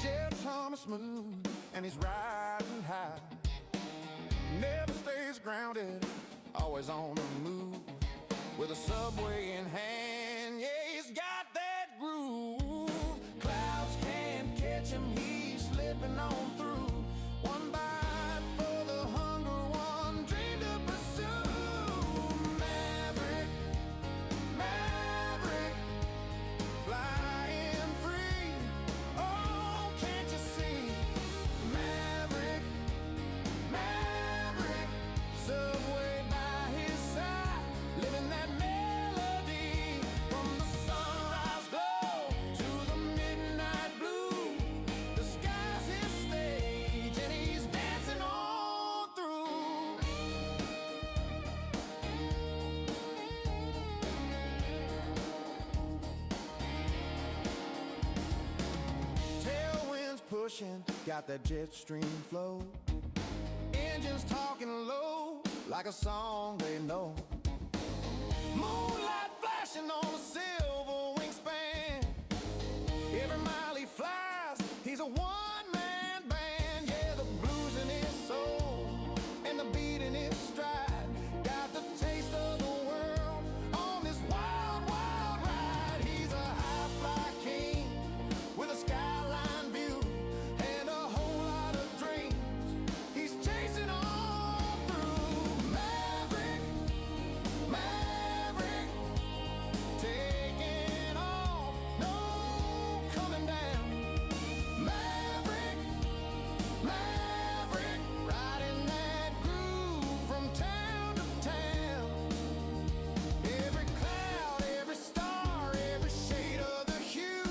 Gentle, smooth, and he's riding high. Never stays grounded, always on the move. With a subway in hand, yeah, he's got that groove. Clouds can't catch him, he's slipping on through. One bite for the hunger, one dream to pursue. Maverick, Maverick, flying free. Oh, can't you see? Maverick, Maverick, subway by his side, living that melody from the sunrise glow to the midnight blue. The sky's his stage and he's dancing on through. Tailwinds pushing, got that jet stream flow. Engines talking low, like a song they know. Moonlight flashing on a silver wingspan. Every mile he flies, he's a one-man band. Yeah, the blues in his soul and the beat in his stride. Got the taste of the world on this wild, wild ride. He's a high-fly king with a skyline view and a whole lot of dreams. He's chasing on through. Maverick, Maverick, taking off, no coming down. Maverick, Maverick, riding that groove from town to town. Every cloud, every star, every shade of the hue.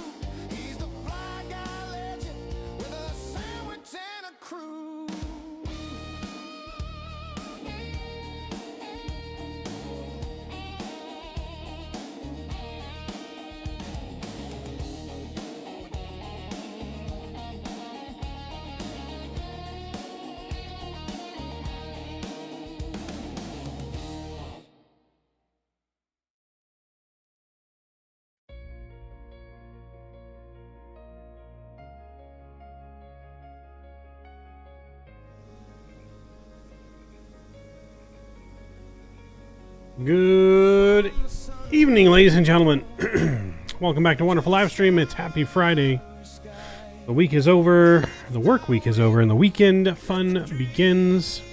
He's the fly guy legend with a sandwich and a crew. Good evening, ladies and gentlemen. Welcome back to Wonderful Livestream. It's Happy Friday. The week is over, the work week is over, and the weekend fun begins.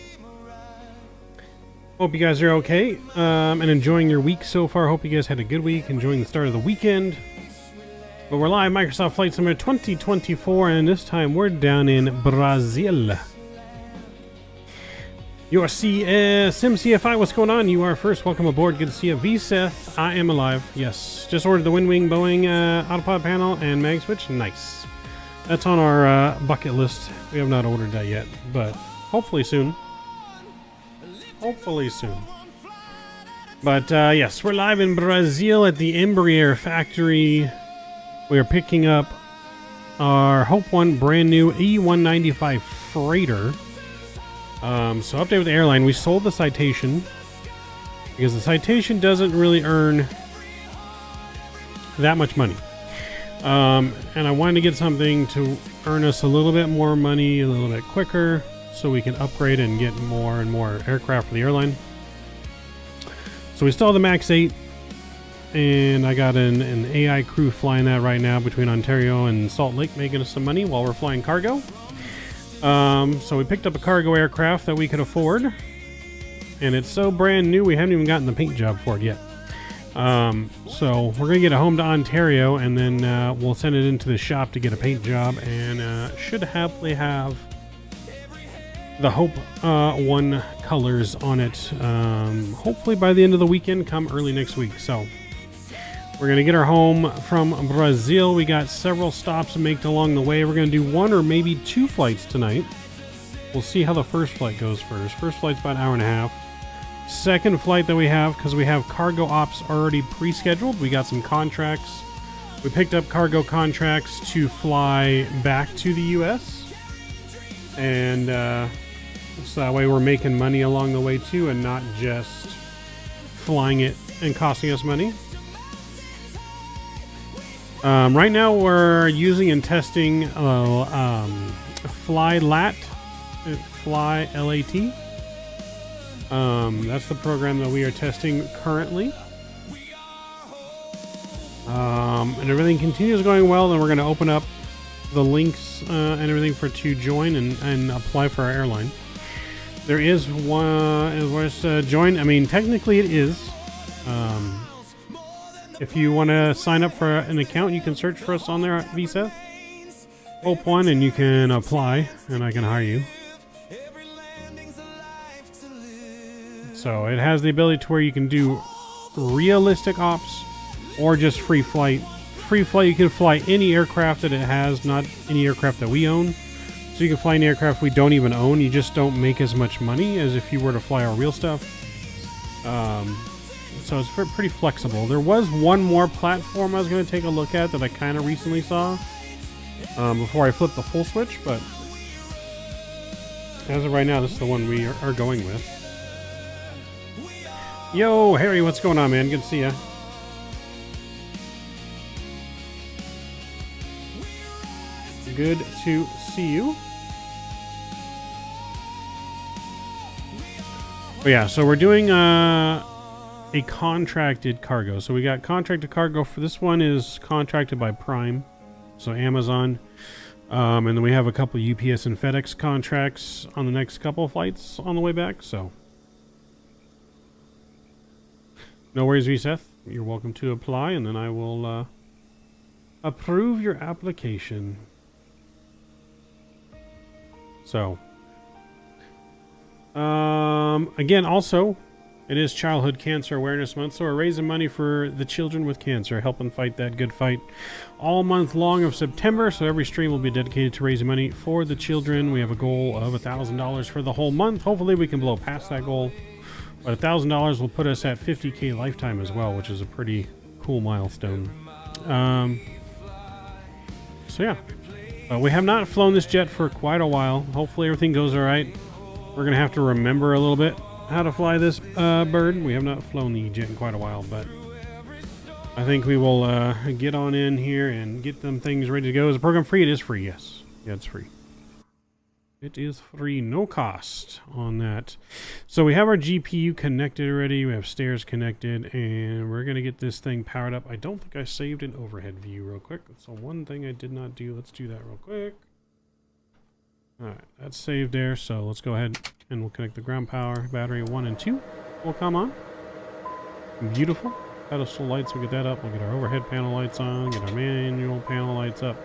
Hope you guys are okay and enjoying your week so far. Hope you guys had a good week, enjoying the start of the weekend. But we're live, Microsoft Flight Simulator 2024, and this time we're down in Brazil. You are SimCFI, what's going on? You are first, welcome aboard, good to see you. VSeth, I am alive, yes. Just ordered the Windwing Boeing Autopilot panel and mag switch, nice. That's on our bucket list. We have not ordered that yet, but hopefully soon. Hopefully soon. But yes, we're live in Brazil at the Embraer factory. We are picking up our Hope One brand new E195 freighter. So update with the airline, we sold the Citation because the Citation doesn't really earn that much money. And I wanted to get something to earn us a little bit more money a little bit quicker so we can upgrade and get more and more aircraft for the airline. So we still have the MAX 8 and I got an AI crew flying that right now between Ontario and Salt Lake, making us some money while we're flying cargo. So we picked up a cargo aircraft that we could afford, and it's so brand new we haven't even gotten the paint job for it yet. So we're gonna get it home to Ontario, and then we'll send it into the shop to get a paint job, and should happily have the Hope One colors on it, hopefully by the end of the weekend, come early next week. So we're going to get her home from Brazil. We got several stops to make along the way. We're going to do one or maybe two flights tonight. We'll see how the first flight goes first. First flight's about an hour and a half. Second flight that we have, because we have cargo ops already pre-scheduled. We got some contracts. We picked up cargo contracts to fly back to the U.S. And so that way we're making money along the way too, and not just flying it and costing us money. Right now we're using and testing Fly LAT. Fly LAT. That's the program that we are testing currently. And everything continues going well. Then we're going to open up the links and everything to join and apply for our airline. There is one join. I mean, technically it is. If you want to sign up for an account, you can search for us on there at Visa. Hope one, and you can apply, and I can hire you. So it has the ability to where you can do realistic ops or just free flight. Free flight, you can fly any aircraft that it has, not any aircraft that we own. So you can fly any aircraft we don't even own. You just don't make as much money as if you were to fly our real stuff. So it's pretty flexible. There was one more platform I was going to take a look at that I kind of recently saw before I flipped the full switch, but as of right now, this is the one we are going with. Yo, Harry, what's going on, man? Good to see ya. Good to see you. But yeah, so we're doing a contracted cargo. So we got contracted cargo for this one is contracted by Prime, so Amazon. And then we have a couple UPS and FedEx contracts on the next couple of flights on the way back. So no worries, Seth. You're welcome to apply, and then I will approve your application. So, again, also, it is Childhood Cancer Awareness Month, so we're raising money for the children with cancer, helping fight that good fight all month long of September. So every stream will be dedicated to raising money for the children. We have a goal of $1,000 for the whole month. Hopefully we can blow past that goal. But $1,000 will put us at 50K lifetime as well, which is a pretty cool milestone. So yeah. We have not flown this jet for quite a while. Hopefully everything goes all right. We're going to have to remember a little bit how to fly this bird. We have not flown the jet in quite a while, but I think we will get on in here and get them things ready to go. Is the program free? It is free, yes. Yeah, it's free. It is free, no cost on that. So we have our GPU connected already. We have stairs connected, and we're going to get this thing powered up. I don't think I saved an overhead view real quick. So one thing I did not do. Let's do that real quick. All right, that's saved there. So let's go ahead and we'll connect the ground power. Battery 1 and 2 will come on. Beautiful. Pedestal lights, we'll get that up. We'll get our overhead panel lights on. Get our manual panel lights up.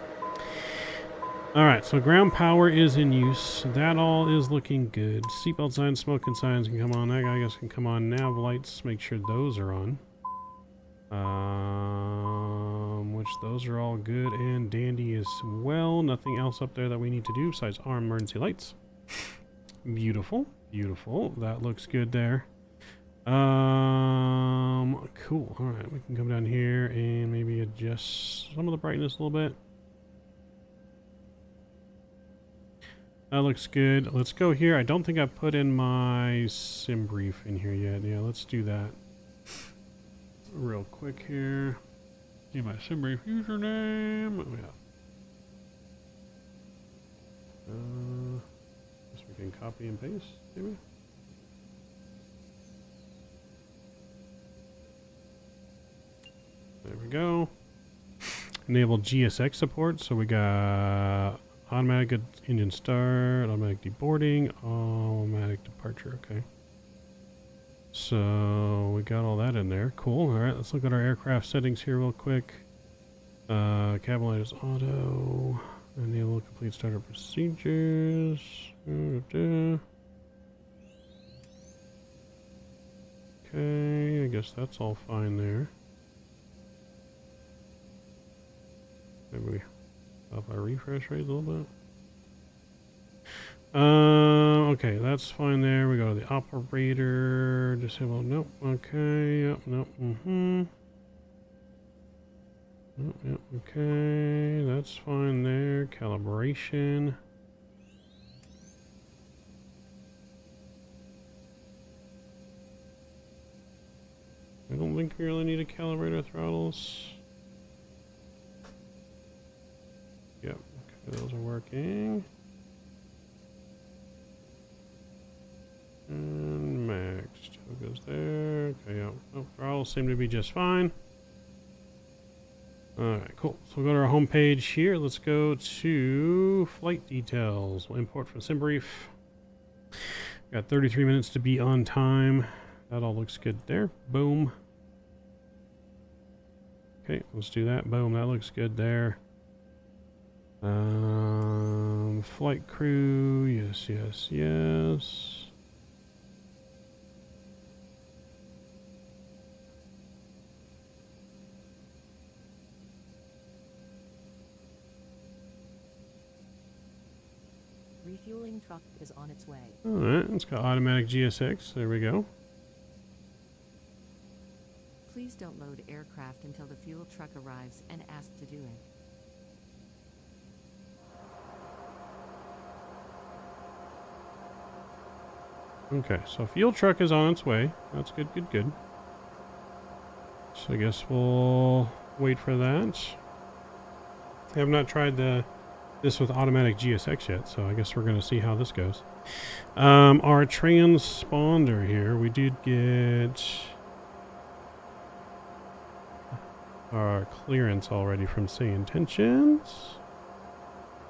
Alright, so ground power is in use. That all is looking good. Seatbelt signs, smoking signs can come on. That guy guess can come on. Nav lights, make sure those are on. Which those are all good and dandy as well. Nothing else up there that we need to do besides arm emergency lights. Beautiful, beautiful. That looks good there. Cool. Alright, we can come down here and maybe adjust some of the brightness a little bit. That looks good. Let's go here. I don't think I put in my sim brief in here yet. Yeah, let's do that real quick here. Need my sim brief username. Oh, yeah. Guess we can copy and paste, maybe. There we go. Enable GSX support. So we got automatic engine start, automatic deboarding, automatic departure. Okay. So we got all that in there. Cool. All right, let's look at our aircraft settings here real quick. Cabin light is auto. Enable complete startup procedures. Okay, I guess that's all fine there. Maybe we up our refresh rate a little bit. Okay, that's fine there. We go to the operator. Disable. Nope. Okay. Yep. Nope. Nope, yep. Okay. That's fine there. Calibration. I don't think we really need to calibrate our throttles. those are working. And maxed. Who goes there? Okay, yeah. Oh, all seem to be just fine. Alright, cool. So we'll go to our home page here. Let's go to flight details. We'll import from SimBrief. Got 33 minutes to be on time. That all looks good there. Boom. Okay, let's do that. Boom, that looks good there. Flight crew. Yes, yes, yes. Refueling truck is on its way. Alright, it's got automatic GSX. There we go. Please don't load aircraft until the fuel truck arrives and ask to do it. Okay, so fuel truck is on its way. That's good, good, good. So I guess we'll wait for that. I have not tried this with automatic GSX yet, so I guess we're going to see how this goes. Our transponder here, we did get our clearance already from Say Intentions.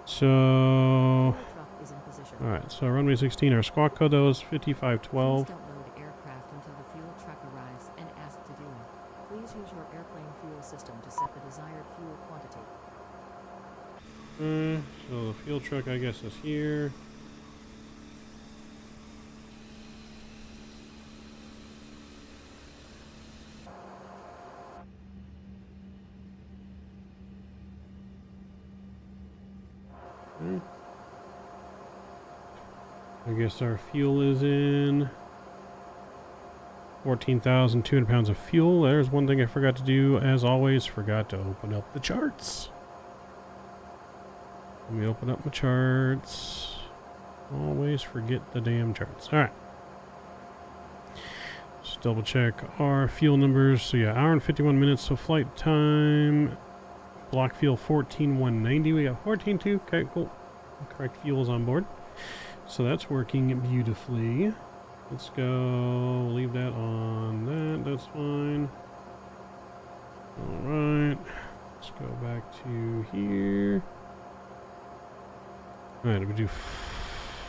So, Truck is in position. alright, so runway 16, our squawk code though is 5512. Please don't load aircraft until the fuel truck arrives and ask to do it. Please use your airplane fuel system to set the desired fuel quantity. So the fuel truck, I guess, is here. I guess our fuel is in 14,200 pounds of fuel. There's one thing I forgot to do, as always, forgot to open up the charts. Let me open up my charts. Always forget the damn charts. Alright. Just double check our fuel numbers. So yeah, hour and 51 minutes. So flight time. Block fuel 14,190. We got 14,2. Okay, cool. Correct fuel is on board. So that's working beautifully. Let's go. Leave that on that. That's fine. Alright. Let's go back to here. Alright, we do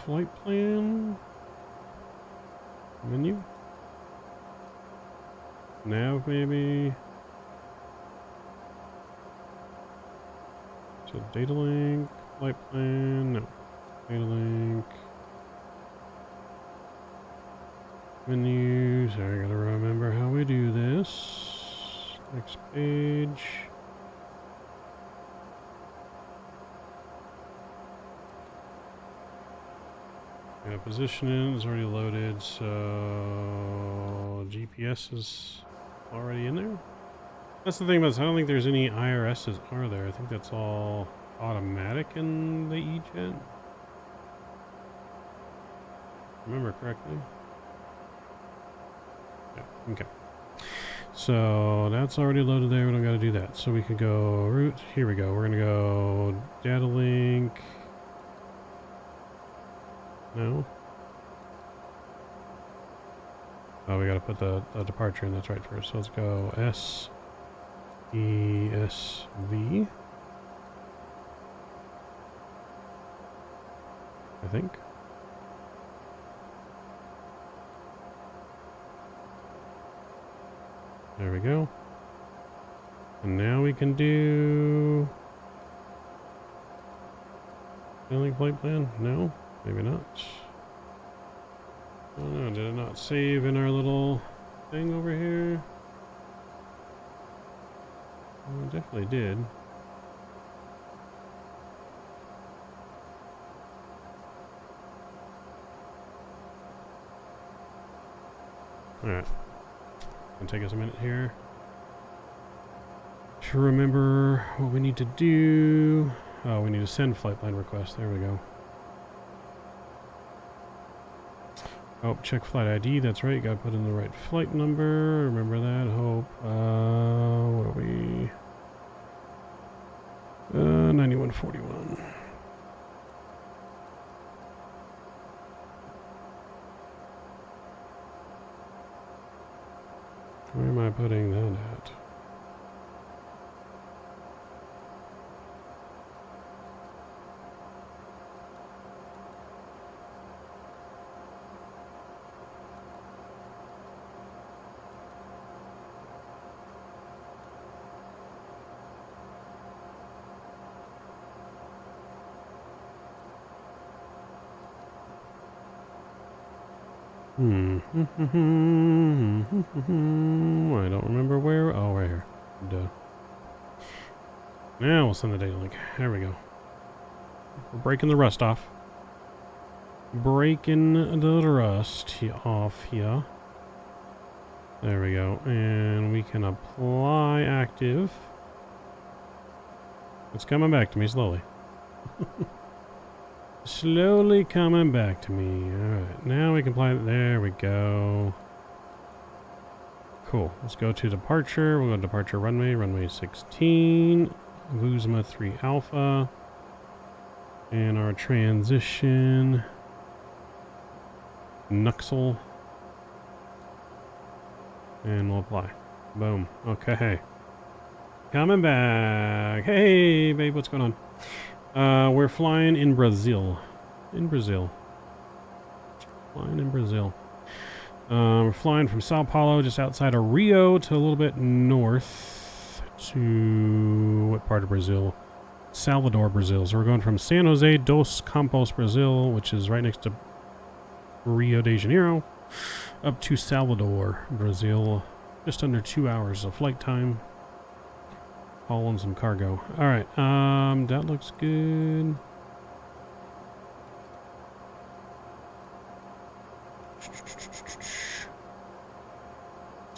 flight plan. Menu. Nav maybe. So data link, flight plan, no. Data link. Menus. I gotta remember how we do this. Next page. Yeah, positioning is already loaded, so GPS is already in there. That's the thing about this. I don't think there's any IRSs, are there? I think that's all automatic in the E-Jet. Remember correctly? Yeah, okay. So that's already loaded there. We don't got to do that. So we could go route. Here we go. We're going to go data link. No. Oh, we got to put the departure in. That's right first. So let's go SESV. I think. There we go. And now we can do link flight plan? No, maybe not. Oh no, did it not save in our little thing over here? Oh, it definitely did. Alright. Gonna take us a minute here to remember what we need to do. Oh, we need to send flight plan request. There we go. Oh, check flight ID. That's right. You gotta put in the right flight number. Remember that. Hope. What are we? 9141. Where am I putting that at? I don't remember where. Oh, right here. Duh. Now we'll send the data link. There we go. We're breaking the rust off. Breaking the rust off here. There we go. And we can apply active. It's coming back to me slowly. Slowly coming back to me. Alright, now we can apply it. There we go. Cool. Let's go to departure. We'll go to departure runway. Runway 16. Luzma 3 Alpha. And our transition. Nuxel. And we'll apply. Boom. Okay. Coming back. Hey, babe, what's going on? We're flying in Brazil. Flying in Brazil. We're flying from Sao Paulo, just outside of Rio, to a little bit north to what part of Brazil? Salvador, Brazil. So we're going from San Jose dos Campos, Brazil, which is right next to Rio de Janeiro, up to Salvador, Brazil. Just under 2 hours of flight time. Hauling some cargo. Alright, that looks good.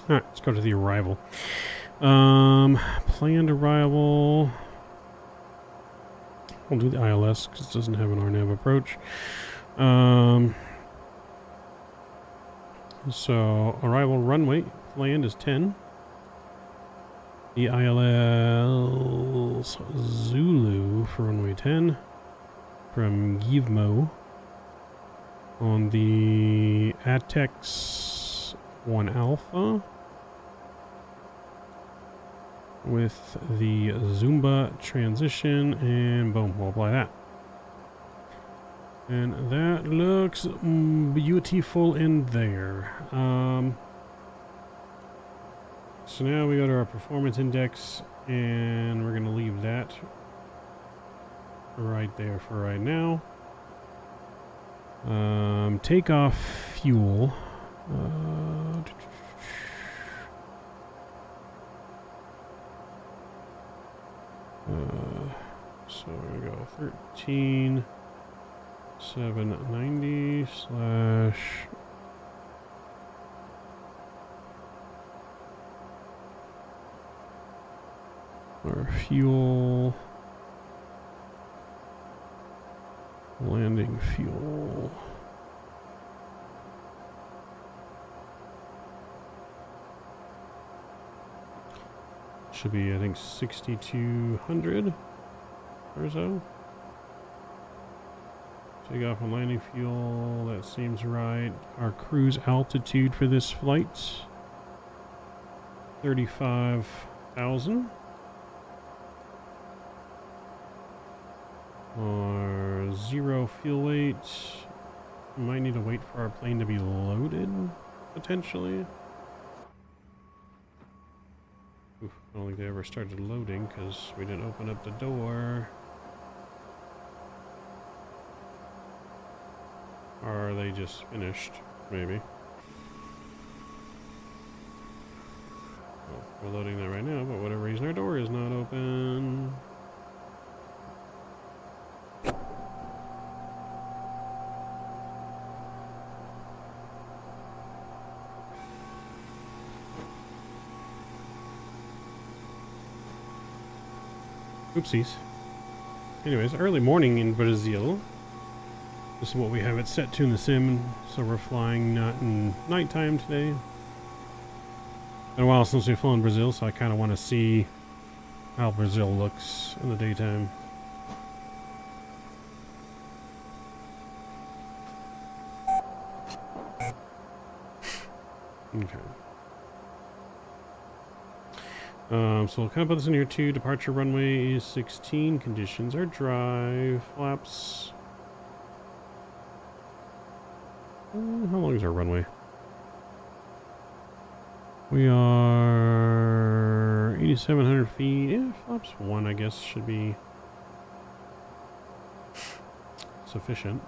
Alright, let's go to the arrival. Planned arrival. We'll do the ILS because it doesn't have an RNAV approach. So, arrival runway planned is 10. The ILS Zulu for runway 10 from Gizmo on the Atex 1 Alpha with the Zumba transition, and boom, we'll apply that. And that looks beautiful in there. So now we go to our performance index, and we're going to leave that right there for right now. Takeoff fuel. So we're going to go 13,790 slash our fuel, landing fuel. Should be, I think, 6,200 or so. Take off on landing fuel, that seems right. Our cruise altitude for this flight, 35,000. Our zero fuel weight. Might need to wait for our plane to be loaded, potentially. Oof, I don't think they ever started loading because we didn't open up the door. Or are they just finished, maybe? Well, we're loading that right now, but for whatever reason our door is not open. Oopsies. Anyways, early morning in Brazil. This is what we have it set to in the sim, so we're flying not in nighttime today. Been a while since we've flown Brazil, so I kind of want to see how Brazil looks in the daytime. Okay. So we'll kind of put this in here too. Departure runway is 16. Conditions are dry. Flaps. How long is our runway? We are 8,700 feet. Yeah, flaps 1, I guess, should be sufficient.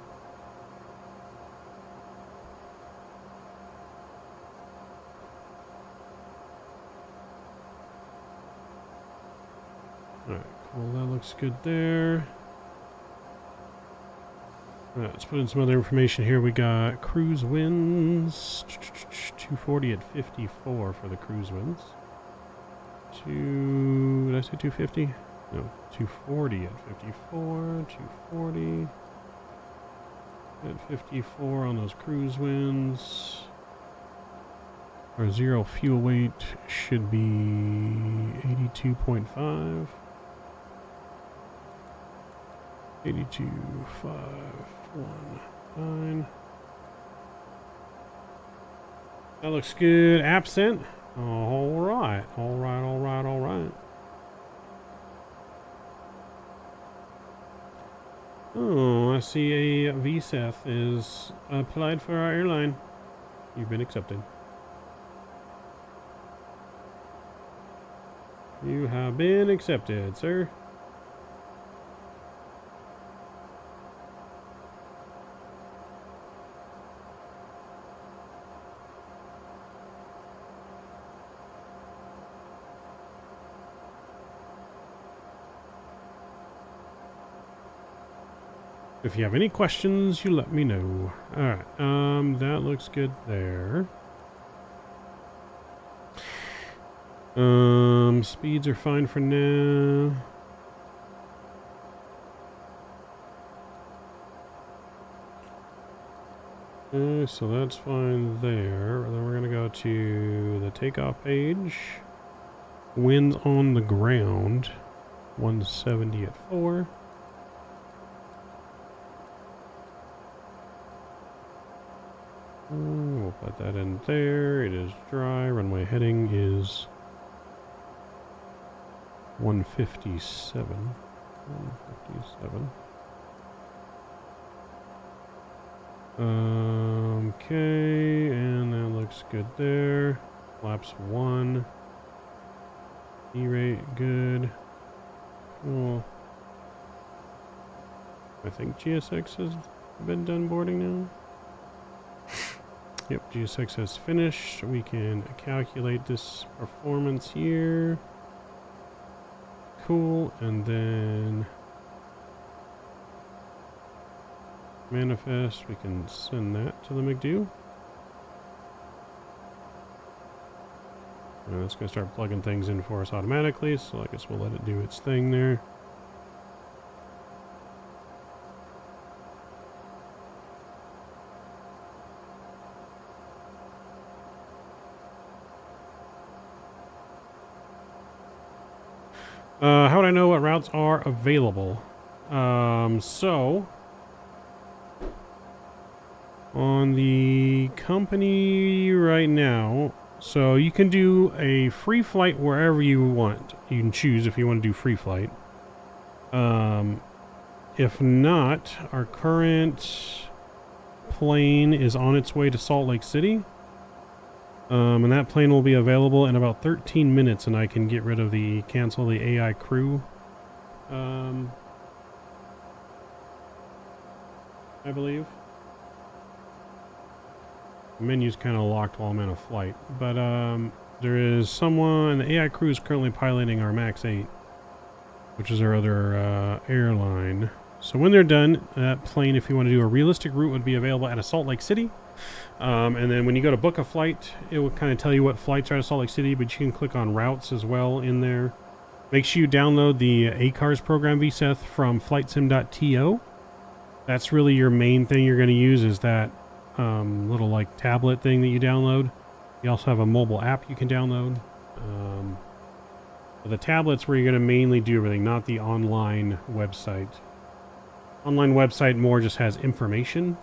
Alright, cool. That looks good there. Alright, let's put in some other information here. We got cruise winds. 240 at 54 for the cruise winds. Did I say 250? No, 240 at 54. 240 at 54 on those cruise winds. Our zero fuel weight should be 82.5. 82.519. That looks good. Absent. All right. All right. All right. All right. Oh, I see a VSAF is applied for our airline. You've been accepted. You have been accepted, sir. If you have any questions, you let me know. Alright, that looks good there. Speeds are fine for now. So that's fine there. Then we're gonna go to the takeoff page. Winds on the ground. 170 at 4. We'll put that in there. It is dry. Runway heading is 157. 157. Okay, and that looks good there. Flaps 1. E-rate, good. Cool. I think GSX has been done boarding now. Yep, GSX has finished. We can calculate this performance here. Cool, and then manifest, we can send that to the McDo. And it's going to start plugging things in for us automatically, so I guess we'll let it do its thing there. How would I know what routes are available? So on the company right now, so you can do a free flight wherever you want. You can choose if you want to do free flight. If not, our current plane is on its way to Salt Lake City. And that plane will be available in about 13 minutes, and I can get rid of cancel the AI crew. I believe. The menu's kind of locked while I'm in a flight. But there is someone, the AI crew is currently piloting our MAX 8, which is our other airline. So when they're done, that plane, if you want to do a realistic route, would be available out of Salt Lake City. And then when you go to book a flight, it will kind of tell you what flights are to Salt Lake City, but you can click on routes as well in there. Make sure you download the ACARS program VSETH from flightsim.to. That's really your main thing you're going to use, is that little like tablet thing that you download. You also have a mobile app you can download. The tablet's where you're going to mainly do everything, not the online website. Online website more just has information.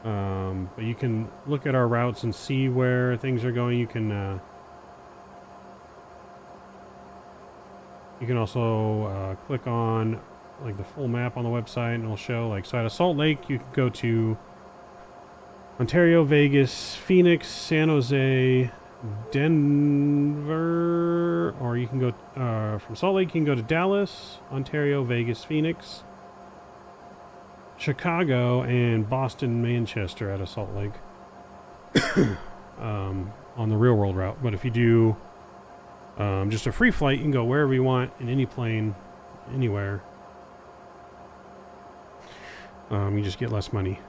But you can look at our routes and see where things are going. You can You can also click on like the full map on the website, and it'll show like, so at a Salt Lake you can go to Ontario, Vegas, Phoenix, San Jose, Denver, or you can go from Salt Lake you can go to Dallas, Ontario, Vegas, Phoenix, Chicago, and Boston, Manchester at a Salt Lake on the real world route. But if you do just a free flight, you can go wherever you want in any plane, anywhere. You just get less money.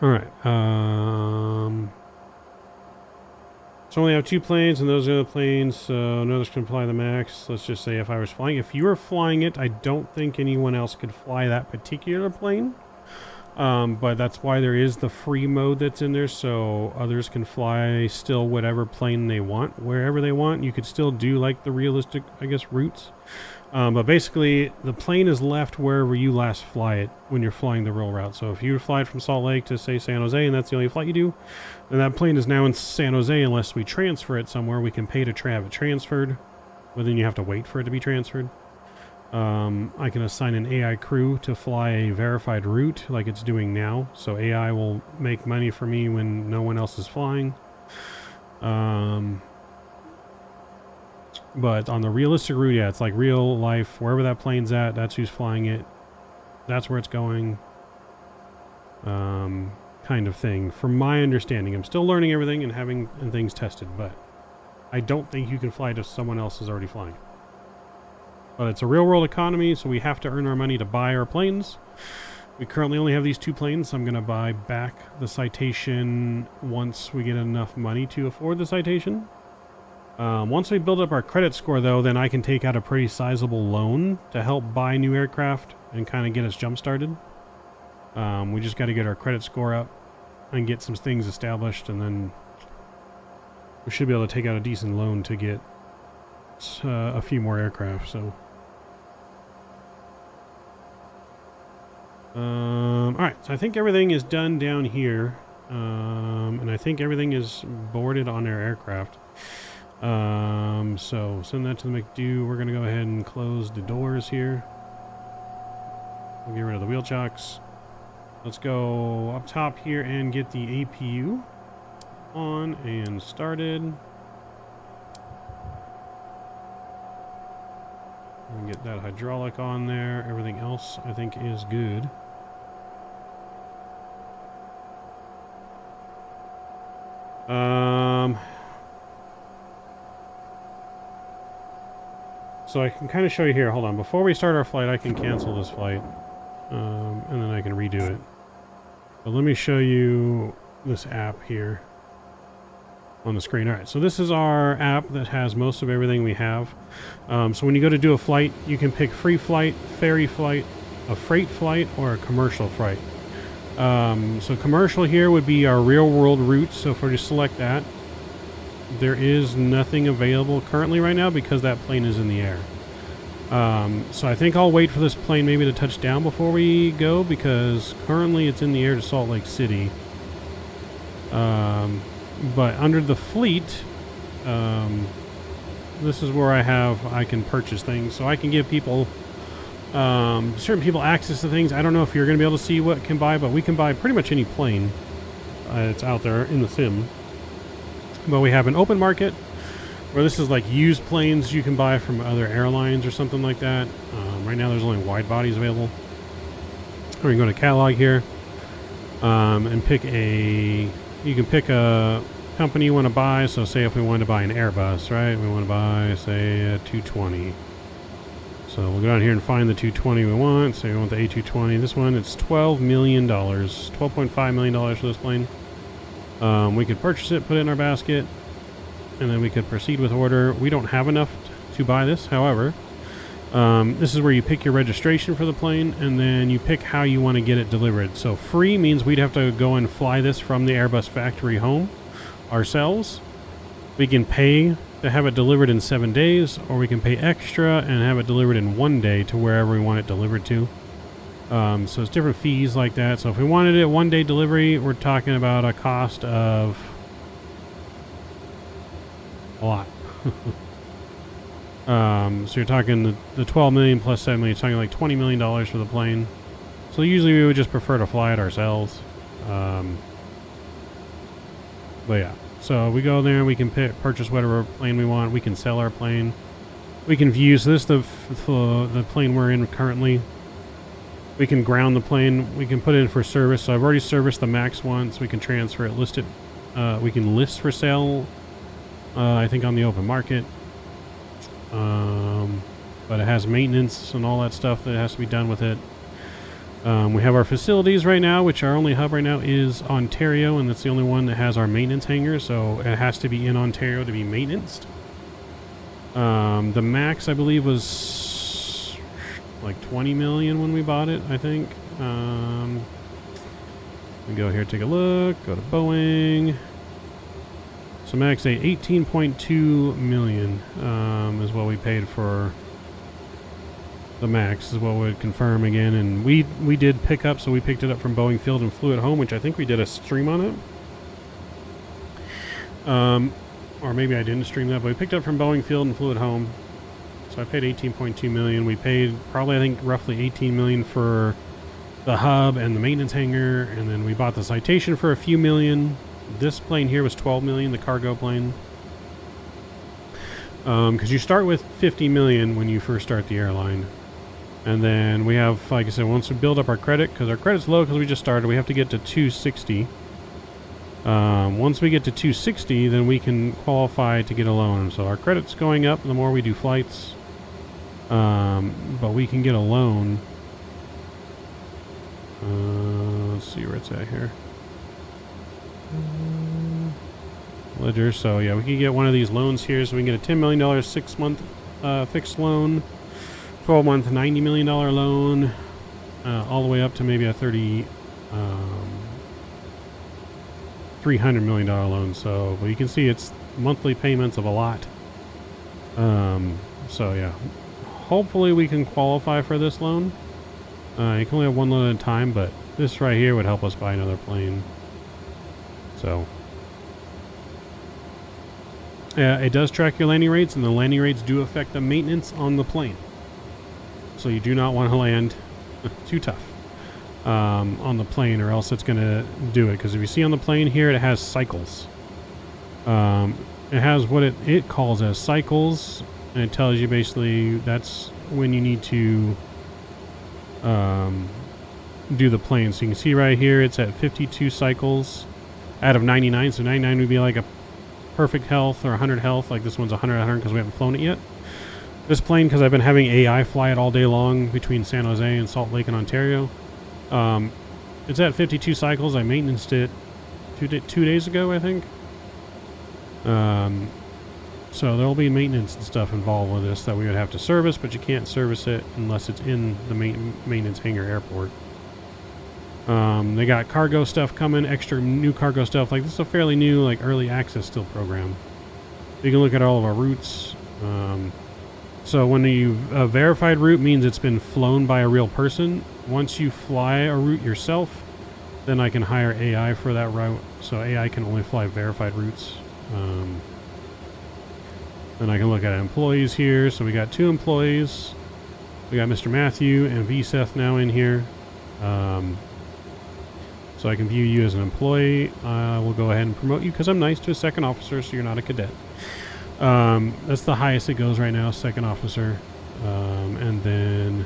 All right. So only have 2 planes, and those are the planes, so none of us can fly the max. Let's just say if I was flying. If you were flying it, I don't think anyone else could fly that particular plane. But that's why there is the free mode that's in there, so others can fly still whatever plane they want, wherever they want. You could still do like the realistic, I guess, routes. But basically, the plane is left wherever you last fly it when you're flying the real route. So if you fly it from Salt Lake to, say, San Jose, and that's the only flight you do, then that plane is now in San Jose unless we transfer it somewhere. We can pay to have it transferred, but then you have to wait for it to be transferred. I can assign an AI crew to fly a verified route like it's doing now. So AI will make money for me when no one else is flying. But on the realistic route, yeah, it's like real life. Wherever that plane's at, that's who's flying it. That's where it's going. Kind of thing. From my understanding, I'm still learning everything and having things tested, but I don't think you can fly to someone else is already flying. But it's a real world economy, so we have to earn our money to buy our planes. We currently only have these 2 planes, so I'm going to buy back the Citation once we get enough money to afford the Citation. Once we build up our credit score, though, then I can take out a pretty sizable loan to help buy new aircraft and kind of get us jump-started. We just got to get our credit score up and get some things established, and then we should be able to take out a decent loan to get a few more aircraft, so... Alright, so I think everything is done down here. And I think everything is boarded on our aircraft. So send that to the McDo. We're going to go ahead and close the doors here. We'll get rid of the wheel chocks. Let's go up top here and get the APU on and started. And get that hydraulic on there. Everything else I think is good. So I can kind of show you here. Hold on. Before we start our flight, I can cancel this flight. And then I can redo it. But let me show you this app here on the screen. Alright, so this is our app that has most of everything we have. So when you go to do a flight, you can pick free flight, ferry flight, a freight flight, or a commercial flight. So commercial here would be our real world route. So if we just select that, there is nothing available currently right now because that plane is in the air. So I think I'll wait for this plane maybe to touch down before we go, because currently it's in the air to Salt Lake City. But under the fleet, this is where I can purchase things. So I can give people, certain people access to things. I don't know if you're going to be able to see what can buy, but we can buy pretty much any plane that's out there in the sim. But we have an open market where this is like used planes you can buy from other airlines or something like that. Right now there's only wide bodies available. Or you can go to catalog here and pick you can pick a company you want to buy. So say if we wanted to buy an Airbus, right? We want to buy, say, a 220. So we'll go down here and find the 220 we want. Say we want the A220. This one, it's $12 million. $12.5 million for this plane. We could purchase it, put it in our basket, and then we could proceed with order. We don't have enough to buy this, however. This is where you pick your registration for the plane, and then you pick how you want to get it delivered. So free means we'd have to go and fly this from the Airbus factory home ourselves. We can pay to have it delivered in 7 days, or we can pay extra and have it delivered in 1 day to wherever we want it delivered to. So it's different fees like that. So if we wanted it 1 day delivery, we're talking about a cost of a lot. So you're talking the 12 million plus 7 million, you're talking like $20 million for the plane. So usually we would just prefer to fly it ourselves. But yeah, so we go there, we can purchase whatever plane we want, we can sell our plane. We can view, so this is the plane we're in currently. We can ground the plane, we can put it in for service. So I've already serviced the Max once, we can transfer it, list it. We can list for sale, I think on the open market. But it has maintenance and all that stuff that has to be done with it. We have our facilities right now, which our only hub right now is Ontario, and that's the only one that has our maintenance hangar, so it has to be in Ontario to be maintenanced. The Max, I believe, was like 20 million when we bought it, I think. We go here, take a look, go to Boeing. So Max 8, 18.2 million is what we paid for the Max, is what we would confirm again. And we did pick up, so we picked it up from Boeing Field and flew it home, which I think we did a stream on it. Or maybe I didn't stream that, but we picked it up from Boeing Field and flew it home. So I paid 18.2 million. We paid probably, I think, roughly 18 million for the hub and the maintenance hangar, and then we bought the Citation for a few million. This plane here was 12 million, the cargo plane. Because you start with 50 million when you first start the airline. And then we have, like I said, once we build up our credit, because our credit's low because we just started, we have to get to 260. Once we get to 260, then we can qualify to get a loan. So our credit's going up the more we do flights. But we can get a loan. Let's see where it's at here. Ledger. So yeah, we can get one of these loans here, so we can get a $10 million 6-month fixed loan, 12-month $90 million loan, all the way up to maybe a $300 million loan. So, but you can see it's monthly payments of a lot. So yeah, hopefully we can qualify for this loan. You can only have one loan at a time, but this right here would help us buy another plane. So yeah, it does track your landing rates, and the landing rates do affect the maintenance on the plane. So you do not want to land too tough on the plane, or else it's going to do it. Because if you see on the plane here, it has cycles. It has what it calls as cycles, and it tells you basically that's when you need to do the plane. So you can see right here, it's at 52 cycles out of 99. So 99 would be like a perfect health, or 100 health. Like this one's 100 because we haven't flown it yet. This plane, because I've been having AI fly it all day long between San Jose and Salt Lake and Ontario, it's at 52 cycles. I maintenanced it 2 days ago, I think. So there'll be maintenance and stuff involved with this that we would have to service, but you can't service it unless it's in the maintenance hangar airport. They got cargo stuff coming, extra new cargo stuff. Like this is a fairly new, like early access still program. You can look at all of our routes. So when a verified route means it's been flown by a real person. Once you fly a route yourself, then I can hire AI for that route. So AI can only fly verified routes. Then I can look at employees here. So we got 2 employees. We got Mr. Matthew and V. Seth now in here. So I can view you as an employee. We'll go ahead and promote you because I'm nice to a second officer, so you're not a cadet. That's the highest it goes right now, second officer. And then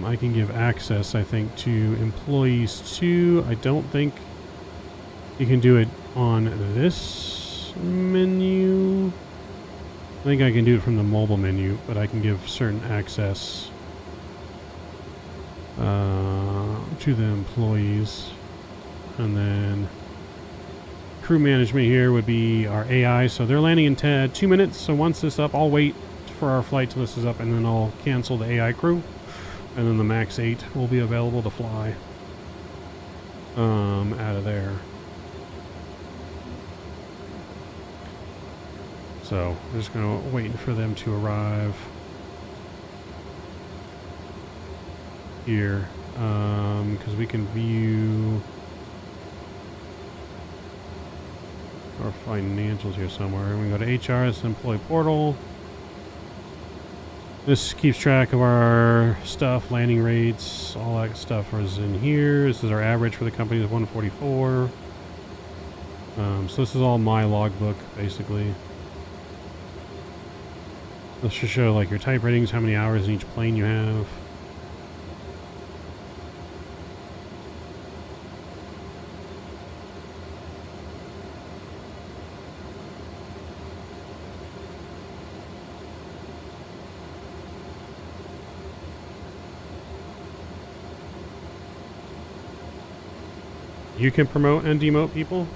I can give access, I think, to employees too. I don't think you can do it on this menu. I think I can do it from the mobile menu, but I can give certain access to the employees. And then crew management here would be our AI. So they're landing in 2 minutes. So once this is up, I'll wait for our flight till this is up, and then I'll cancel the AI crew. And then the Max 8 will be available to fly out of there. So I'm just going to wait for them to arrive here, because we can view our financials here somewhere. We go to HR, it's employee portal. This keeps track of our stuff, landing rates, all that stuff is in here. This is our average for the company is 144. So this is all my logbook, basically. This should show like your type ratings, how many hours in each plane you have. You can promote and demote people.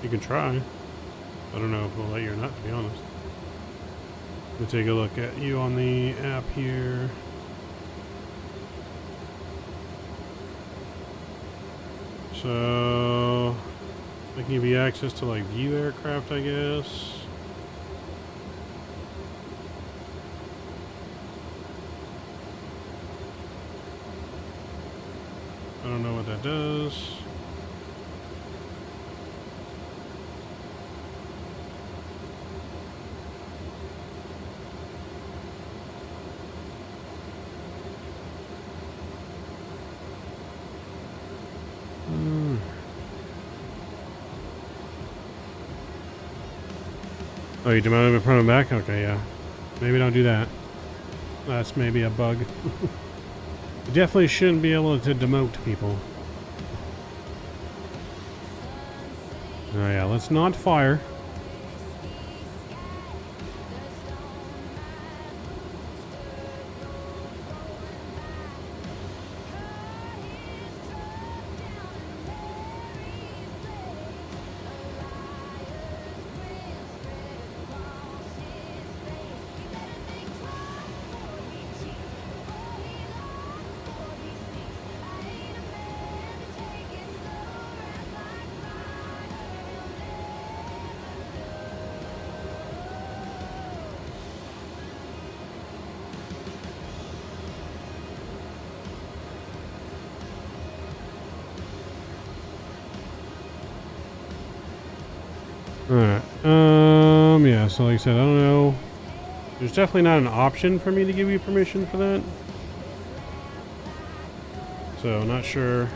You can try. I don't know if we'll let you or not, to be honest. Let me take a look at you on the app here. So I can give you access to like view aircraft, I guess. I don't know what that does. Oh, you demoted him from back? Okay, yeah. Maybe don't do that. That's maybe a bug. You definitely shouldn't be able to demote people. Oh yeah, let's not fire. Alright, yeah, so like I said, I don't know. There's definitely not an option for me to give you permission for that. So, not sure.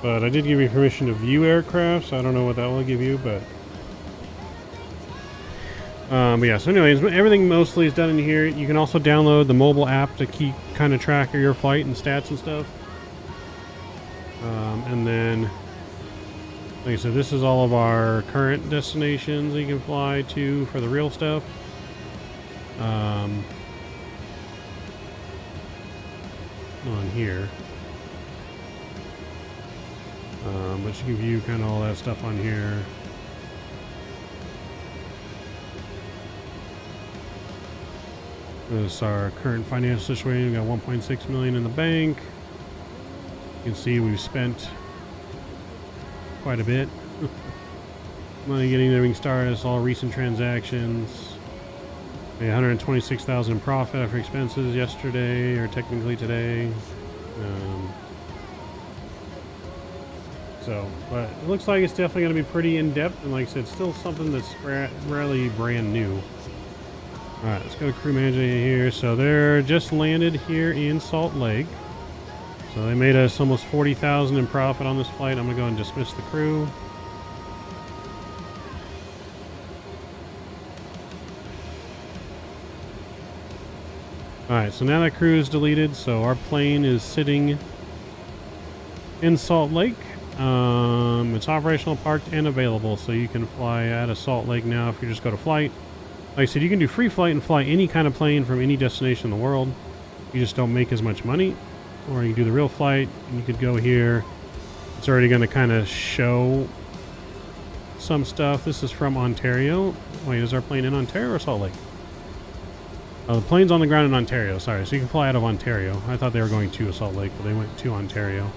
But I did give you permission to view aircraft, so I don't know what that will give you, but yeah, so anyways, everything mostly is done in here. You can also download the mobile app to keep kind of track of your flight and stats and stuff. And then, like I said, this is all of our current destinations you can fly to for the real stuff. On here. But you can view kind of all that stuff on here. This is our current financial situation. We got 1.6 million in the bank. You can see we've spent quite a bit. Money getting everything started. It's all recent transactions. We had 126,000 in profit after expenses yesterday, or technically today. But it looks like it's definitely going to be pretty in-depth, and like I said, still something that's rarely brand new. Alright, let's go to crew manager here. So they're just landed here in Salt Lake. So they made us almost 40,000 in profit on this flight. I'm going to go and dismiss the crew. Alright, so now that crew is deleted, so our plane is sitting in Salt Lake. It's operational, parked, and available, so you can fly out of Salt Lake now if you just go to flight. Like I said, you can do free flight and fly any kind of plane from any destination in the world. You just don't make as much money. Or you can do the real flight, and you could go here. It's already going to kind of show some stuff. This is from Ontario. Wait, is our plane in Ontario or Salt Lake? Oh, the plane's on the ground in Ontario, sorry. So you can fly out of Ontario. I thought they were going to Salt Lake, but they went to Ontario.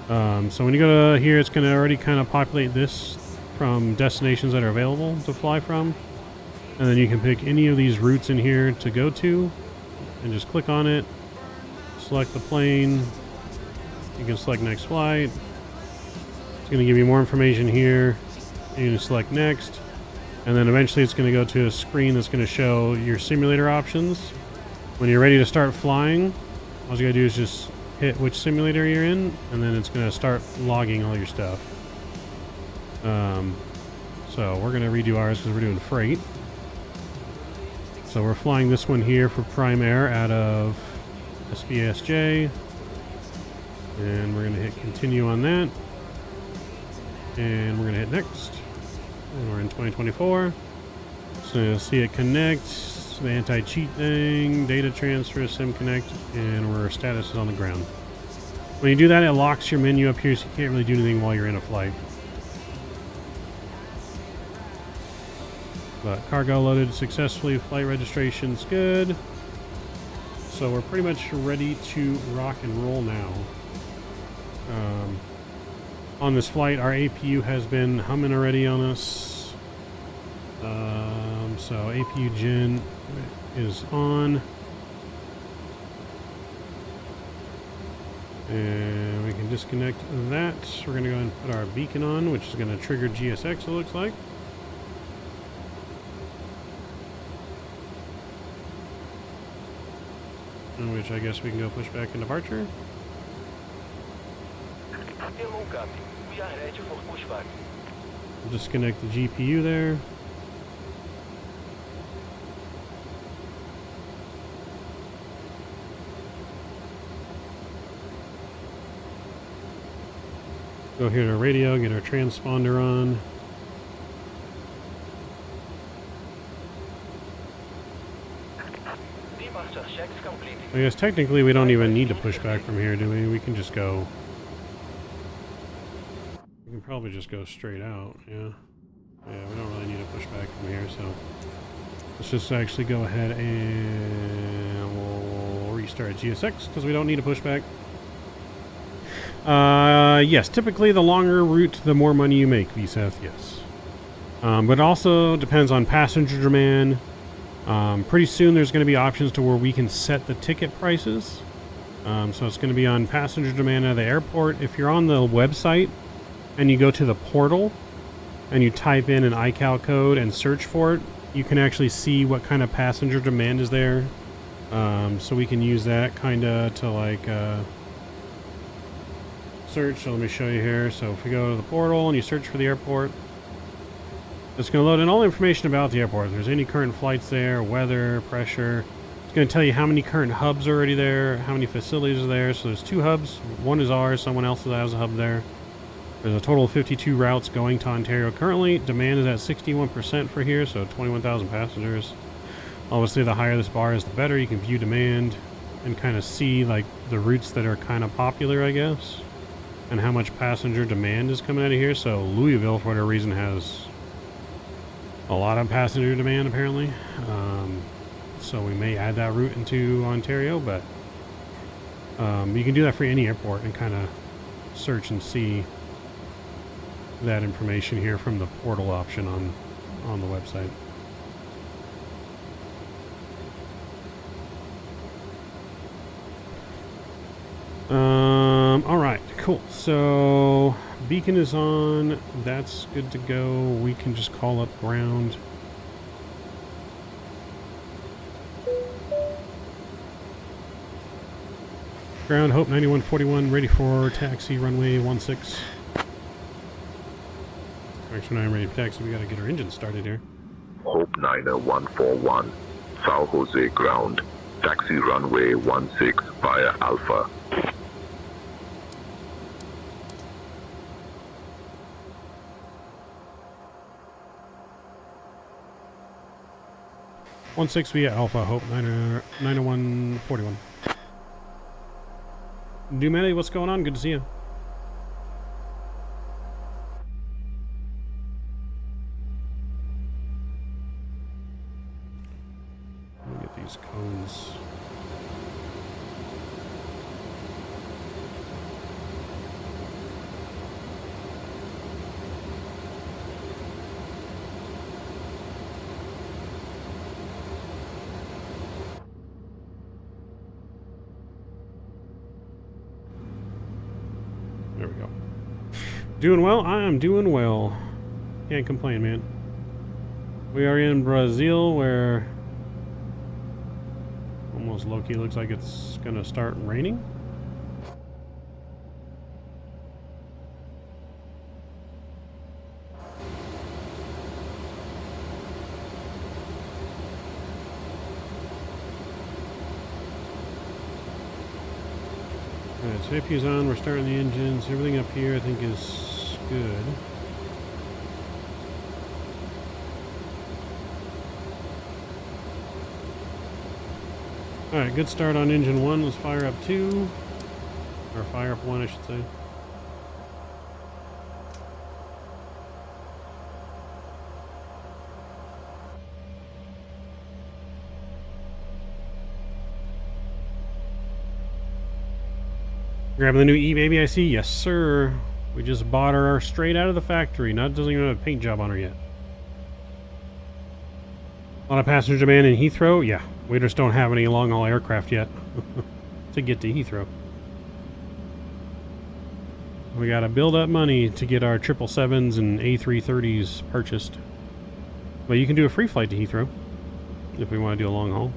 So when you go to here, it's going to already kind of populate this from destinations that are available to fly from. And then you can pick any of these routes in here to go to and just click on it, select the plane. You can select next flight. It's going to give you more information here. You can select next. And then eventually it's going to go to a screen that's going to show your simulator options. When you're ready to start flying, all you got to do is just hit which simulator you're in, and then it's going to start logging all your stuff. So we're going to redo ours because we're doing freight. So we're flying this one here for Prime Air out of SBSJ. And we're going to hit continue on that. And we're going to hit next. And we're in 2024. So you'll see it connect, the anti-cheat thing, data transfer, sim connect, and our status is on the ground. When you do that, it locks your menu up here, so you can't really do anything while you're in a flight. But cargo loaded successfully, flight registration's good. So we're pretty much ready to rock and roll now. On this flight, our APU has been humming already on us. So APU gen is on. And we can disconnect that. We're going to go ahead and put our beacon on, which is going to trigger GSX, it looks like. In which I guess we can go push back in departure. We are ready for pushback. Disconnect the GPU there. Go here to radio, get our transponder on. D-master checks completed. I guess technically we don't even need to push back from here, do we? We can just go. We can probably just go straight out, yeah. Yeah, we don't really need to push back from here, so let's just actually go ahead and we'll restart GSX because we don't need to push back. Yes, typically the longer route, the more money you make, VSEF, yes. But it also depends on passenger demand. Pretty soon there's going to be options to where we can set the ticket prices. So it's going to be on passenger demand at the airport. If you're on the website and you go to the portal and you type in an iCal code and search for it, you can actually see what kind of passenger demand is there. So we can use that kind of to like search. So let me show you here. So if we go to the portal and you search for the airport, it's going to load in all the information about the airport. If there's any current flights there, weather, pressure. It's going to tell you how many current hubs are already there, how many facilities are there. So there's 2 hubs. One is ours. Someone else has a hub there. There's a total of 52 routes going to Ontario currently. Demand is at 61% for here, so 21,000 passengers. Obviously, the higher this bar is, the better. You can view demand and kind of see like the routes that are kind of popular, I guess, and how much passenger demand is coming out of here. So Louisville, for whatever reason, has a lot of passenger demand apparently. So we may add that route into Ontario, but you can do that for any airport and kind of search and see that information here from the portal option on the website. All right, cool. So beacon is on. That's good to go. We can just call up ground. Ground, Hope 9141, ready for taxi, runway 16. Actually, when I'm ready for taxi, we gotta get our engine started here. Hope 9141, South Jose ground, taxi runway 16 via Alpha. One 16 via Alpha, Hope 90141. Dumeli, what's going on? Good to see you. Let me get these cones. There we go. Doing well? I am doing well. Can't complain, man. We are in Brazil, where almost low-key looks like it's gonna start raining. Alright, so APU's on, we're starting the engines. Everything up here I think is good. Alright, good start on engine 1. Let's fire up 2. Or fire up 1, I should say. Grabbing the new E-Baby, I see. Yes, sir. We just bought her straight out of the factory. Doesn't even have a paint job on her yet. A lot of passenger demand in Heathrow? Yeah. We just don't have any long-haul aircraft yet to get to Heathrow. We gotta build up money to get our 777s and A330s purchased. But you can do a free flight to Heathrow if we want to do a long haul.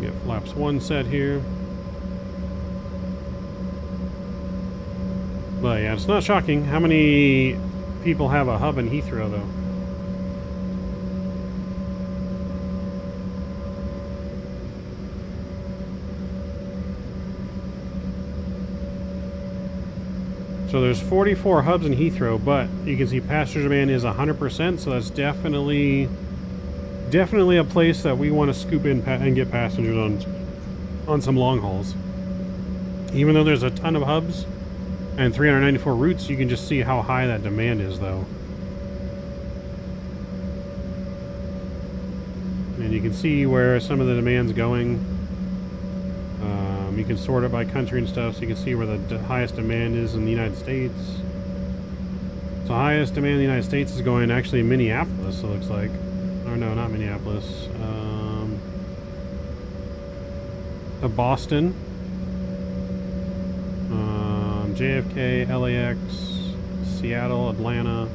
Get flaps 1 set here. But yeah, it's not shocking. How many people have a hub in Heathrow, though? So there's 44 hubs in Heathrow, but you can see passenger demand is 100%, so that's definitely a place that we want to scoop in and get passengers on some long hauls. Even though there's a ton of hubs and 394 routes, you can just see how high that demand is, though. And you can see where some of the demand's going. You can sort it by country and stuff, so you can see where the highest demand is in the United States. So highest demand in the United States is going actually in Minneapolis, it looks like. Or no, not Minneapolis. To Boston. JFK, LAX, Seattle, Atlanta.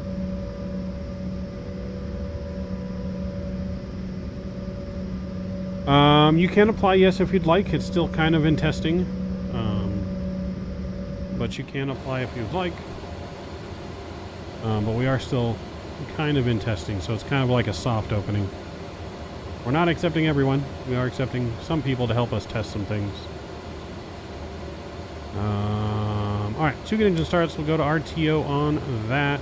You can apply, yes, if you'd like. It's still kind of in testing. But you can apply if you'd like. But we are still kind of in testing, so it's kind of like a soft opening. We're not accepting everyone. We are accepting some people to help us test some things. Alright, 2 good engine starts. We'll go to RTO on that.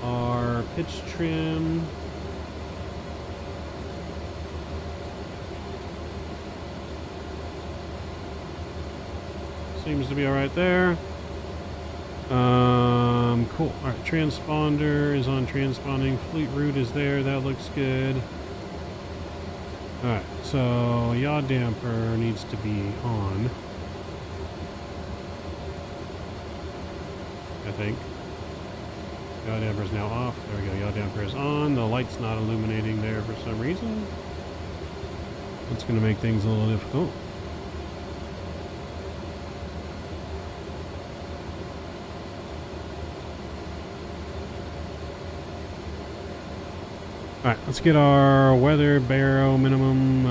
Our pitch trim. Seems to be alright there. Cool. Alright, transponder is on transponding. Fleet route is there. That looks good. Alright, so yaw damper needs to be on. I think. Yaw damper is now off. There we go. Yaw damper is on. The light's not illuminating there for some reason. That's going to make things a little difficult. Alright, let's get our weather baro minimum.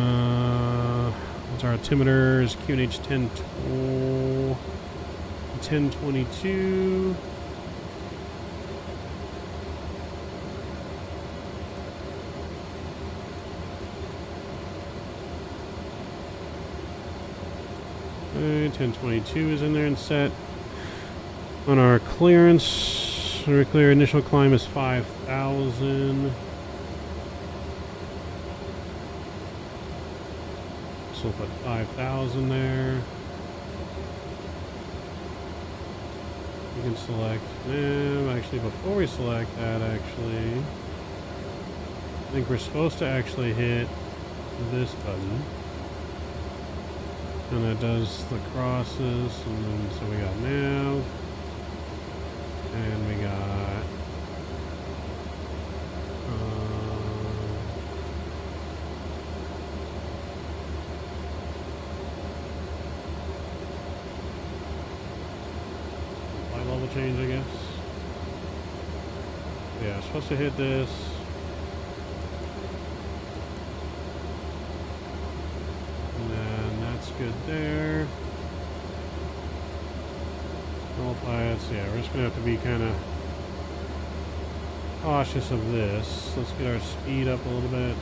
What's our altimeters? QNH 1022. Okay, 1022 is in there and set. On our clearance, our clear initial climb is 5,000. So we'll put 5,000 there. You can select, actually before we select that, I think we're supposed to actually hit this button. And it does the crosses, and then so we got nav, and we got light level change, I guess. Yeah, supposed to hit this. And then that's good there. All pilots, yeah, we're just gonna have to be kind of cautious of this. Let's get our speed up a little bit.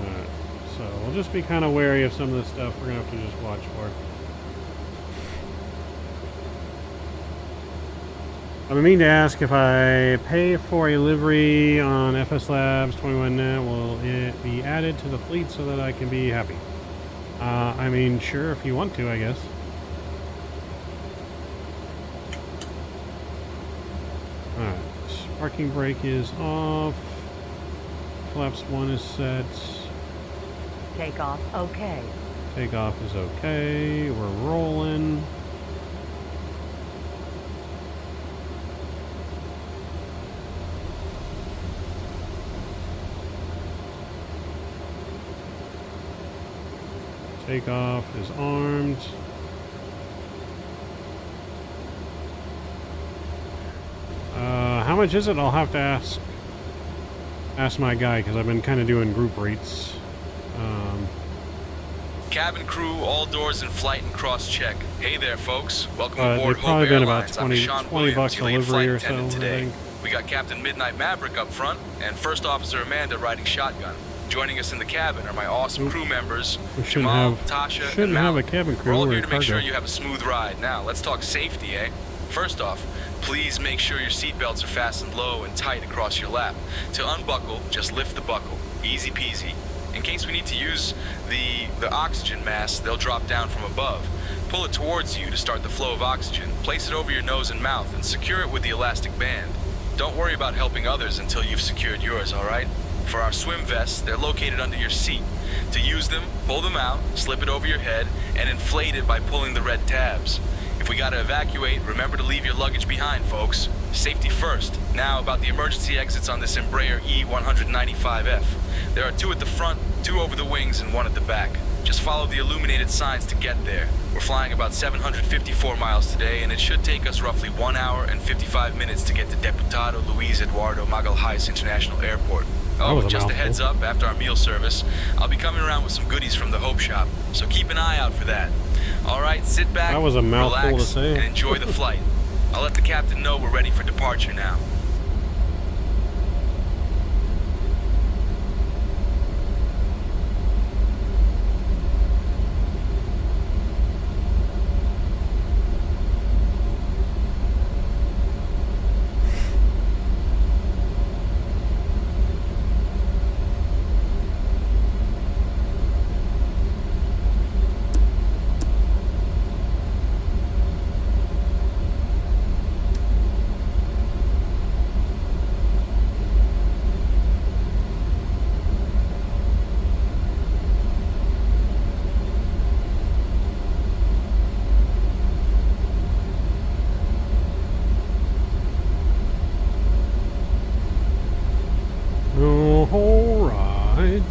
Alright, so we'll just be kind of wary of some of the stuff we're gonna have to just watch for. I've been meaning to ask if I pay for a livery on FS Labs 21net, will it be added to the fleet so that I can be happy? I mean, sure, if you want to, I guess. Alright, parking brake is off. Flaps 1 is set. Takeoff, okay. Takeoff is okay. We're rolling. Takeoff is armed. How much is it? I'll have to ask my guy, because I've been kind of doing group rates. Cabin crew, all doors in flight and cross-check. Hey there, folks. Welcome They've aboard probably Hope been about Airlines. 20 I'm Sean 20 Williams, bucks a your lead livery flight or attendant so, I today. think. We got Captain Midnight Maverick up front and First Officer Amanda riding shotgun. Joining us in the cabin are my awesome crew members, We shouldn't Jamal, have, Tasha, shouldn't and have a Malik. cabin crew. We're all We're here to make cargo. sure you have a smooth ride. Now, let's talk safety, eh? First off, please make sure your seatbelts are fastened low and tight across your lap. To unbuckle, just lift the buckle. Easy peasy. In case we need to use the oxygen mask, they'll drop down from above. Pull it towards you to start the flow of oxygen. Place it over your nose and mouth and secure it with the elastic band. Don't worry about helping others until you've secured yours, alright? For our swim vests, they're located under your seat. To use them, pull them out, slip it over your head, and inflate it by pulling the red tabs. If we gotta evacuate, remember to leave your luggage behind, folks. Safety first. Now about the emergency exits on this Embraer E195F. There are 2 at the front, 2 over the wings, and 1 at the back. Just follow the illuminated signs to get there. We're flying about 754 miles today, and it should take us roughly 1 hour and 55 minutes to get to Deputado Luis Eduardo Magalhães International Airport. Oh, just a heads up, after our meal service, I'll be coming around with some goodies from the Hope Shop, so keep an eye out for that. Alright, sit back, That was a mouthful relax, to say. and enjoy the flight. I'll let the captain know we're ready for departure now. Alright.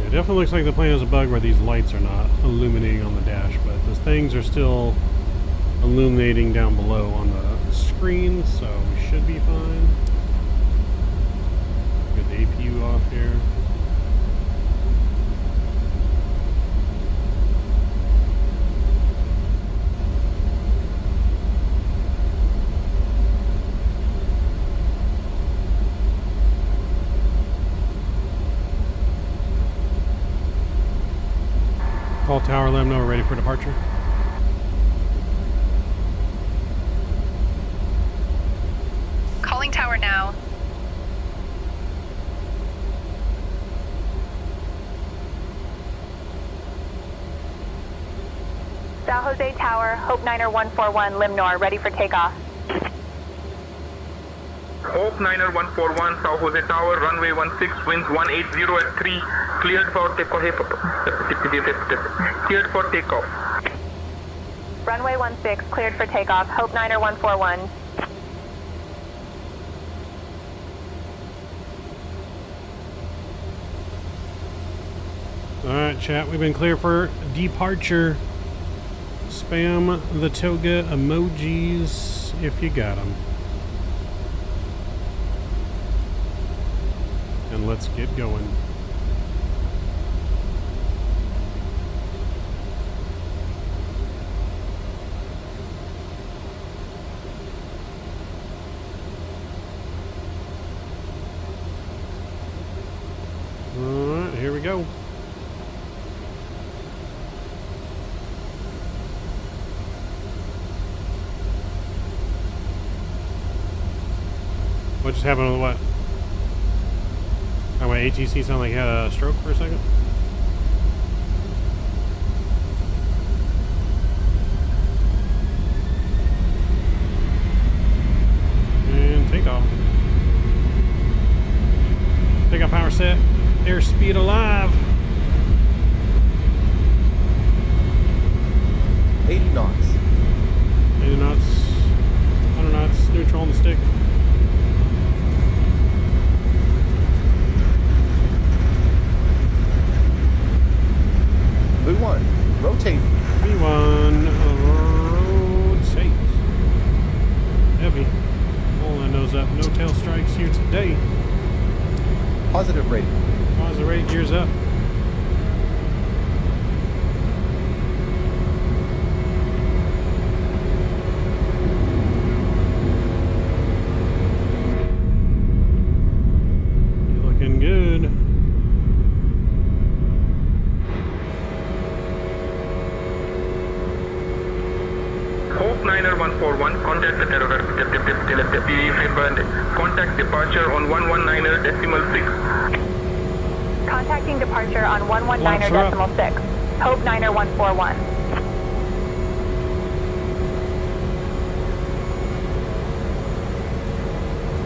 It definitely looks like the plane has a bug where these lights are not illuminating on the dash, but the things are still illuminating down below on the screen, so we should be fine. Get the APU off here. Call tower, let them know we're ready for departure. Jose Tower, Hope Niner 141, Limnor, ready for takeoff. Hope Niner 141, South Jose Tower, runway 16, winds 180 at 3, cleared for takeoff. Cleared for takeoff. Runway 16, cleared for takeoff, Hope Niner 141. Alright, chat, we've been clear for departure. Spam the toga emojis if you got them. And let's get going. Alright, here we go. What just happened with what? Oh, my ATC sounded like it had a stroke for a second. And take off. Takeoff power set. Airspeed alive. 80 knots. 80 knots. 100 knots. Neutral on the stick. V1, rotate. V1, rotate. Heavy. All I know is that no tail strikes here today. Positive rating. Positive rate, gears up. You're looking good. Hope Niner 141, contact the contact departure on 119.6. Contacting departure on 119.6. Hope Niner 141.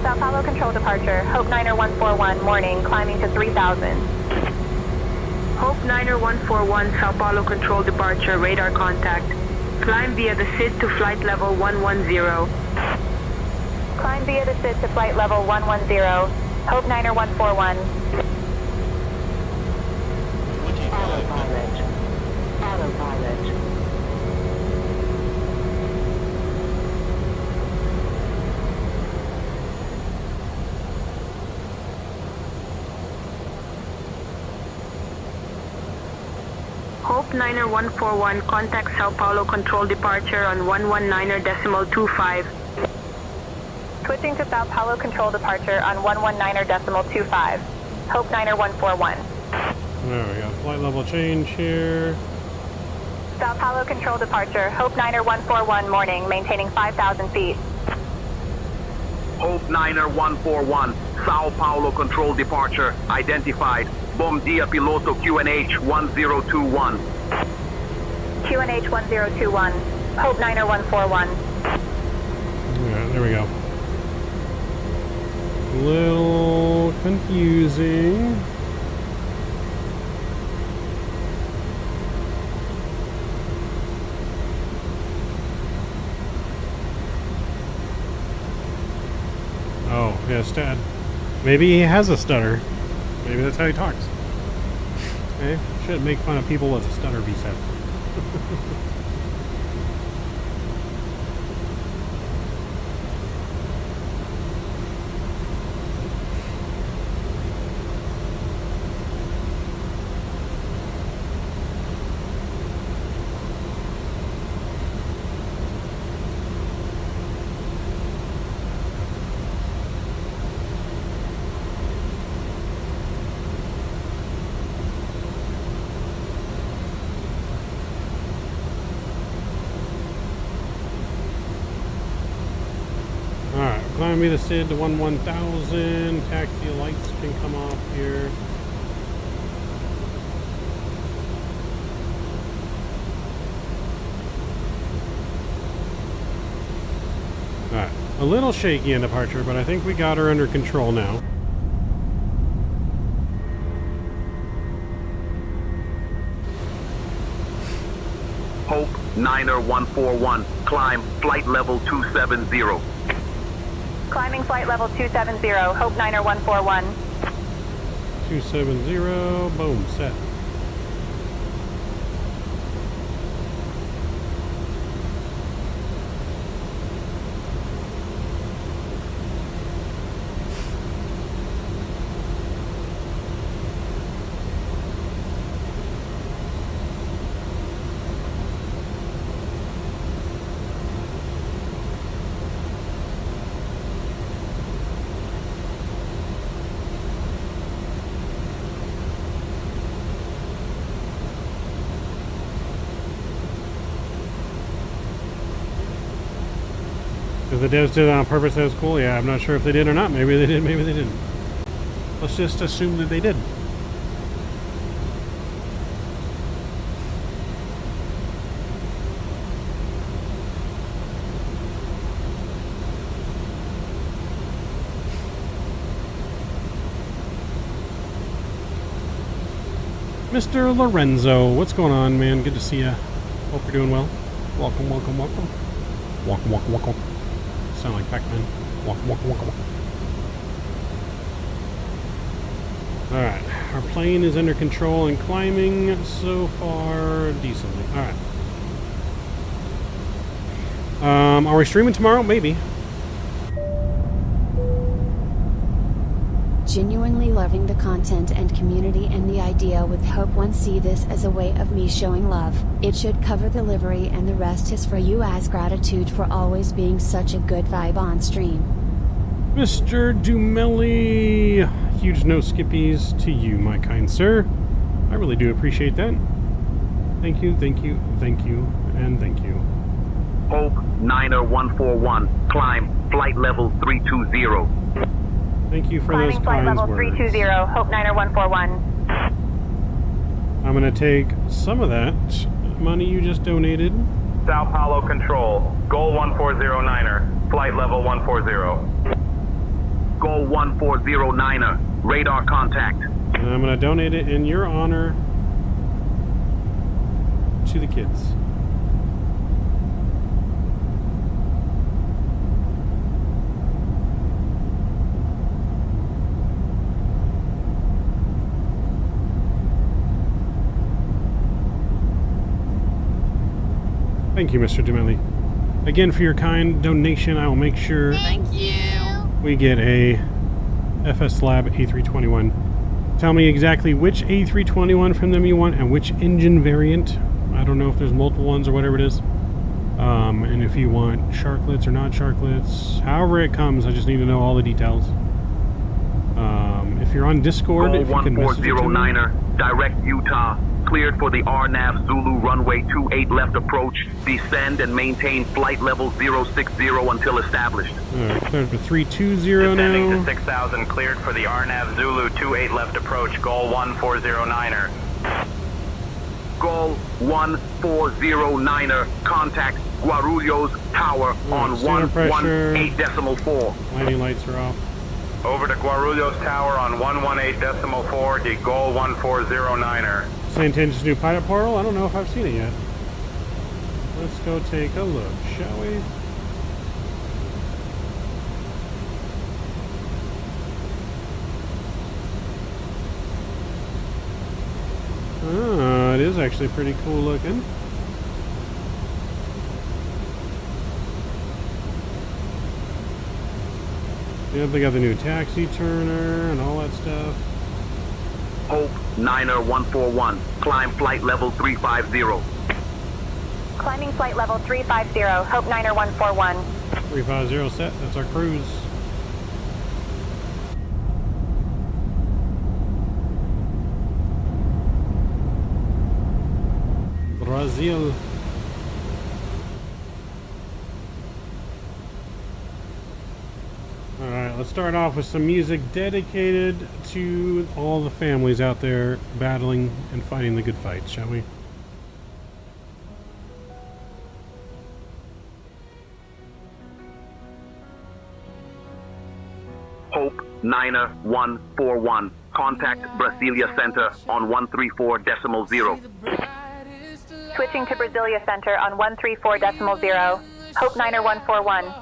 Sao Paulo control departure, Hope Niner 141, morning, climbing to 3,000. Hope Niner 141, Sao Paulo control departure, radar contact. Climb via the SID to flight level 110. Climb via the SID to flight level 110. Hope Niner 141. Autopilot. Autopilot. Hope Niner 141, contact Sao Paulo control departure on 119.25. Switching to Sao Paulo control departure on 119.25. Hope Niner 141. There we go. Flight level change here. Sao Paulo control departure, Hope Niner 141, morning, maintaining 5,000 feet. Hope Niner 141, Sao Paulo control departure, identified. Bom dia piloto QNH 1021. QNH 1021, Hope Niner 141. Yeah, there we go. A little confusing. Oh, yeah, stat. Maybe he has a stutter. Maybe that's how he talks. Okay, shouldn't make fun of people with a stutter, be said. Climb me the SID to 11000. Taxi lights can come off here. Alright, a little shaky in departure, but I think we got her under control now. Hope Niner 141, climb flight level 270. Climbing flight level 270, Hope Niner 141. 270, boom, set. If the devs did it on purpose, that was cool. Yeah, I'm not sure if they did or not. Maybe they did, maybe they didn't. Let's just assume that they did. Mr. Lorenzo, what's going on, man? Good to see you. Hope you're doing well. Welcome, welcome, welcome. Welcome, welcome, welcome. Sound like Pac-Man. Welcome, welcome, welcome. Alright, our plane is under control and climbing so far decently. Alright. Are we streaming tomorrow? Maybe. Genuinely loving the content and community and the idea with Hope One. See this as a way of me showing love. It should cover the livery and the rest is for you as gratitude for always being such a good vibe on stream. Mr. Dumelli, huge no skippies to you, my kind sir. I really do appreciate that. Thank you, thank you, thank you, and thank you. Hope Niner 141, climb flight level 320. Thank you for Climbing those flight kind level words. 320, Hope Niner 141. I'm going to take some of that money you just donated. Sao Paulo Control, Goal 140-Niner, flight level 140. Goal 140-Niner, radar contact. And I'm going to donate it in your honor to the kids. Thank you, Mr. Dumelli. Again, for your kind donation, I will make sure we get a FS Lab A321. Tell me exactly which A321 from them you want and which engine variant. I don't know if there's multiple ones or whatever it is. And if you want sharklets or not sharklets, however it comes, I just need to know all the details. If you're on Discord, Goal if you can message it to me. 140-Niner, direct Utah. Cleared for the RNAV Zulu runway 28 left approach. Descend and maintain flight level 060 until established. Alright, cleared for 320 Descending now. to 6,000, cleared for the RNAV Zulu 28 left approach, Goal 140-Niner. Goal 140-Niner, contact Guarulhos Tower on standard pressure. 118.4. Landing lights are off. Over to Guarulhos Tower on 118.4, the Goal 140-Niner. Santange's new pilot portal? I don't know if I've seen it yet. Let's go take a look, shall we? Ah, it is actually pretty cool looking. Yep, they got the new taxi turner and all that stuff. Hope Niner 141, climb flight level 350. Climbing flight level 350, Hope Niner 141. 350 set, that's our cruise. Brazil. Alright, let's start off with some music dedicated to all the families out there battling and fighting the good fight, shall we? Niner 141. Contact Brasilia Center on 134.0. Switching to Brasilia Center on 134.0. Hope Niner 141.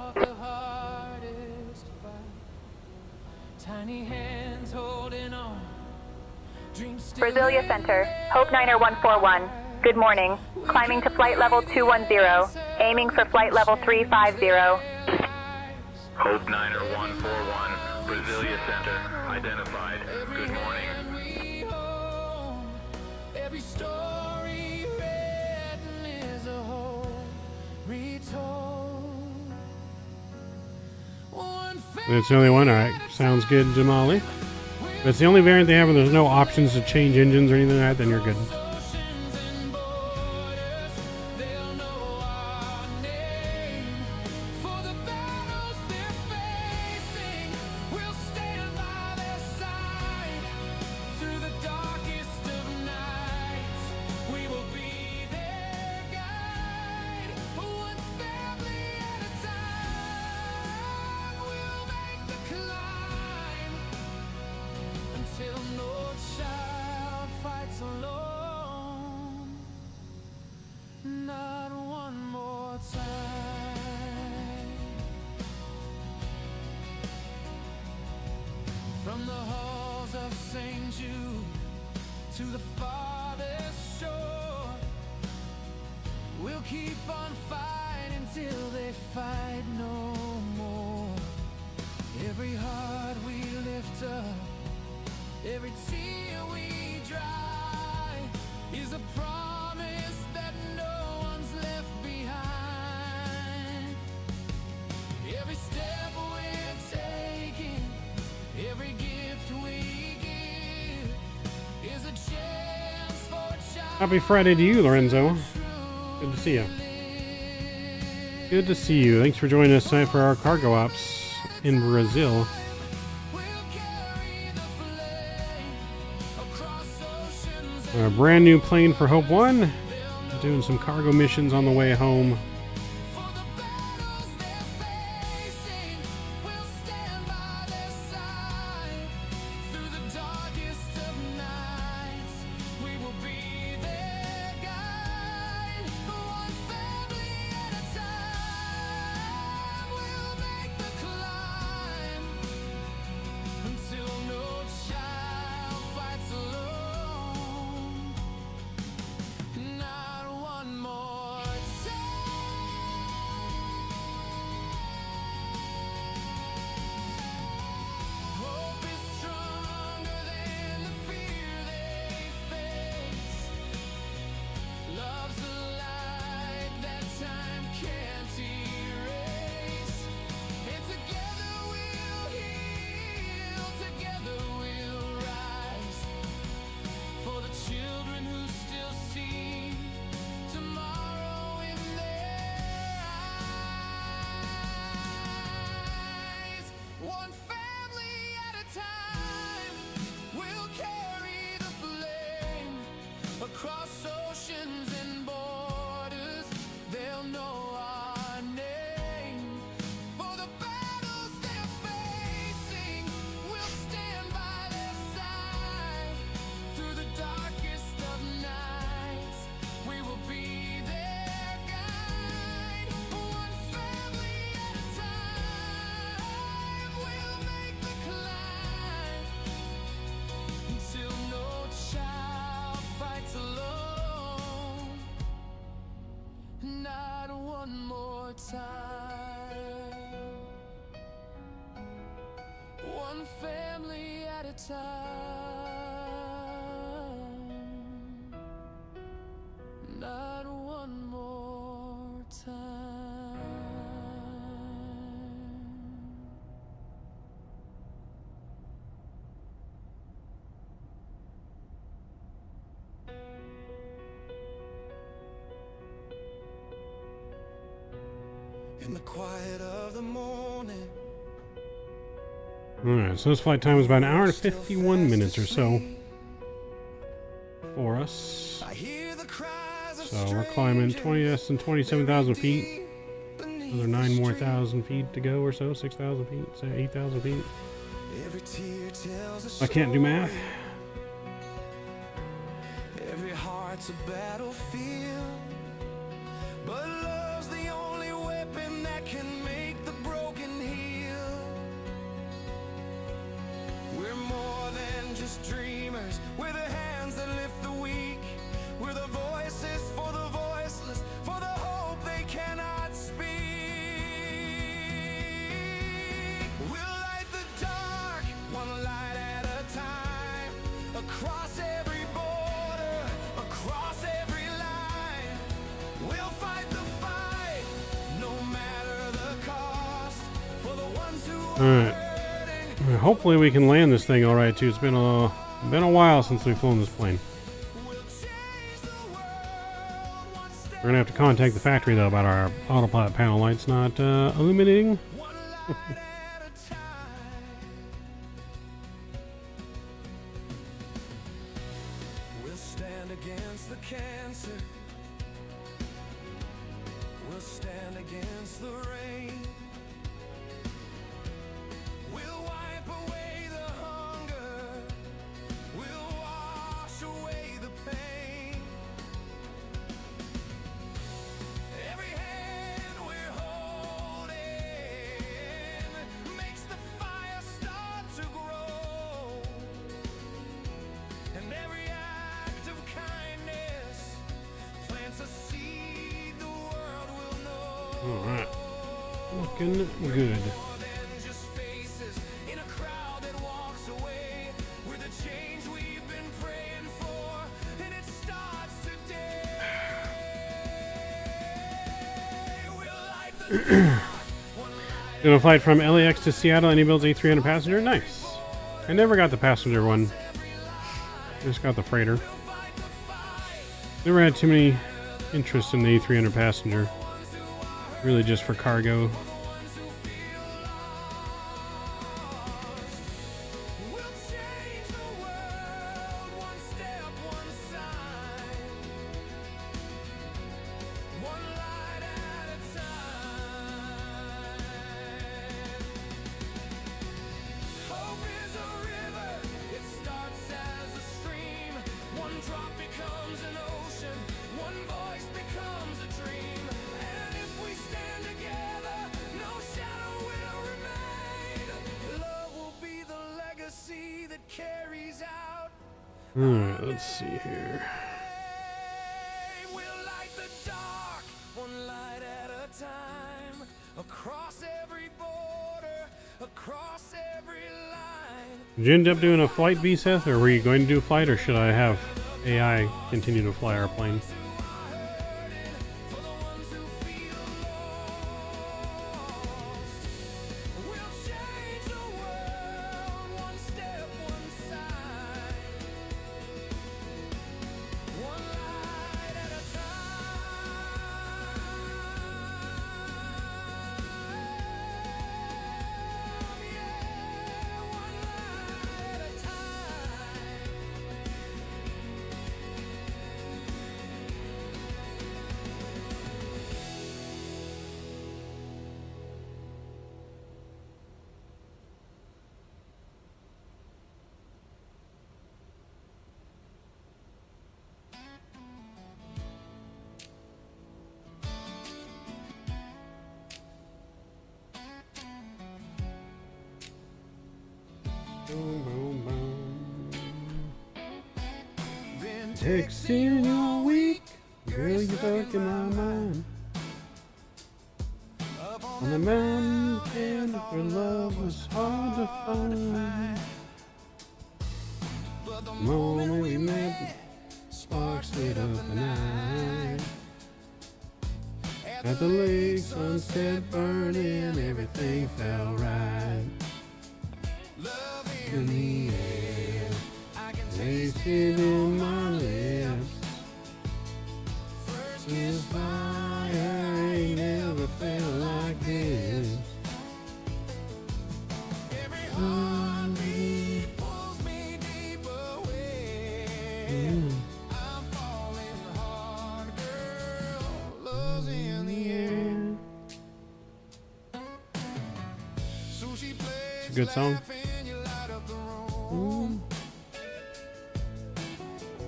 Brasilia Center, Hope Niner 141. Good morning. Climbing to flight level 210. Aiming for flight level 350. Hope Niner 141, Brasilia Center, identified. Good morning. Every story written is a whole retold. That's the only one? Alright, sounds good, Jamali. If it's the only variant they have and there's no options to change engines or anything like that, then you're good. From the halls of St. Jude to the farthest shore, we'll keep on fighting till they fight no more. Every heart we lift up, every tear we dry, is a promise that no one's left behind. Every step we're taking, every gift we give is a chance for a child. Happy Friday to you, Lorenzo. Good to see you. Good to see you. Thanks for joining us tonight for our cargo ops in Brazil. A brand new plane for Hope 1. Doing some cargo missions on the way home. Across oceans and borders, they'll know our name. For the battles they're facing, we'll stand by their side. Through the darkest of nights, we will be their guide. One family at a time, we'll make the climb until no child fights alone, not one more time. One family at a time, not one more time. In the quiet of the morning. Alright, so this flight time is about an hour and 51 minutes or so for us. So we're climbing less than 27,000 feet. Another 9,000 more feet to go or so, 6,000 feet, say 8,000 feet. Every tear tells a I can't do math. Every heart's a battlefield, but love's the only weapon that can make the broken heal. We're more than just dreamers. We're the hands that lift the weak. We're the voices for the voiceless, for the hope they cannot speak. We'll light the dark, one light at a time, across every border, across every line. We'll fight the fight, no matter the cost, for the ones who Alright. Hopefully we can land this thing alright too. It's been a while since we've flown this plane. We're gonna have to contact the factory though about our autopilot panel lights not illuminating. We'll stand against the cancer. We'll stand against the rain. We'll wipe away the hunger. We'll wash away the pain. Every hand we're holding makes the fire start to grow. And every act of kindness plants a seed the world will know. Alright. Looking good. More than just faces in a crowd that walks away. We're the change we've been praying for, and it starts today. We'll light the Gonna flight from LAX to Seattle, and he builds A300 passenger. Nice. I never got the passenger one. Just got the freighter. Never had too many interest in the A300 passenger. Really just for cargo. We'll change the world one step, one sign, one light at a time. Hope is a river, it starts as a stream. One drop becomes an ocean, one voice becomes a dream. And if we stand together, no shadow will remain. Love will be the legacy that carries out. Alright, let's see here. We'll light the dark, one light at a time, across every border, across every line. Did you end up doing a flight, B, Seth? Or were you going to do a flight, or should I have AI continue to fly our plane? For the ones who feel lost, we'll change the world one step, one sign, one light at a time. Yeah, one light at a time. Boom, boom, boom. Been Texting all week, girl, you're stuck in my mind. On the mountain, where love was hard to find. The moment we met, sparks lit up the night. At the lake, sunset burning, everything felt right. In the air, taste it in my lips. This fire ain't never felt like this. heartbeat pulls me deeper within. I'm falling hard, girl. Love's in the air. It's a good song. home.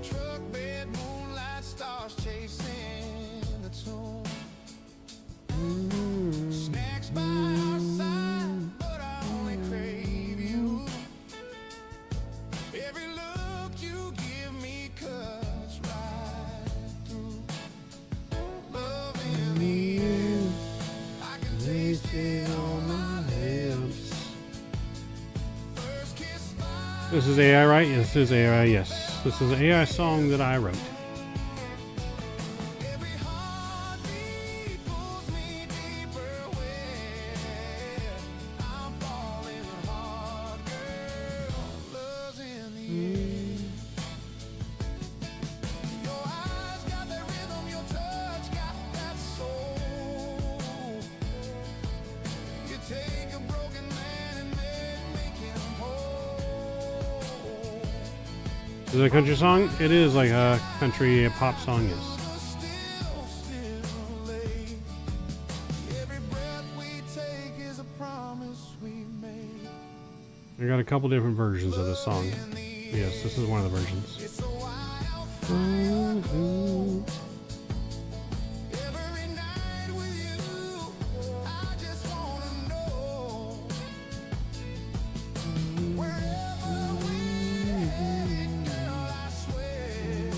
Truck bed, moonlight, stars chasing the tune. Snacks by our side, but I only crave you. Every look you give me cuts right through. Love in the air, I can taste it on my lips. First kiss by This is AI, right? Yes, this is AI. Yes, this is an AI song that I wrote. every heartbeat pulls me deeper where I'm falling hard, girl. Love's in the air. Your eyes got that rhythm, your touch got that soul. You take a broken man and make him whole. Is it a country song? It is like a country a pop song, yes. Still late. Every breath we take is a promise we made. I got a couple different versions of this song. Yes, this is one of the versions. It's a wildfire glow. Every night with you, I just wanna know. Wherever we're headed, girl, I swear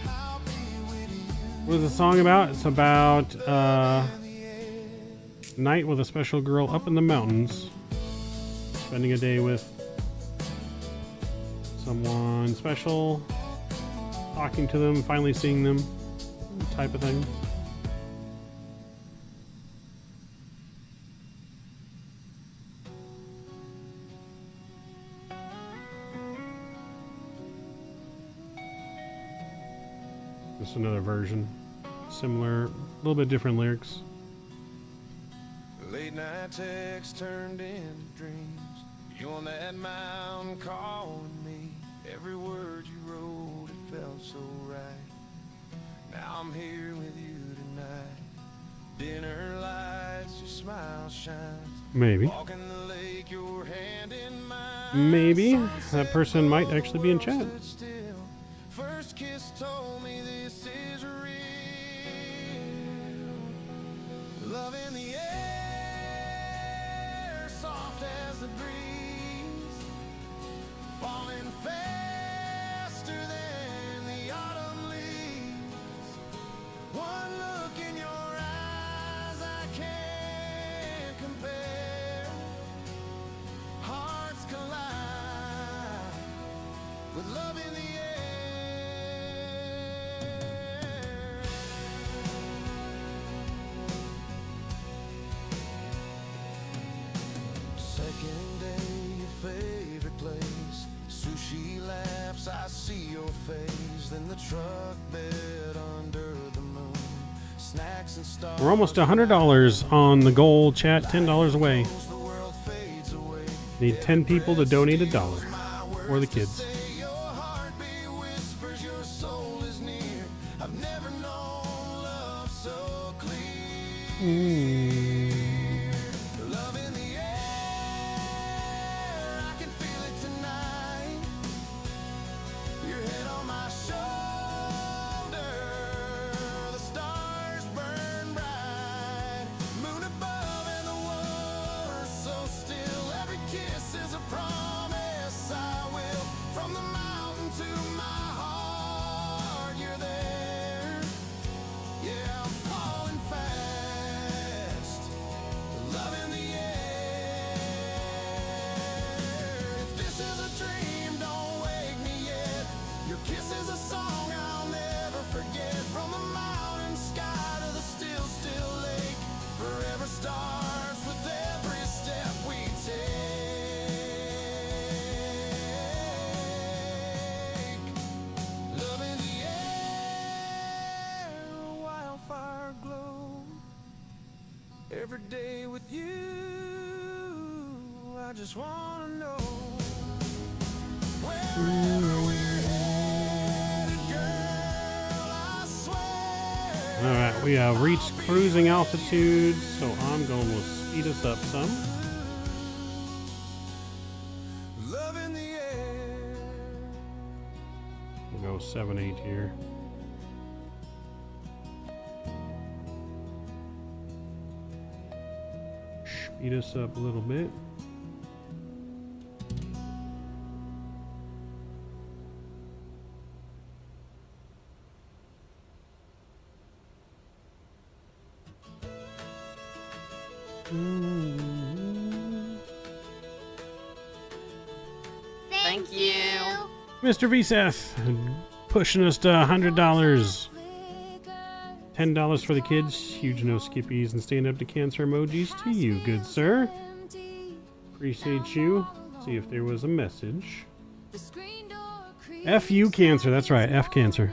I'll be with you. What is the song about? It's about night with a special girl up in the mountains, spending a day with someone special, talking to them, finally seeing them, type of thing. This is another version, similar, a little bit different lyrics. Late night texts turned into dreams. You on that mountain calling me. Every word you wrote, it felt so right. Now I'm here with you tonight. Dinner lights, your smile shines. Maybe. Walking the lake, your hand in mine. Maybe that person might actually be in chat. Stood still. First kiss told me this is real. Love in the air, soft as the breeze, falling faster than the autumn leaves. One look in your eyes, I can't compare. Hearts collide with love in the air. Second day, your favorite place. Sushi laughs, I see your face. Then the truck bed under the moon. Snacks and stars. We're almost $100 on the goal, chat. $10 away. The world fades away. Need 10 people to donate $1 for the kids. Your heartbeat whispers your soul is near. I've never known love so clear. Love in the air, I can feel it tonight. Your head on my shoulder, the stars burn bright. Moon above and the water so still. Every kiss is a promise I will. From the mountain to my heart, you're there. Yeah, I'm falling fast. Love in the air. If this is a dream, don't wake me yet. Your kiss is a song I'll never forget. From the mountain sky to the still, still lake. Forever starts with every step we take. Love in the air, a wildfire glow. Every day with you, I just wanna know. Wherever we're headed, girl, I swear. Alright, we have reached cruising altitude, so I'm going to speed us up some. love in the air. We'll go 7-8 here. Speed us up a little bit. Thank you. Mr. VSeth pushing us to $100. $10 for the kids. Huge no skippies and stand up to cancer emojis to you, good sir. Appreciate you. See if there was a message. F you cancer. That's right. F cancer.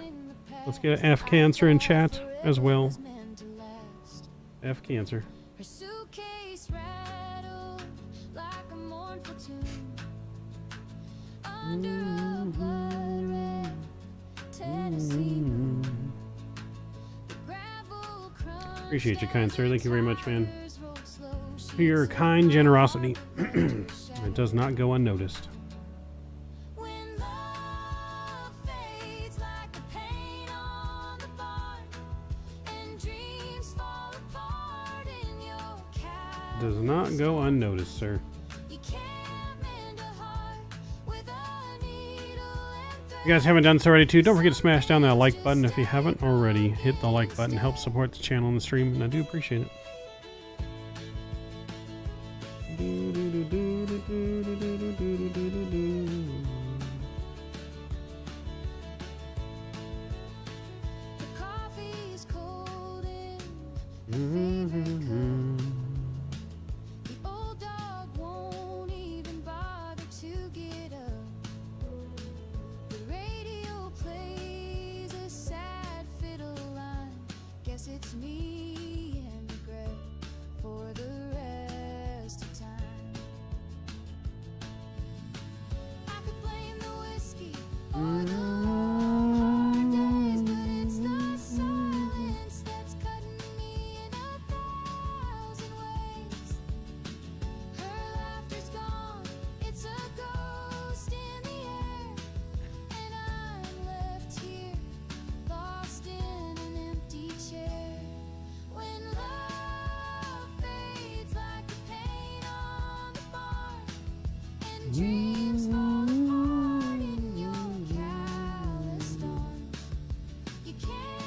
Let's get an F cancer in chat as well. F cancer. Appreciate you, kind sir. Thank you very much, man. For your kind generosity. It does not go unnoticed. Does not go unnoticed, sir. If you guys haven't done so already too, don't forget to smash down that like button if you haven't already. Hit the like button, help support the channel and the stream, and I do appreciate it.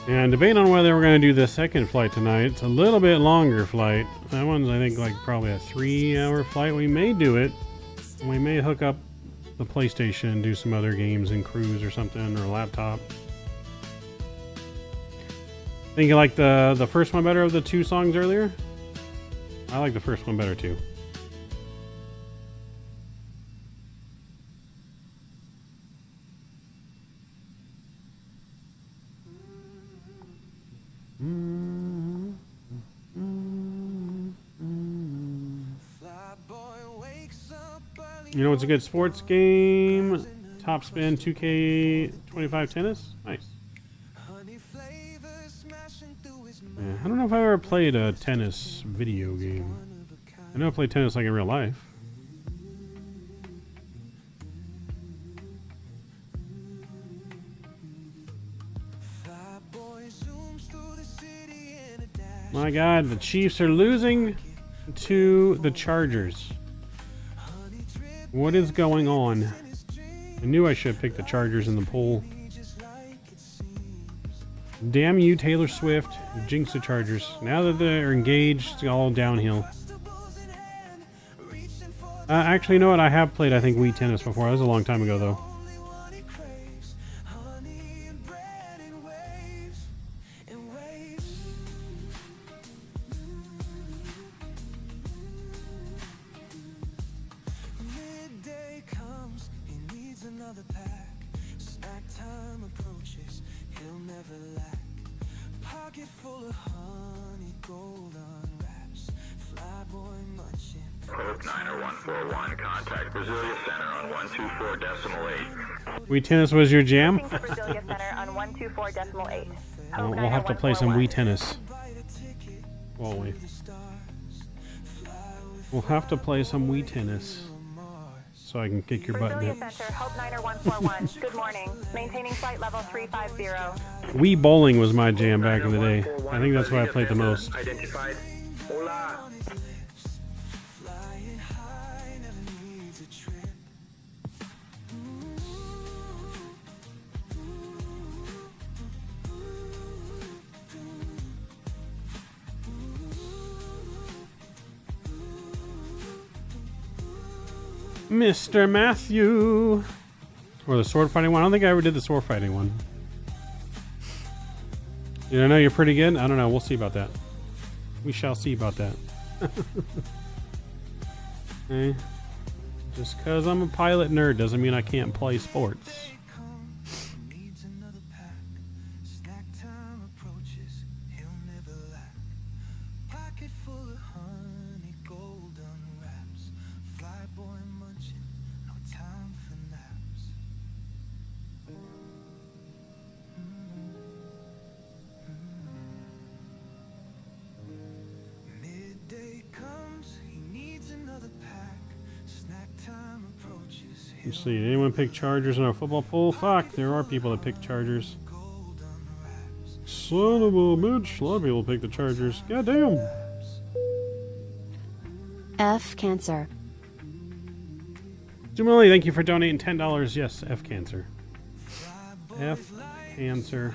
And debate on whether we're going to do the second flight tonight. It's a little bit longer flight. That one's, I think, like probably a 3-hour flight. We may do it. We may hook up the PlayStation and do some other games and cruise or something, or a laptop. Think you like the first one better of the two songs earlier? I like the first one better too. You know what's a good sports game? Top Spin 2K25 Tennis? Nice. Yeah, I don't know if I ever played a tennis video game. I know I played tennis like in real life. My God, the Chiefs are losing to the Chargers. What is going on? I knew I should have picked the Chargers in the poll. Damn you, Taylor Swift. Jinx the Chargers. Now that they're engaged, it's all downhill. Actually, you know what? I have played, I think, Wii Tennis before. That was a long time ago, though. Wii Tennis was your jam? We'll have to play some Wii Tennis. Won't we? We'll have to play some Wii Tennis. so I can kick your butt. Brasilia Center, Hope 90141. Good morning. Maintaining flight level 350. Wii bowling was my jam back in the day. I think that's why I played the most. Identified. Hola. Mr. Matthew. Or the sword fighting one. I don't think I ever did the sword fighting one. Did I know you're pretty good? I don't know. We'll see about that. We shall see about that. Okay. Just because I'm a pilot nerd doesn't mean I can't play sports. Let's see, did anyone pick Chargers in our football poll? Fuck, there are people that pick Chargers. Son of a bitch, a lot of people pick the Chargers. Goddamn. F Cancer. Jimmy, thank you for donating $10. Yes, F Cancer. F Cancer.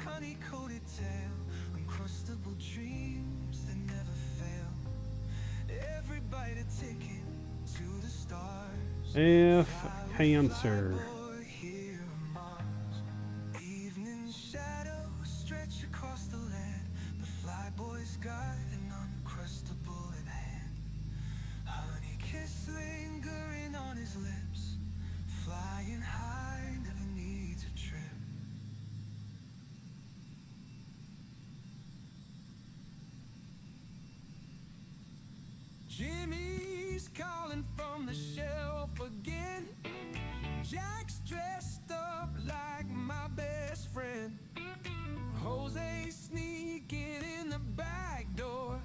F Cancer. Jimmy's calling from the shelf again. Jack's dressed up like my best friend. Jose sneaking in the back door.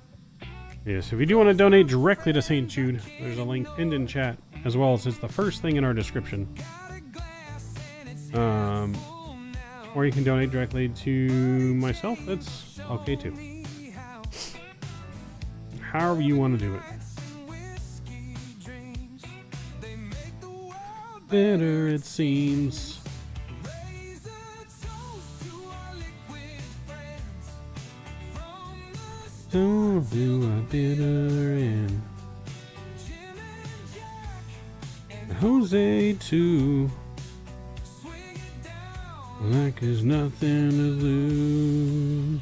Yes, if you do want to donate directly to St. Jude, there's a link pinned in chat, as well as it's the first thing in our description. Or you can donate directly to myself. That's okay too. However you want to do it. Better it seems. Don't do a bitter end. Jose too. Like there's nothing to lose.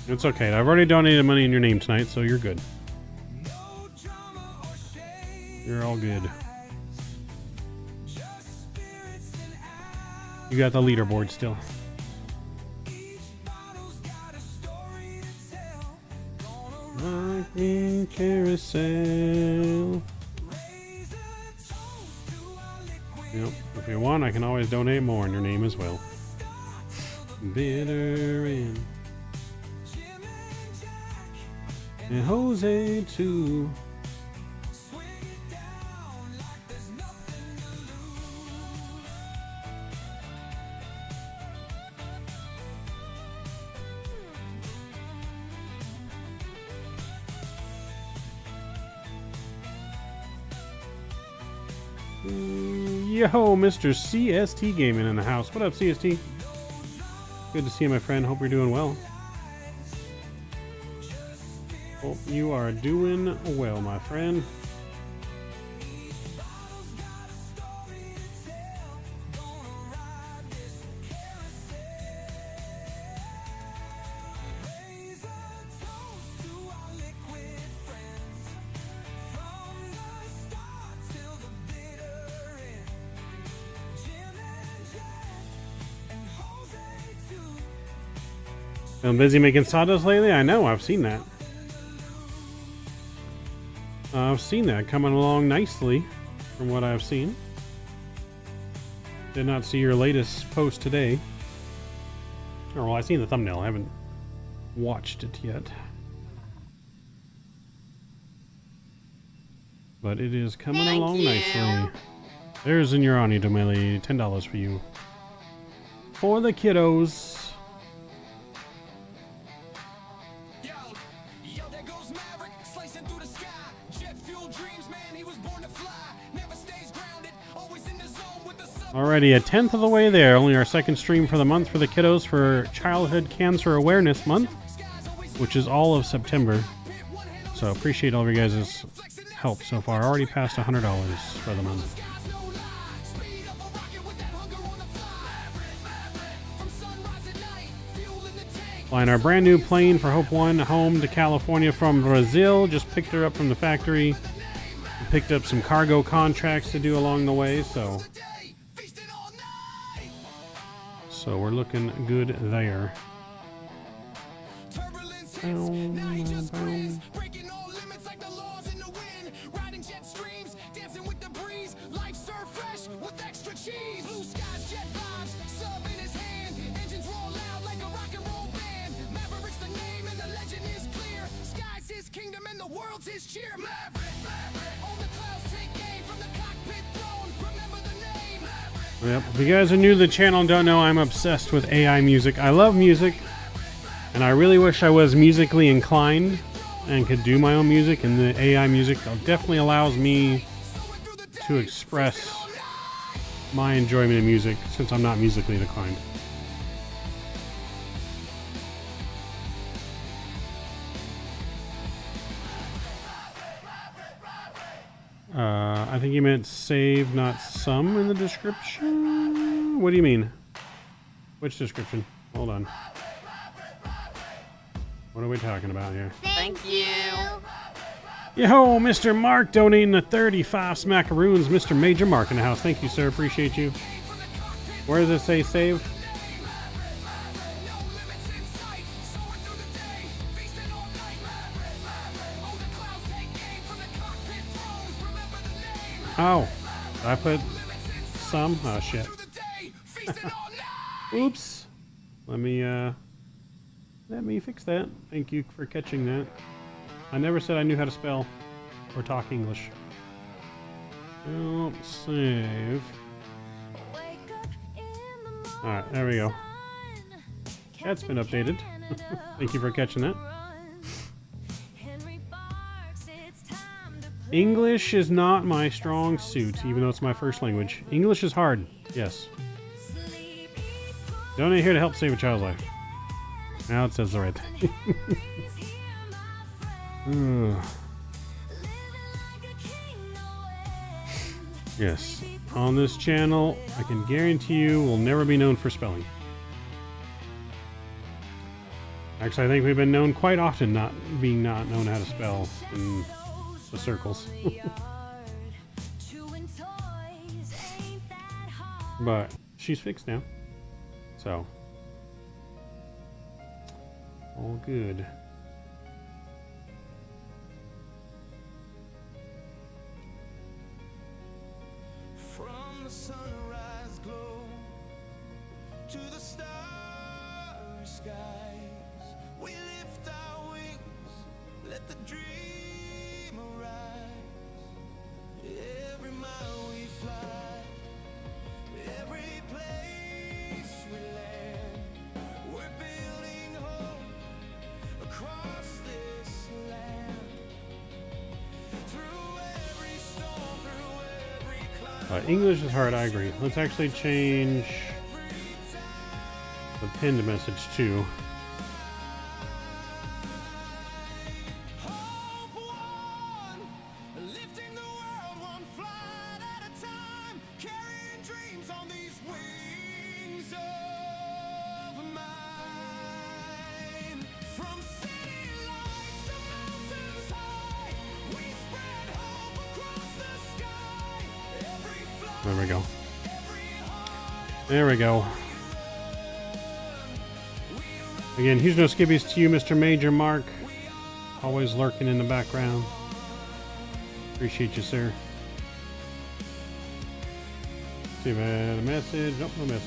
It's okay. I've already donated money in your name tonight, so you're good. You're all good. You got the leaderboard still. Lightning carousel. Yep. If you want, I can always donate more in your name as well. Bitter end. And Jose too. Yo, Mr. CST Gaming in the house. What up, CST? Good to see you, my friend. Hope you're doing well. Hope you are doing well, my friend. Been busy making sawdust lately? I know, I've seen that. I've seen that coming along nicely. from what I've seen. Did not see your latest post today. Or, well, I've seen the thumbnail. I haven't watched it yet. But it is coming along nicely. There's in your Ani Domeli, $10 for you. For the kiddos. Alrighty, a 10th of the way there. Only our second stream for the month for the kiddos for Childhood Cancer Awareness Month, which is all of September. So appreciate all of your guys' help so far. Already passed $100 for the month. Flying our brand new plane for Hope One home to California from Brazil. Just picked her up from the factory. Picked up some cargo contracts to do along the way, so we're looking good there. Yep. If you guys are new to the channel and don't know, I'm obsessed with AI music. I love music, and I really wish I was musically inclined and could do my own music, and the AI music definitely allows me to express my enjoyment of music since I'm not musically inclined. I think you meant save, not some in the description. What do you mean? Which description? Hold on. What are we talking about here? Thank you. Yo, Mr. Mark donating the 35 smackaroons. Mr. Major Mark in the house. Thank you, sir. Appreciate you. Where does it say save? Oh, I put some. Oh shit. Oops. Let me fix that. Thank you for catching that. I never said I knew how to spell or talk English. Oh, save. Alright, there we go. That's been updated. Thank you for catching that. English is not my strong suit, even though it's my first language. English is hard, yes. Donate here to help save a child's life. Now it says the right thing. Yes, on this channel, I can guarantee you we'll never be known for spelling. Actually, I think we've been known quite often not known how to spell in the circles. But she's fixed now, so all good. From the sunrise glow to the starry skies, we lift our wings, let the dream arise. Every mile we fly, every place we land, we're building hope across this land. Through every storm, through every cloud. English is hard, I agree. Let's actually change the pinned message too. There we go. There we go. Again, huge no skibbies to you, Mr. Major Mark. Always lurking in the background. Appreciate you, sir. see if I had a message. Nope, no message.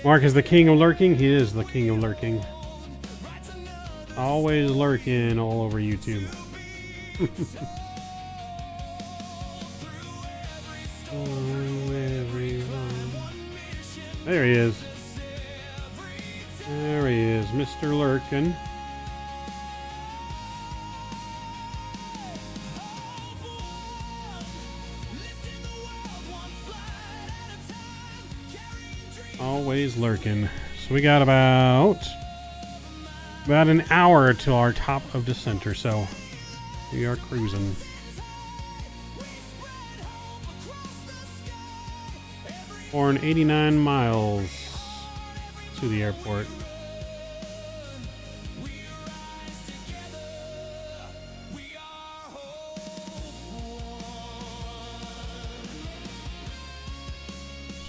Mark is the king of lurking. He is the king of lurking. Always lurking all over YouTube. There he is. There he is, Mr. Lurkin. Always lurking. So we got about an hour to our top of the center, so we are cruising. Or an 89 miles to the airport.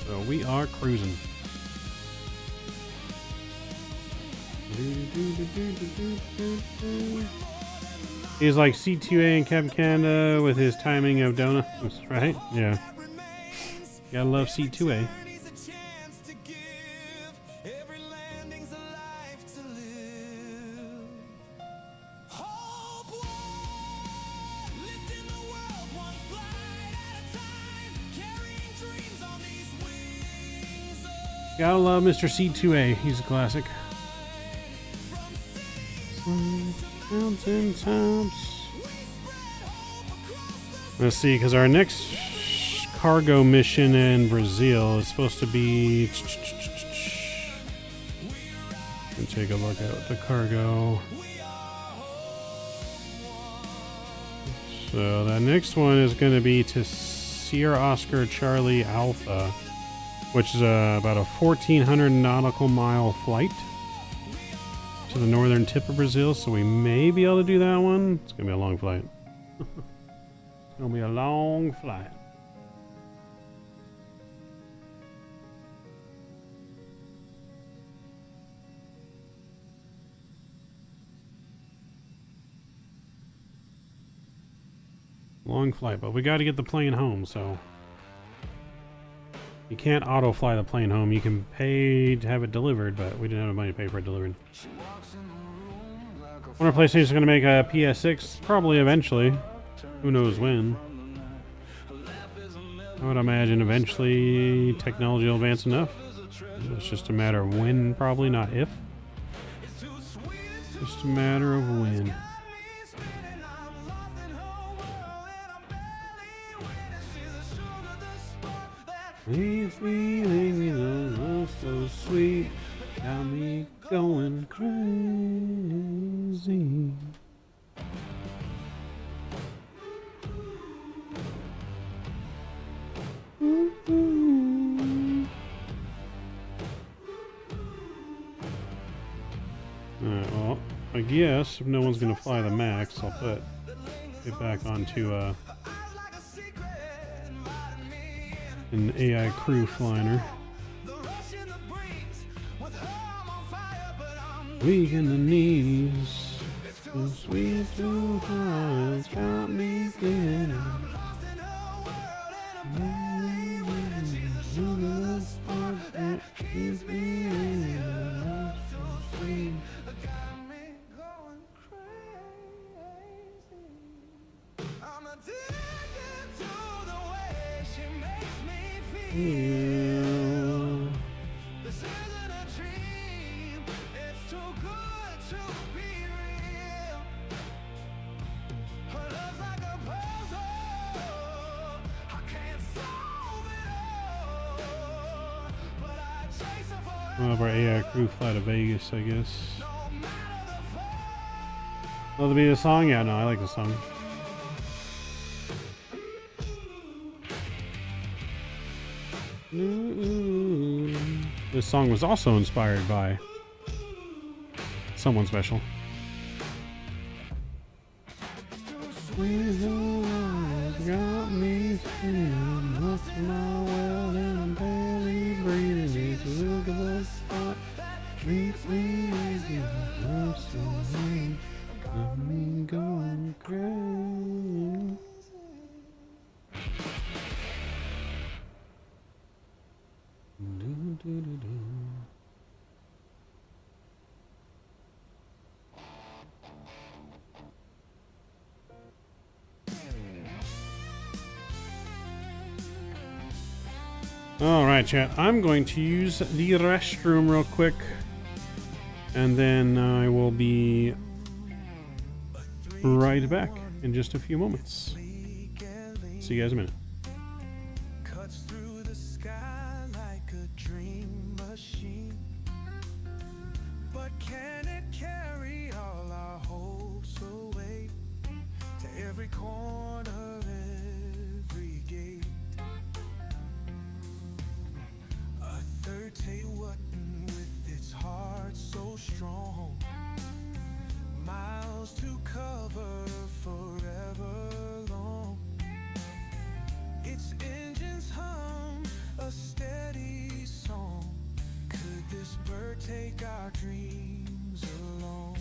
So we are cruising. He's like C2A and Captain Canada with his timing of donuts, right? Yeah. Gotta love C2A. Gotta love Mr. C2A. He's a classic. Mountain tops. Let's see, because our next cargo mission in Brazil is supposed to be. Let's take a look at the cargo. So the next one is going to be to Sierra Oscar Charlie Alpha, which is about a 1,400 nautical mile flight to the northern tip of Brazil, so we may be able to do that one. It's gonna be a long flight. It's gonna be a long flight. Long flight, but we got to get the plane home, so you can't auto fly the plane home. You can pay to have it delivered, but we didn't have the money to pay for it delivered. I wonder if PlayStation's going to make a PS6, probably eventually. Who knows when. I would imagine eventually technology will advance enough. It's just a matter of when, probably, not if. Just a matter of when. These feelings are so sweet, got me going crazy. Alright, well, I guess if no one's gonna fly the Max, I'll put it back onto an AI crew flyer. Weak in the knees, so sweet to heart, it's got me feeling. One of our AI crew fly to Vegas, I guess. Love to be the song? Yeah, no, I like the song. This song was also inspired by someone special. Got me screaming, what's my world and I'm barely breathing. It's a look at the spot, makes me lazy. Let me go crazy. Alright, chat. I'm going to use the restroom real quick. And then I will be right back in just a few moments. See you guys in a minute. Cuts through the sky like a dream machine. But can it carry all our hopes away to every corner, every gate? A 30-watt with its heart so strong, miles to cover forever long. Its engines hum a steady song. Could this bird take our dreams along?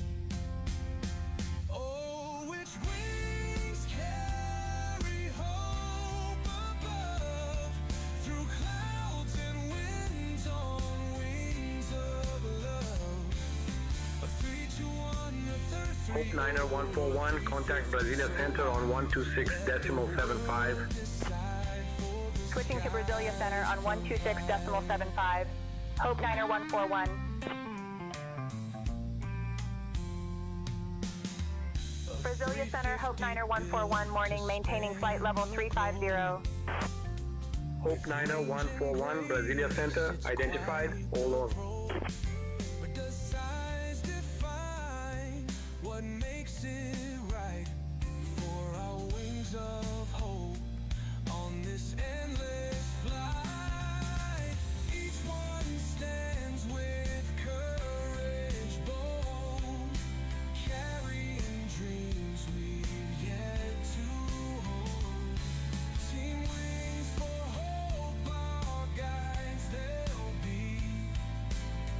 Oh, which wings carry hope above, through clouds and winds on wings of love. A 321, a 33. Hope 90141, contact Brasilia Center on 126.75. Switching to Brasilia Center on 126.75. Hope 90141. Brasilia Center, Hope 90141, morning, maintaining flight level 350. Hope 90141, Brasilia Center, identified, all on. But does size define what makes it right for our wings of hope on this endless flight? Each one stands with courage bold, carrying dreams we've yet to hold. Team wings for hope, our guides they'll be,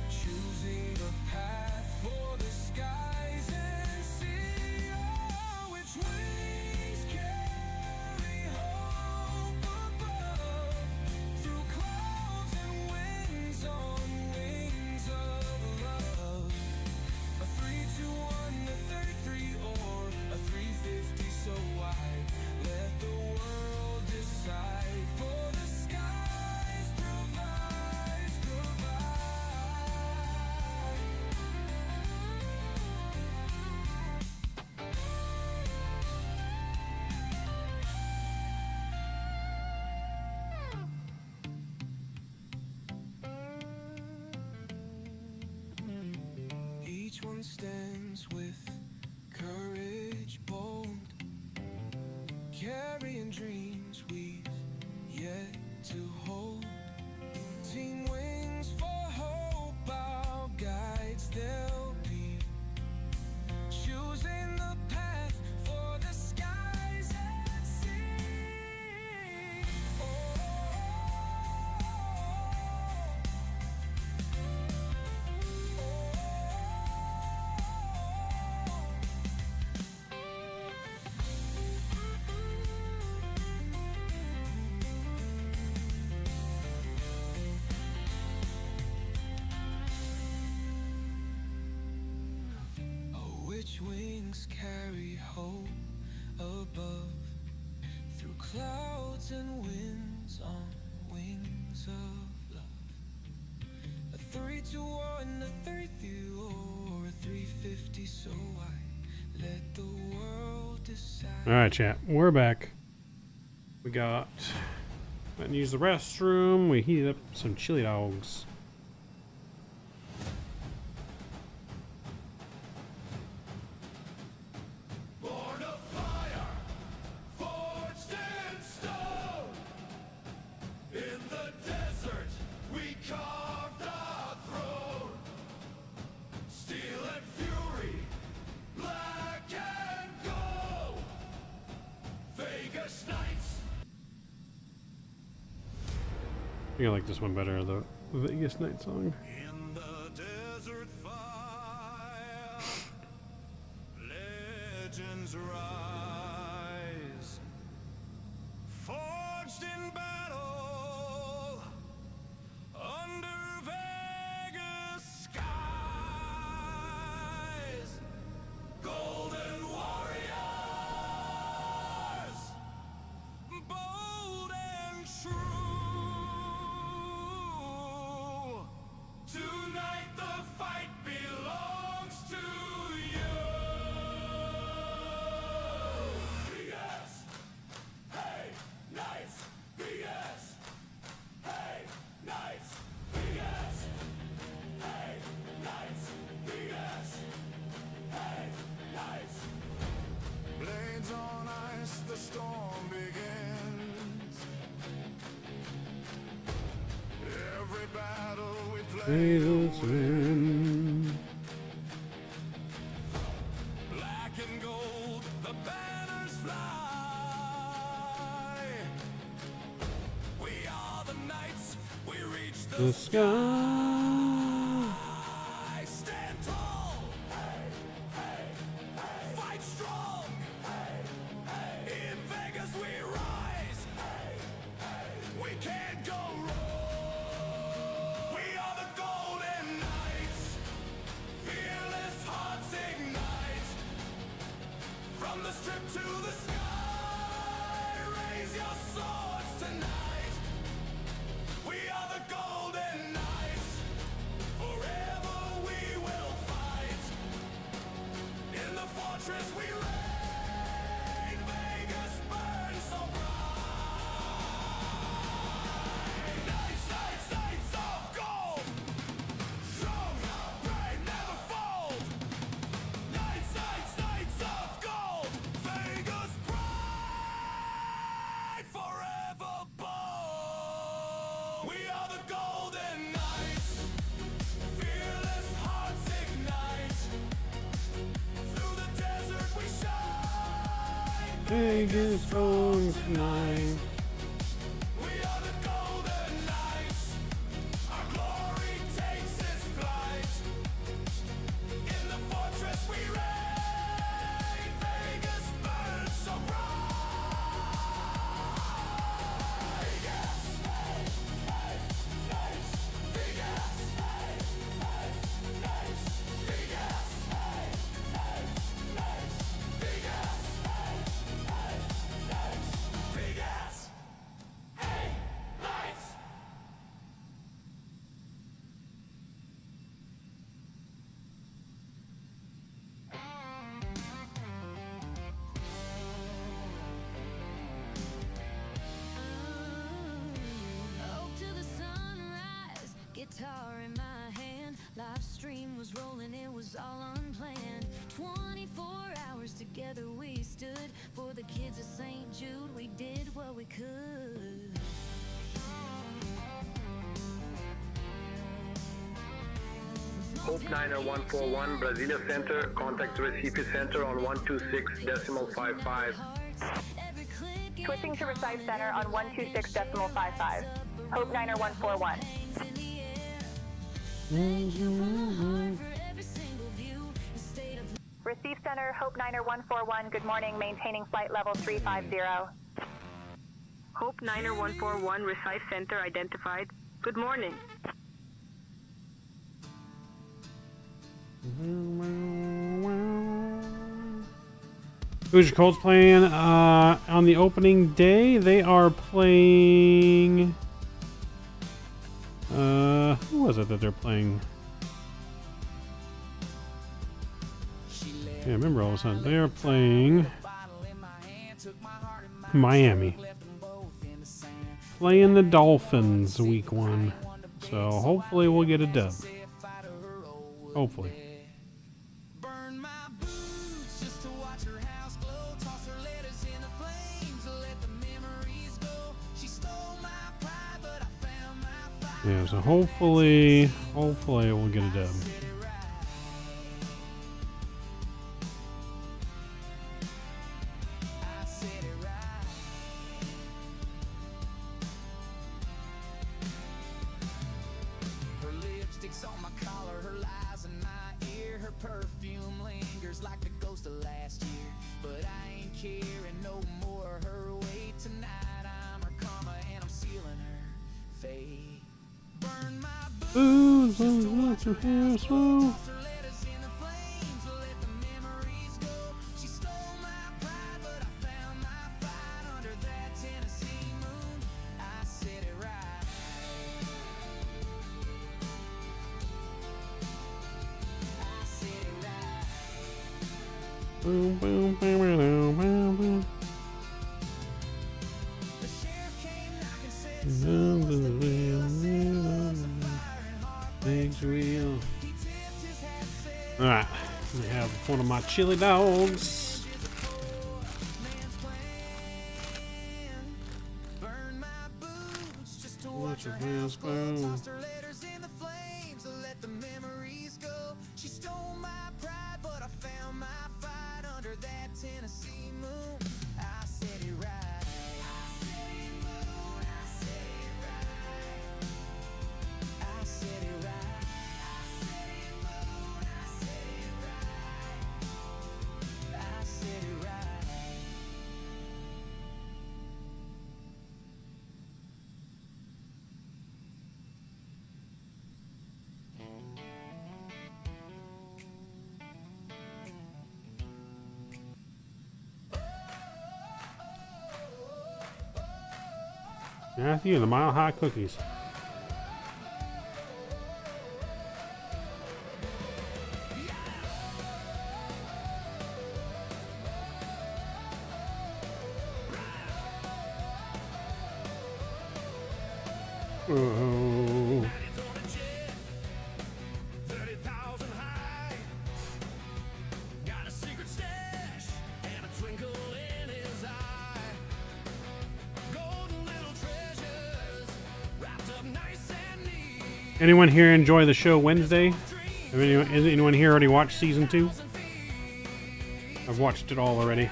choosing the path for the skies and sea. Oh, which wings carry hope above, through clouds and winds on wings of love. A 321, a 33, or a 350 so wide. Let the world decide, for the skies provide. Each one stands with courage bold, carrying dreams we've yet to hold. Team wings for hope, our guides they'll be, choosing the path for the skies and sea. Which wings carry hope above, through clouds and winds on wings of love. A 321, a 33, or a 350 so wide. Let the world decide. Alright, chat. We're back. We got... went and used the restroom. We heated up some chili dogs. Born of fire, forged in stone. In the desert, we carved our throne. Steel and fury, black and gold. think I like this one better, the Vegas Night song. In the desert fire, legends rise, forged in battle, under Vegas skies, golden warriors, bold and true. Tonight the fight belongs to you. Vegas, hey, nights, Vegas, hey, nights, Vegas, hey, nights, Vegas, hey, nights. Blades on ice, the storm begins. Every battle we play, Vegas win. black and gold, the banners fly. We are the knights, we reach The sky. stand tall. Hey, hey, hey. Fight strong. Hey, hey. In Vegas we rise. Hey, hey. We can't go wrong. We are the golden knights. Fearless hearts ignite. From the strip to the sky, raise your swords tonight. We are the golden knights. Forever we will fight. In the fortress we reign. Vegas burns so bright. Knights, knights, knights of gold. Strong, brave, never fold. Knights, knights, knights of gold. Vegas pride, forever bold. We are the golden knights. Fearless hearts ignite. Through the desert we shine. Vegas going tonight. We are the golden knights. Our glory takes its flight. In the fortress we reign. Vegas burns so bright. Vegas, hey, hey, nights. Vegas, hey, hey, nights. Vegas, hey, hey, nights. Vegas, hey, hey, nights. Vegas, hey, nights. Up to the sunrise, guitar in my hand. Live stream was rolling, it was all unplanned. 24 hours together we stood for the kids of St. Jude. We did what we could. Hope 90141, Brasilia Center, contact Recife Center on 126.55. Switching to Recife Center on 126.55. Hope 90141. Receive Center, Hope 90141. Good morning, maintaining flight level 350. Hope 90141, Recife Center identified. Good morning. Who's your Colts playing? On the opening day, they are playing. Who was it that they're playing? Yeah, I remember all of a sudden. They are playing Miami. Playing the Dolphins week 1. So hopefully we'll get a dub. Hopefully. Yeah, so hopefully we'll get a dub. Ooh, what you hear, so. Boom, boom, boom, boom, boom, boom. Things real. Alright, I have one of my chili dogs. Watch your wheels burn. Matthew, the Mile High cookies. Oh. Anyone here enjoy the show Wednesday? Has anyone here already watched season 2? I've watched it all already.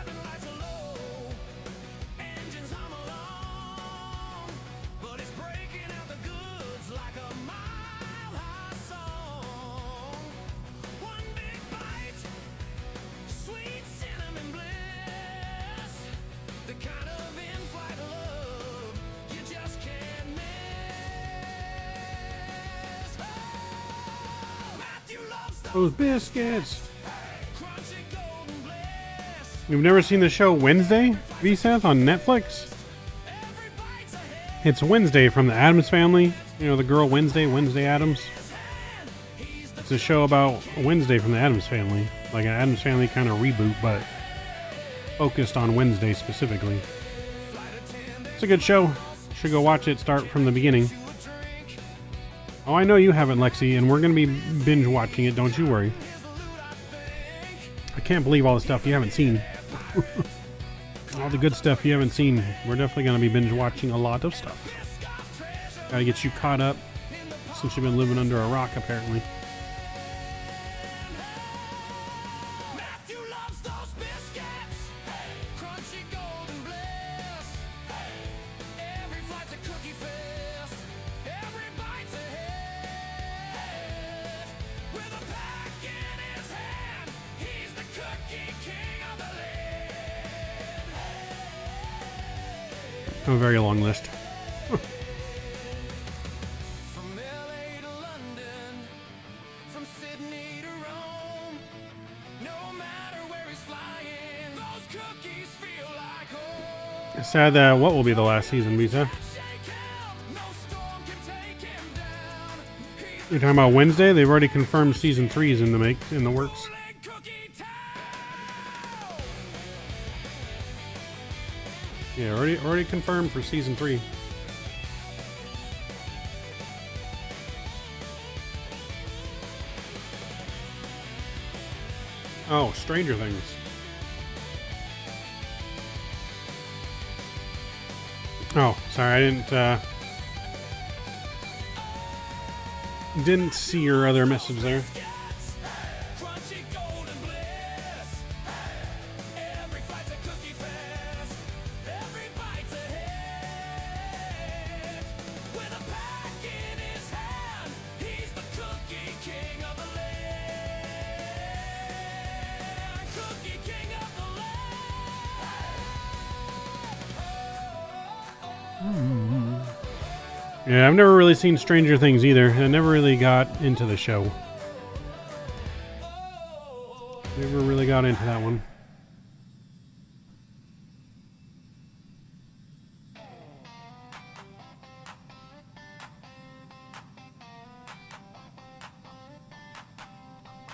Those biscuits. You've never seen the show Wednesday, V-Seth, on Netflix? It's Wednesday from the Addams Family. You know, the girl Wednesday Addams. It's a show about Wednesday from the Addams Family. Like an Addams Family kind of reboot, but focused on Wednesday specifically. It's a good show. Should go watch it, start from the beginning. Oh, I know you haven't, Lexi, and we're going to be binge watching it, don't you worry. I can't believe all the stuff you haven't seen. All the good stuff you haven't seen. We're definitely going to be binge watching a lot of stuff. Gotta get you caught up, since you've been living under a rock, apparently. A very long list. It's sad that what will be the last season, Visa? You're talking about Wednesday? They've already confirmed season 3 is in the works. Yeah, already confirmed for season 3. Oh, Stranger Things. Oh, sorry, I didn't see your other message there. Yeah, I've never really seen Stranger Things either. I never really got into the show. Never really got into that one.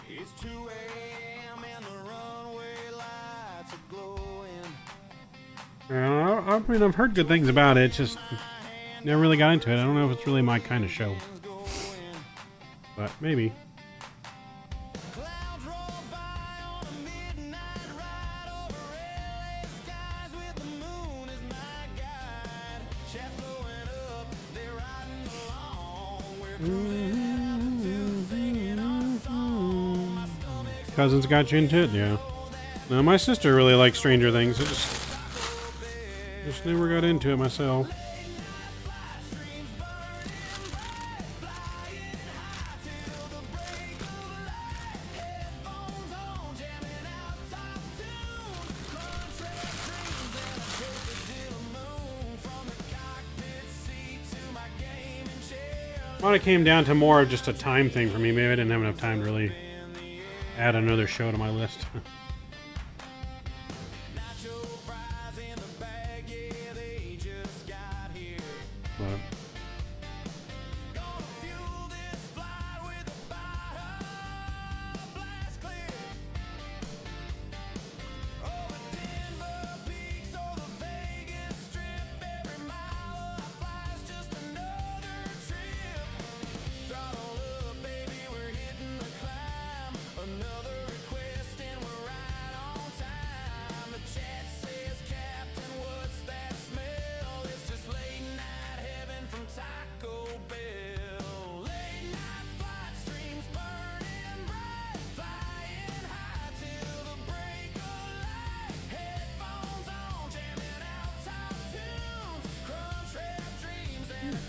It's 2 a.m. and the runway lights are glowing. I mean, I've heard good things about it. It's just never really got into it. I don't know if it's really my kind of show. But maybe. Clouds roll by on a midnight ride over LA skies with the moon as my guide. Chaps blowing up, they're riding along. We're cruising to singing our song. My stomach's Cousins got you into it? Yeah. No, my sister really likes Stranger Things. I just never got into it myself. Well, it came down to more of just a time thing for me. Maybe I didn't have enough time to really add another show to my list. But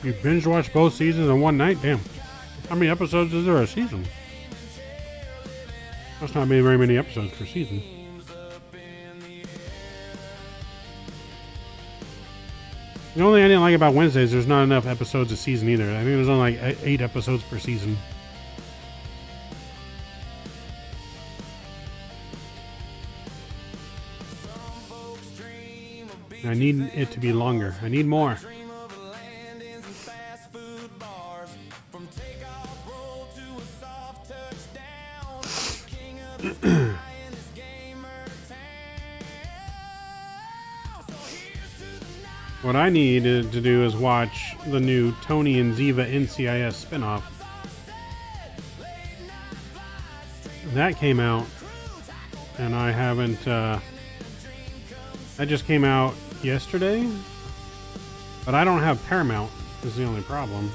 you binge watched both seasons in one night? Damn. How many episodes is there a season? That's not very many episodes per season. The only thing I didn't like about Wednesdays, there's not enough episodes a season either. I think there's only like 8 episodes per season. I need it to be longer. I need more. What I need to do is watch the new Tony and Ziva NCIS spinoff. That came out, and I haven't. That just came out yesterday, but I don't have Paramount. Is the only problem.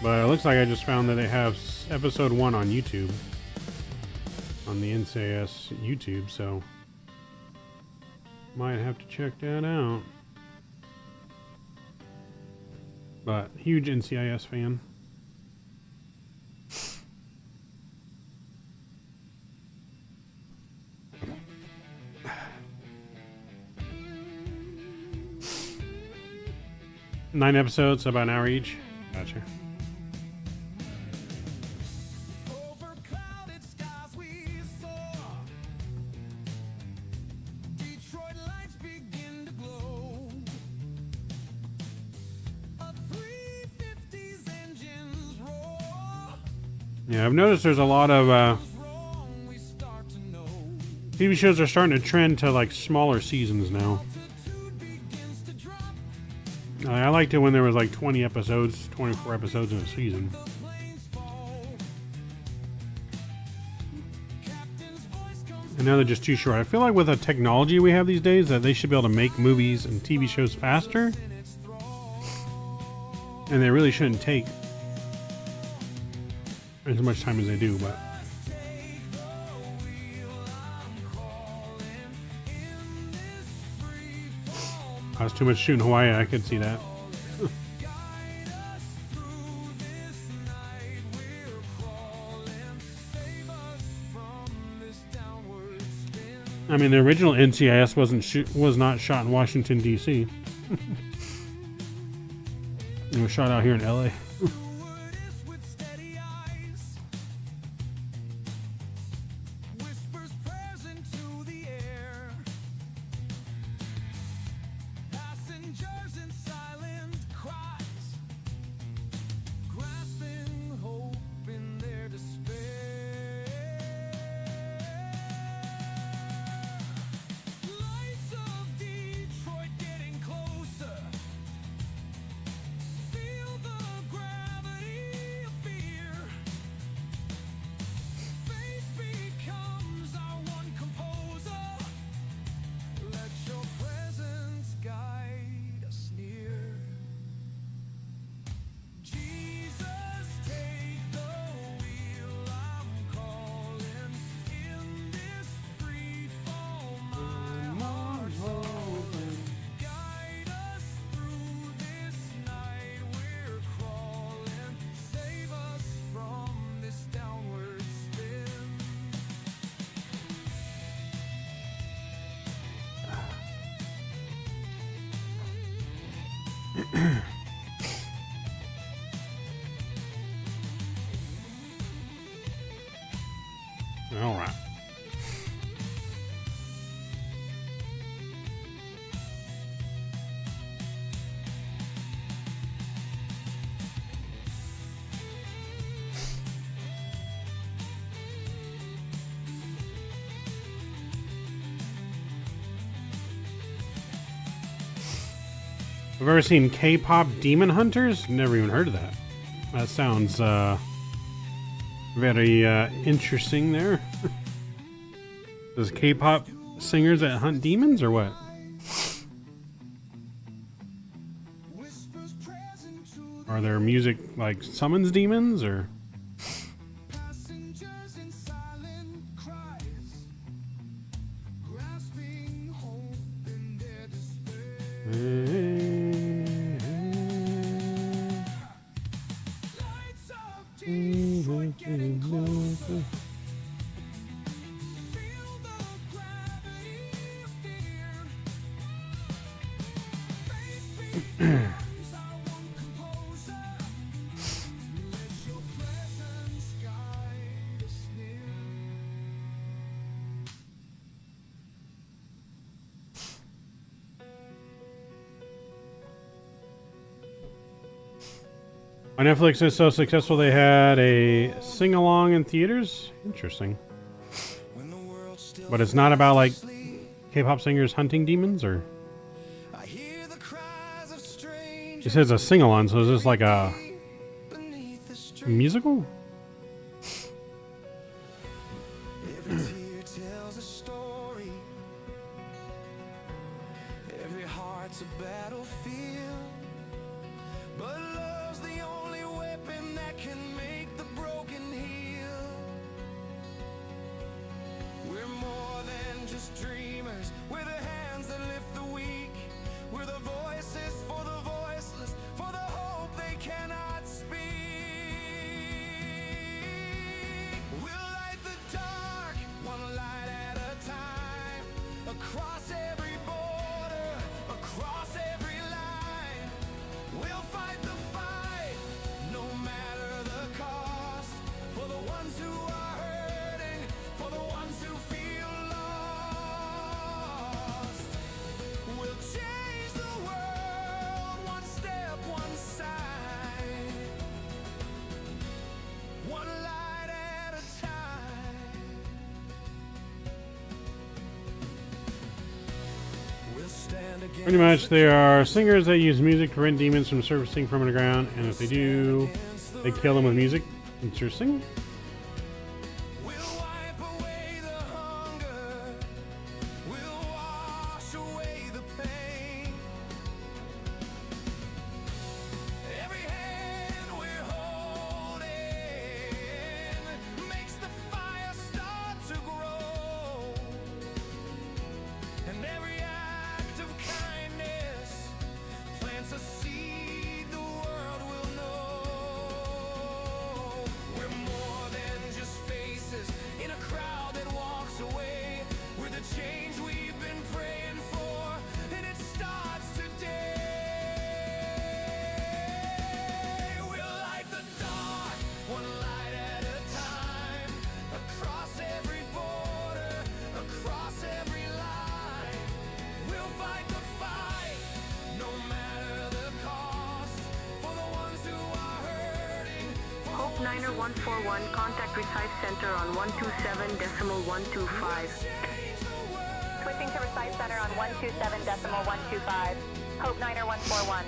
But it looks like I just found that they have episode 1 on YouTube. On the NCIS YouTube, so might have to check that out. But huge NCIS fan. Nine episodes, about an hour each. Gotcha. Yeah, I've noticed there's a lot of TV shows are starting to trend to like smaller seasons now. I liked it when there was like 20 episodes, 24 episodes in a season. And now they're just too short. I feel like with the technology we have these days that they should be able to make movies and TV shows faster. And they really shouldn't take as much time as they do, but that's too much shooting Hawaii. I could see that. I mean, the original NCIS was not shot in Washington, D.C. It was shot out here in L.A. All right. I've ever seen K-pop Demon Hunters? Never even heard of that. That sounds very interesting there. Does K-pop singers that hunt demons or what? Are their music like summons demons or? On Netflix is so successful they had a sing-along in theaters. Interesting. But it's not about like K-pop singers hunting demons, or it says a sing-along, so is this like a musical? Pretty much, they are singers that use music to prevent demons from surfacing from underground, and if they do, they kill them with music. Interesting. We're more Hope Niner 141, contact Recife Center on 127.125. Switching to Recife Center on 127.125. Hope Niner 141.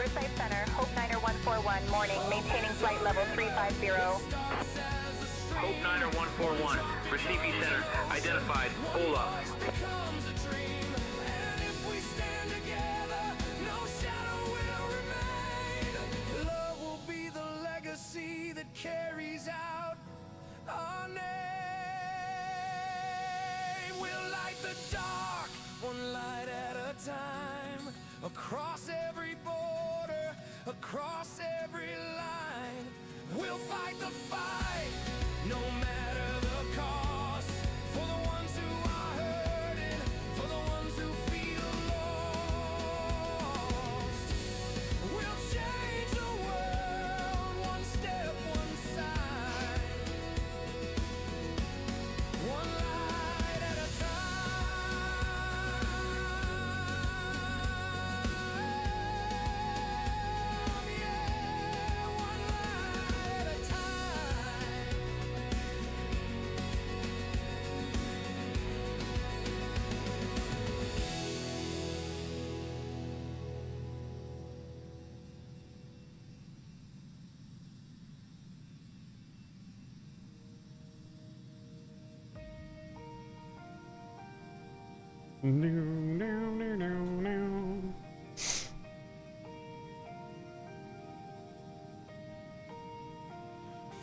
Recife Center, Hope Niner 141, morning, maintaining flight level 350. Hope Niner 141, Recife Center, identified, hold up. Love will be the legacy that carries out our name. We'll light the dark, one light at a time, across every border, across every line. We'll fight the fight, no matter the cost, for the ones who are hurting, for the ones who feel lost. We'll change the world, one step, one side, one light at a time. Yeah, one light at a time.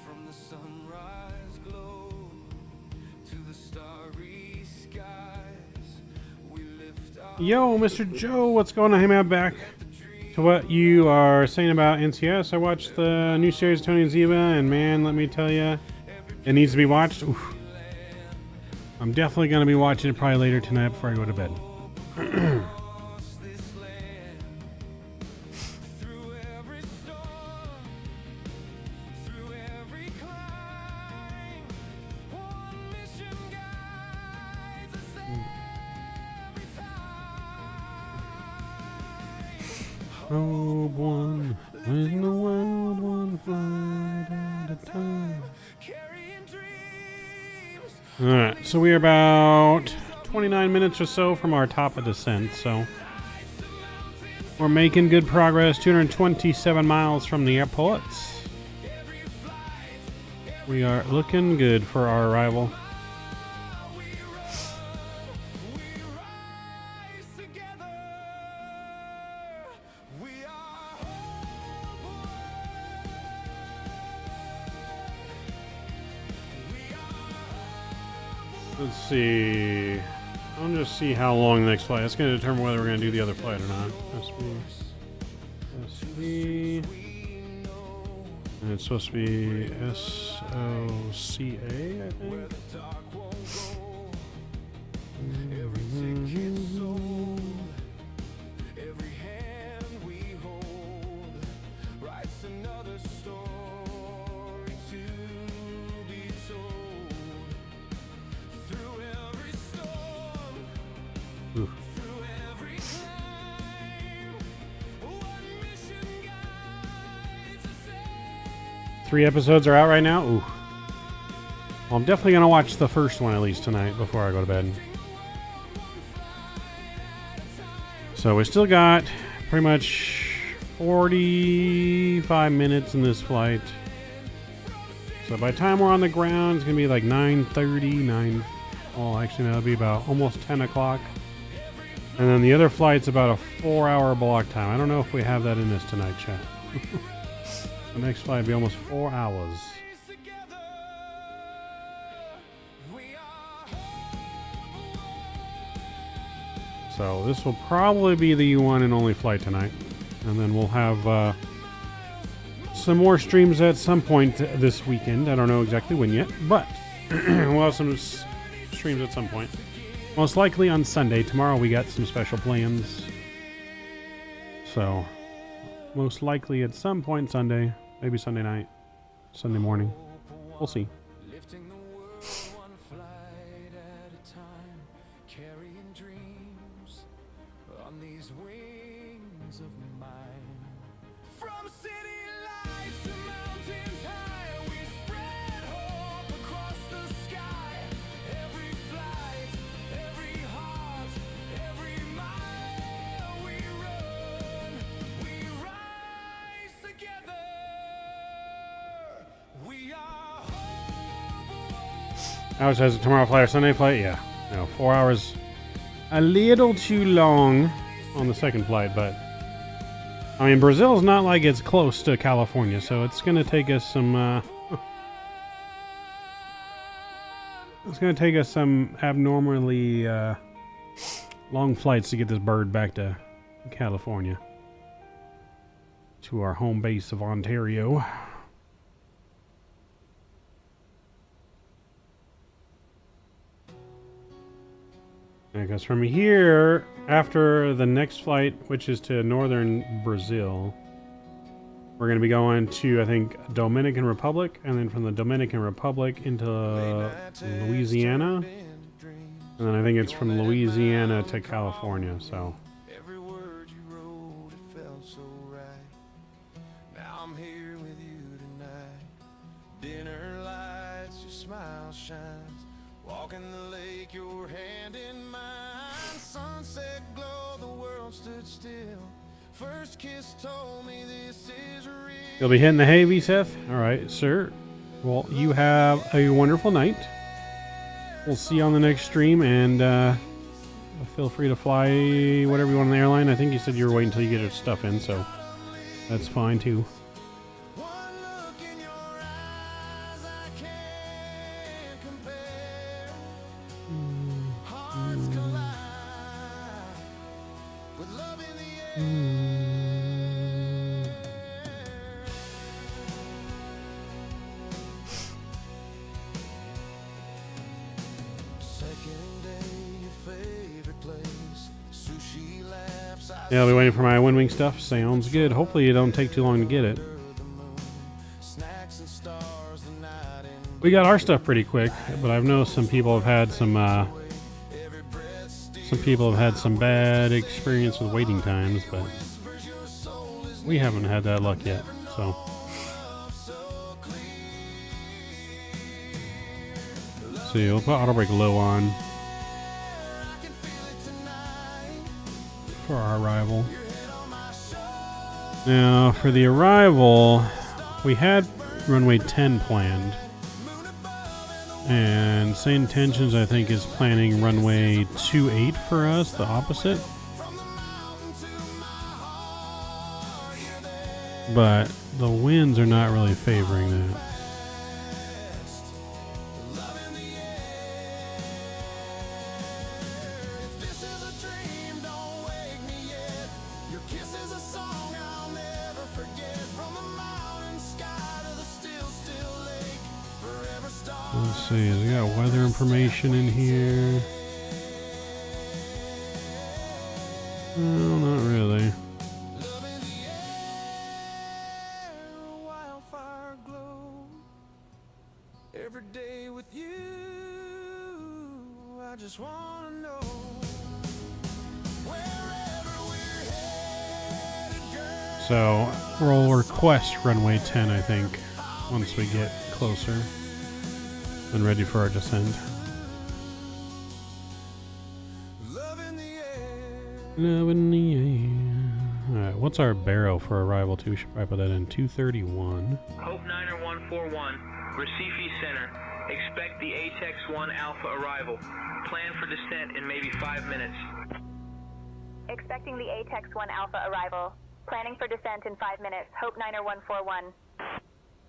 From the sunrise glow to the starry skies, we lift our Yo, Mr. Joe, what's going on? Hey, man, back to what you are saying about NCS. I watched the new series Tony and Ziva, and man, let me tell you, it needs to be watched. Oof. I'm definitely going to be watching it probably later tonight before I go to bed. Oh, one in the world, one flight at a time. Alright, so we are about 29 minutes or so from our top of descent, so we're making good progress. 227 miles from the airport. We are looking good for our arrival. Let's see. I'll just see how long the next flight. That's going to determine whether we're going to do the other flight or not. SB. And it's supposed to be SOCA, I think. Ooh. 3 episodes are out right now. Ooh. Well, I'm definitely going to watch the first one at least tonight before I go to bed. So we still got pretty much 45 minutes in this flight. So by the time we're on the ground, it's going to be like 9:30, oh, actually, that'll be about almost 10 o'clock. And then the other flight's about a 4-hour block time. I don't know if we have that in this tonight, chat. The next flight will be almost 4 hours. So this will probably be the one and only flight tonight. And then we'll have some more streams at some point this weekend. I don't know exactly when yet, but we'll have some streams at some point. Most likely on Sunday. Tomorrow we got some special plans. So, most likely at some point Sunday. Maybe Sunday night. Sunday morning. We'll see. Lifting the world one flight at a time, carrying dreams on these wings dreams of mine. From city lights to mountains high, we spread hope across the sky. Every flight, every heart, every mile we run, we rise together. We are hope. Hours has a tomorrow flight or Sunday flight? Yeah. No, 4 hours. A little too long on the second flight, but I mean, Brazil's not like it's close to California, so it's gonna take us some abnormally long flights to get this bird back to California, to our home base of Ontario. Because from here, after the next flight, which is to northern Brazil, we're going to be going to, I think, Dominican Republic, and then from the Dominican Republic into Louisiana, and then I think it's from Louisiana to California, so. Every word you wrote, it felt so right. Now I'm here with you tonight. Dinner lights, your smile shines. Walking the lake, your hand in mine. Sunset glow, the world stood still. First kiss told me this is real. You'll be hitting the hay, V-Seth? Alright, sir. Well, you have a wonderful night. We'll see you on the next stream, and feel free to fly whatever you want on the airline. I think you said you were waiting until you get your stuff in, so that's fine too. Yeah, I'll be waiting for my Windwing stuff. Sounds good. Hopefully you don't take too long to get it. We got our stuff pretty quick, but I've noticed some people have had some bad experience with waiting times, but we haven't had that luck yet, so. See, we'll put auto brake low on for our arrival. Now, for the arrival, we had runway 10 planned, and Sane Intentions, I think, is planning runway 28 for us, the opposite. But the winds are not really favoring that. Let's see, we got weather information in here. No, not really. Every day with you, I just wanna know wherever we're headed, girl. So we'll request runway 10, I think, once we get closer and ready for our descent. Love in the air. Love in the air. Alright, what's our barrow for arrival to? We should probably put that in 231. Hope 90141, Recife Center. Expect the ATEX-1 Alpha arrival. Plan for descent in maybe 5 minutes. Expecting the ATEX-1 Alpha arrival. Planning for descent in 5 minutes. Hope 90141.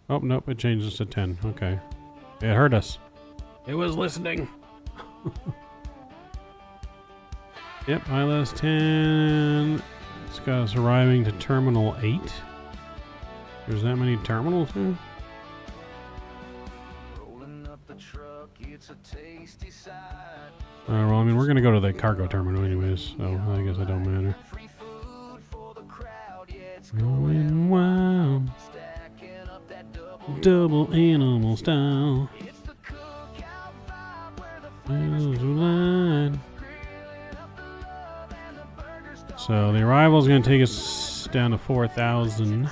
Oh, nope, it changes to 10. Okay. It heard us. It was listening. Yep, ILS 10. It's got us arriving to Terminal 8. There's that many terminals here? Well, I mean, we're going to go to the cargo terminal anyways, so I guess it don't matter. Going wild. Double animal style. There's a line. So the arrival is going to take us down to 4,000.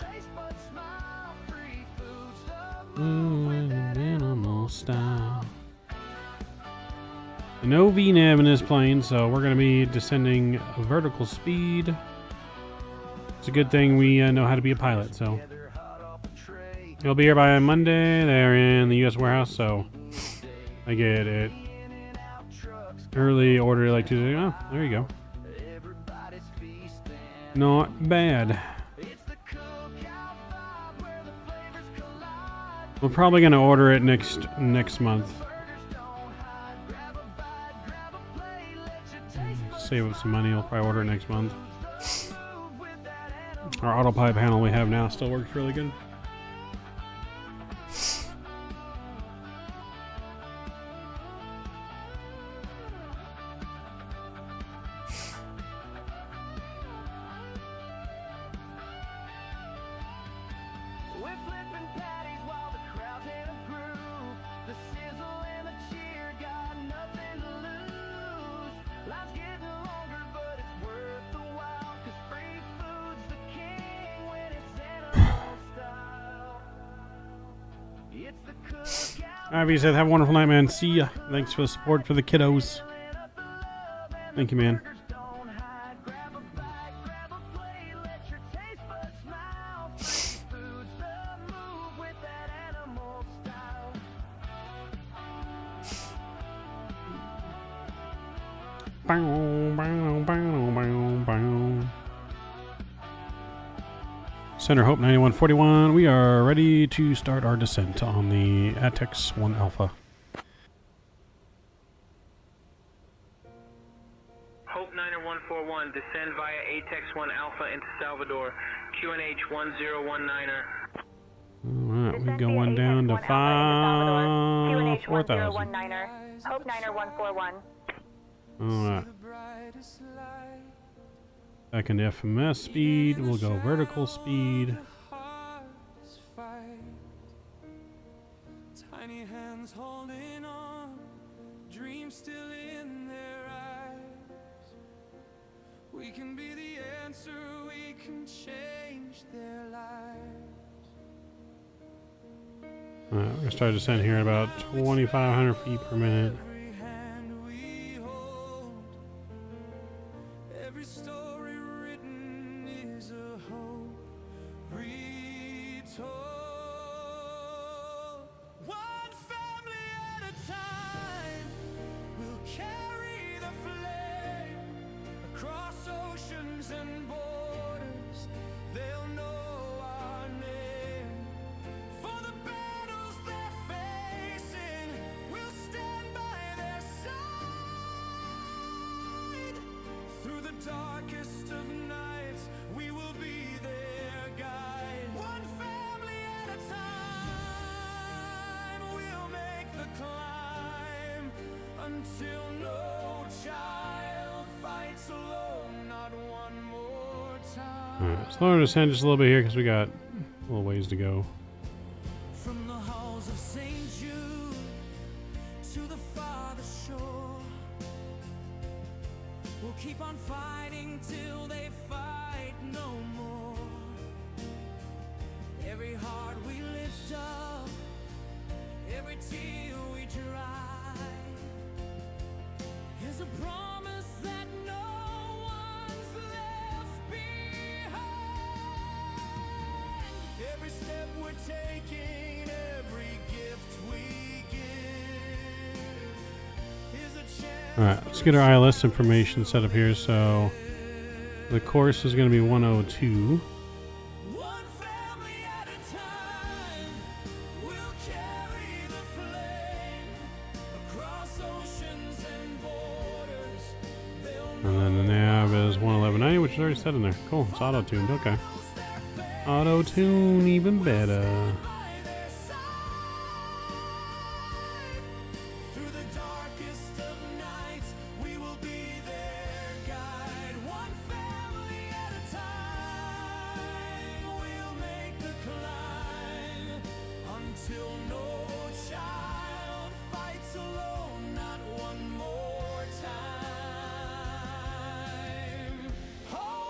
Minimal style. No VNAV in this plane, so we're going to be descending vertical speed. It's a good thing we know how to be a pilot, so. He'll be here by Monday. They're in the U.S. warehouse, so I get it early order like Tuesday. Oh, there you go. Not bad. We're probably gonna order it next month. Save up some money. We'll probably order it next month. Our autopilot panel we have now still works really good. Ivy said, have a wonderful night, man. See ya. Thanks for the support for the kiddos. Thank you, man. Center Hope 9141. We are ready to start our descent on the ATEX 1 Alpha. Hope 9141, descend via ATEX 1 Alpha into Salvador. QNH 1019er. Alright, we go one down to 4,000. Hope 9141. Alright. Back into FMS speed, we'll go vertical speed. Tiny hands holding on, dreams still in their eyes. We can be the answer, we can change their lives. Alright, we're gonna start descent here at about 2,500 feet per minute. Every story written is a hope retold. One family at a time, we'll carry the flame across oceans and borders. They'll know our name. For the battles they're facing, we'll stand by their side. Through the darkest of nights, we will be their guide. One family at a time, we'll make the climb until no child fights alone, not one more time. Alright, slow our descent just a little bit here because we got a little ways to go. From the halls of St. Jude to the farthest shore, we'll keep on fighting till they fight no more. Every heart we lift up, every tear we dry, is a promise that no one's left behind. Every step we're taking, every gift we give is a chance. Alright, let's get our ILS information set up here. So the course is going to be 102. One family at a time, we'll carry the flame across oceans and borders. And then the nav is 111.90, which is already set in there. Cool, it's auto-tuned, okay. Auto-tune even better. Through the darkest of nights, we will be their guide. One family at a time, we'll make the climb until no child fights alone, not one more time. Oh,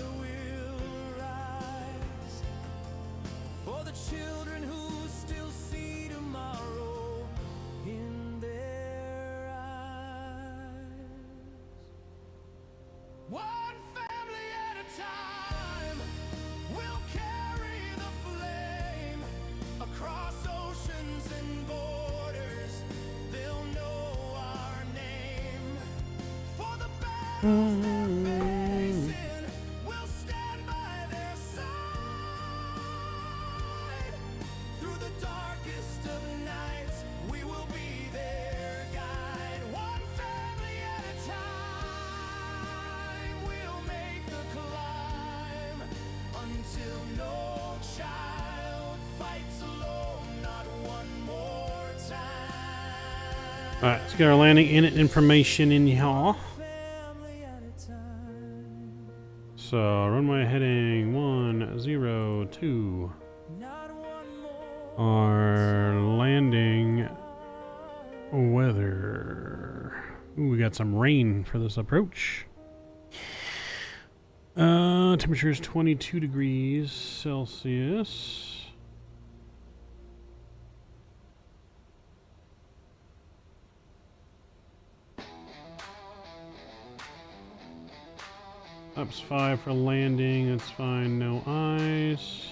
laughter will rise for the children who still see tomorrow in their eyes. One family at a time, we'll carry the flame across oceans and borders. They'll know our name. For the battles they're facing, we'll stand by their side. Through the darkest of nights, we will be their guide. One family at a time, we'll make the climb until no child fights alone, not one more time. All right, let's get our landing information in here. So runway heading 102. Our landing weather. Ooh, we got some rain for this approach. Temperature is 22 degrees Celsius. Ups 5 for landing, that's fine, no ice.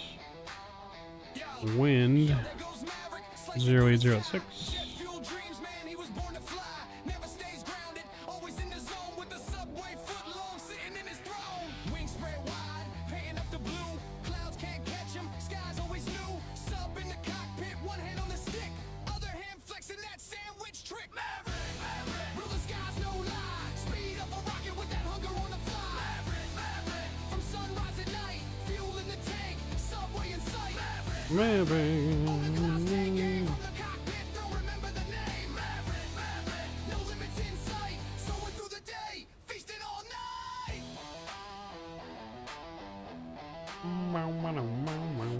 Wind 0806.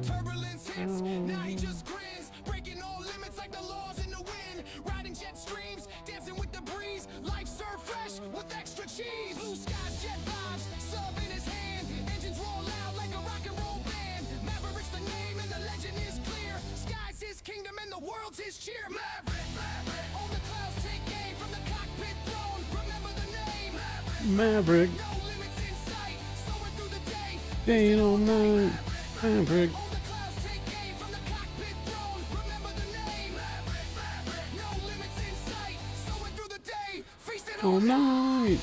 Turbulence hits, now he just grins, breaking all limits like the laws in the wind, riding jet streams, dancing with the breeze, life served fresh with extra cheese, blue skies, jet vibes, sub in his hand, engines roll out like a rock and roll band, Maverick's the name and the legend is clear, sky's his kingdom and the world's his cheer, Maverick, Maverick, on the clouds take aim from the cockpit throne, remember the name, Maverick. no limits in sight, soaring through the day, Day and all night. Maverick. All night.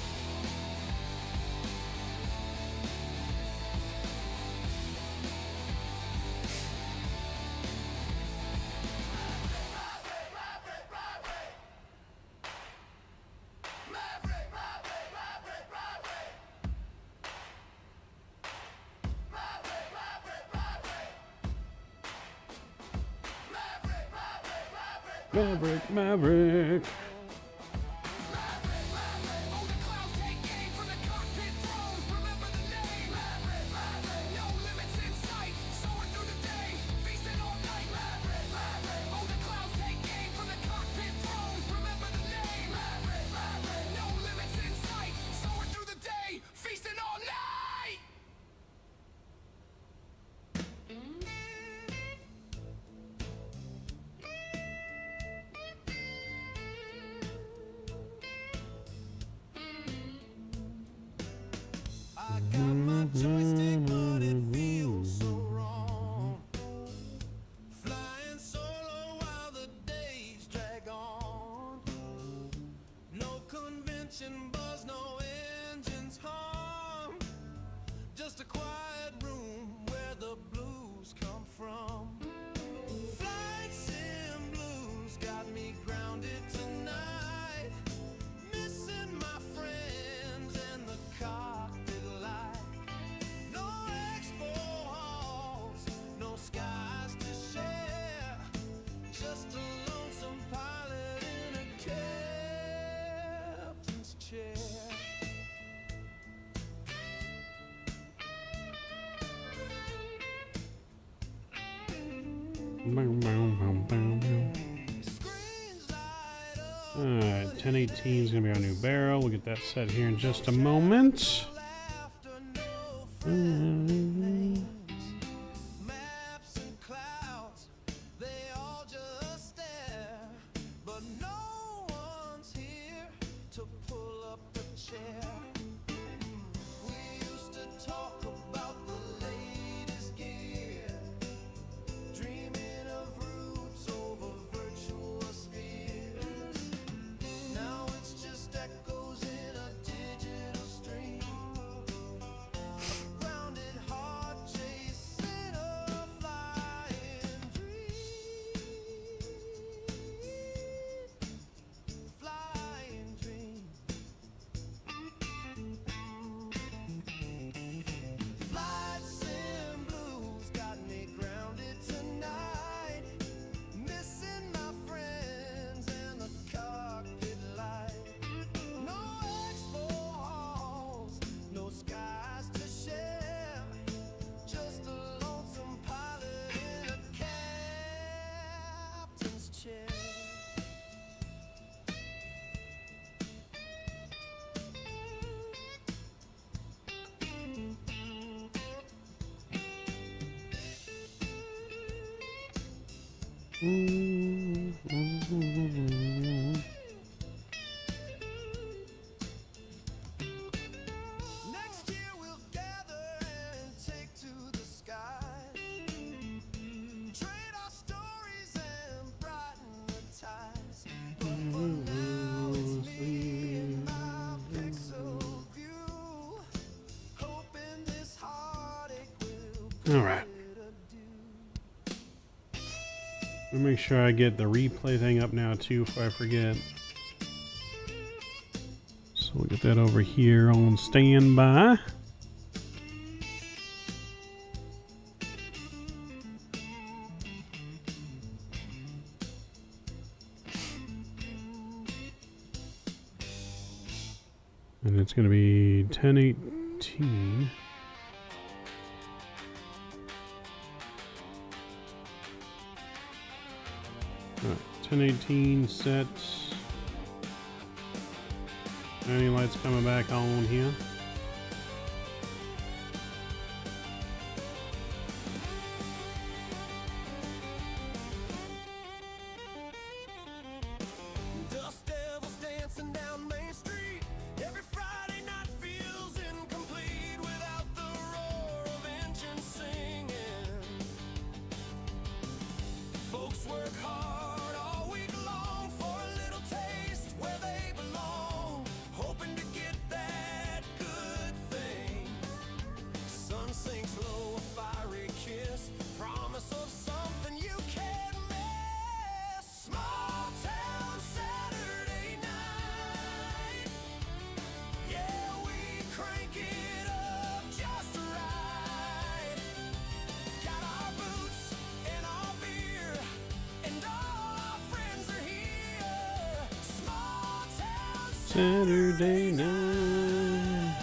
Maverick, Maverick. Alright, 1018 is going to be our new barrel. We'll get that set here in just a moment. Maps and clouds, they all just stare, but no one's here to pull up a chair. We used to talk about the latest gear, dreaming of routes over virtual spheres. Now it's just echoes in a digital stream. Grounded heart chasing a flying dream. Flying dream. Flight sim blues got me grounded tonight. Missing my friends and the cockpit light. No expo halls, no skies to share. Just a lonesome pilot in a captain's chair. Next year we'll gather and take to the skies. Trade our stories and brighten the ties. But for now it's me and my pixel view. Hoping this heartache will All right. Let me make sure I get the replay thing up now too before I forget. So we'll get that over here on standby. And it's going to be 10:18. Alright, 10:18 sets. Any lights coming back on here? Dust devils dancing down Main Street. Every Friday night feels incomplete without the roar of engines singing. Folks work hard all week long for a little taste where they belong, hoping to get that good thing. Sun sinks low, a fiery kiss, promise of something you can't miss. Small town Saturday night. Yeah, we crank it up just right. Got our boots and our beer, and all our friends are here. Small town Saturday night.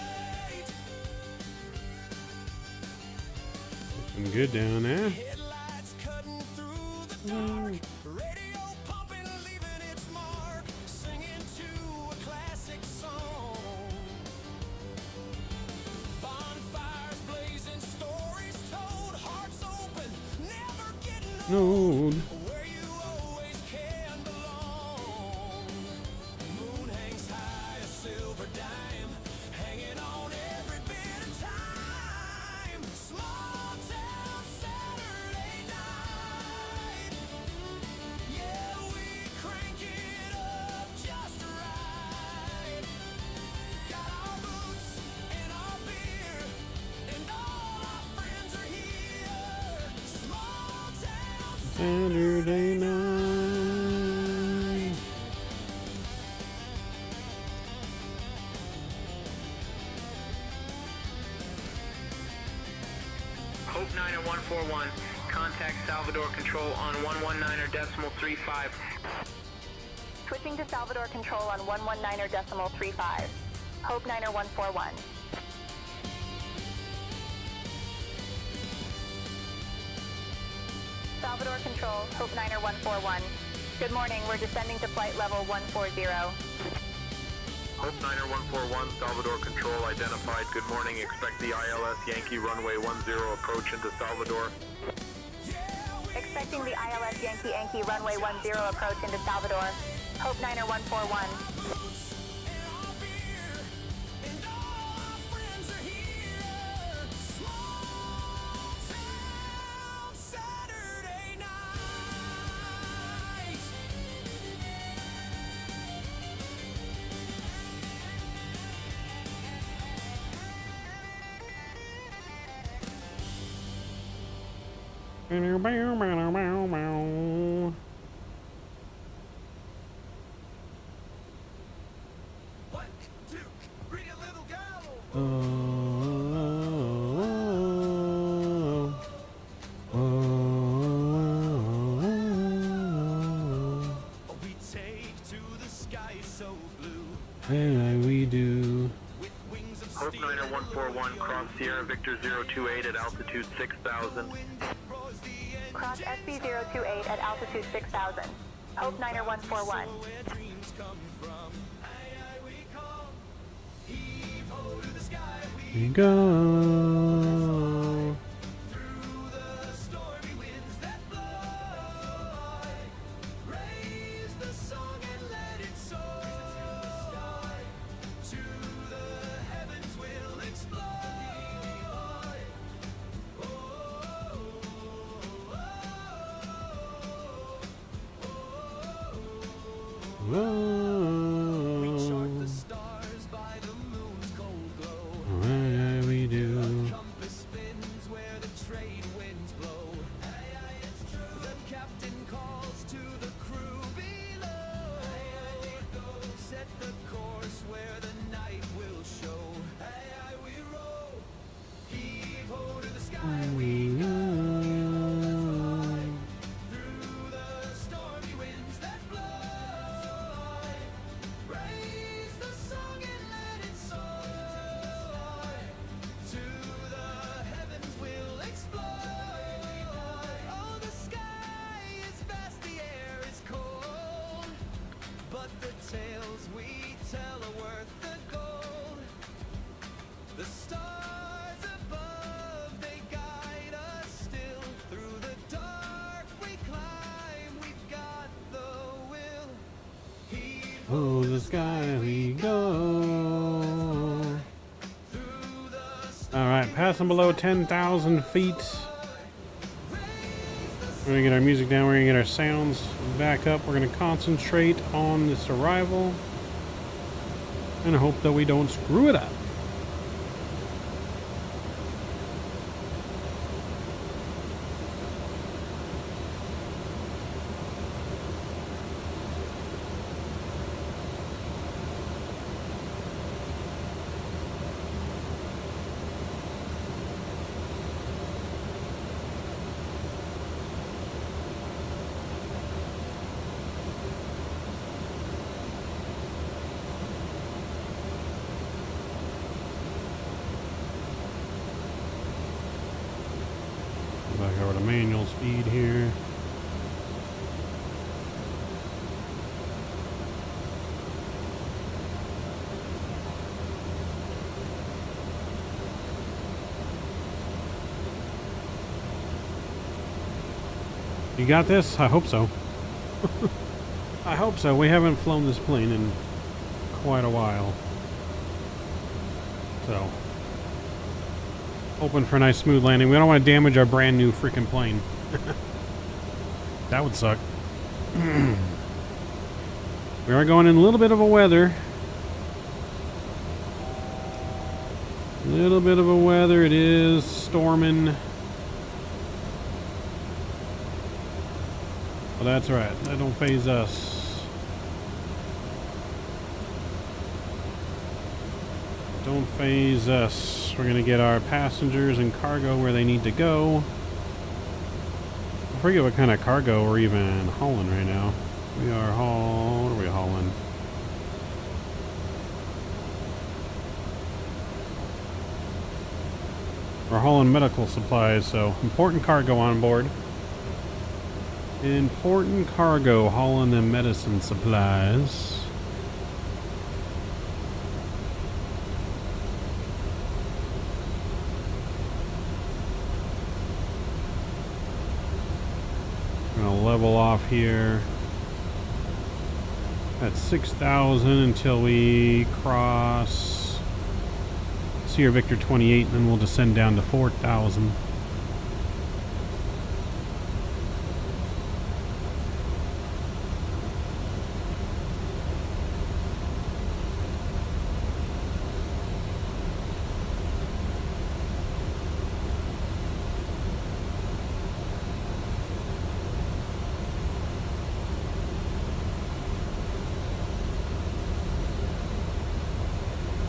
Looking good down there. headlights cutting through the dark. Radio pumping, leaving its mark. Singing to a classic song. Bonfires blazing, stories told, hearts open, never getting old. No. Where you always can belong. Moon hangs high, a silver dime, hanging on every bit of time. Small town Saturday night. Yeah, we crank it up just right. Got our boots and our beer, and all our friends are here. Small town Saturday night. Hope 90141. Contact Salvador Control on 119.35. Switching to Salvador Control on 119.35. Hope 90141. Salvador Control, Hope 90141. Good morning, we're descending to flight level 140. Hope Niner 141, Salvador Control identified. Good morning. Expect the ILS Yankee runway 10 approach into Salvador. Expecting the ILS Yankee runway 10 approach into Salvador. Hope Niner 141. We do. Hope Niner 141, cross Sierra Victor 028 at altitude 6,000. Cross SB 028 at altitude 6,000. Hope Niner 141. We go. We do. Oh, the sky we go. Alright, passing below 10,000 feet. We're gonna get our music down, we're gonna get our sounds back up. We're gonna concentrate on this arrival and hope that we don't screw it up. Back over to manual speed here. You got this? I hope so. I hope so. We haven't flown this plane in quite a while. So, hoping for a nice smooth landing. We don't want to damage our brand new freaking plane. That would suck. We are going in a little bit of a weather. A little bit of a weather. It is storming. Well, that's right. That don't faze us. Don't phase us. We're going to get our passengers and cargo where they need to go. I forget what kind of cargo we're even hauling right now. We are what are we hauling? We're hauling medical supplies, so important cargo on board. Important cargo, hauling them medicine supplies. level off here at 6,000 until we cross Sierra Victor 28, and then we'll descend down to 4,000.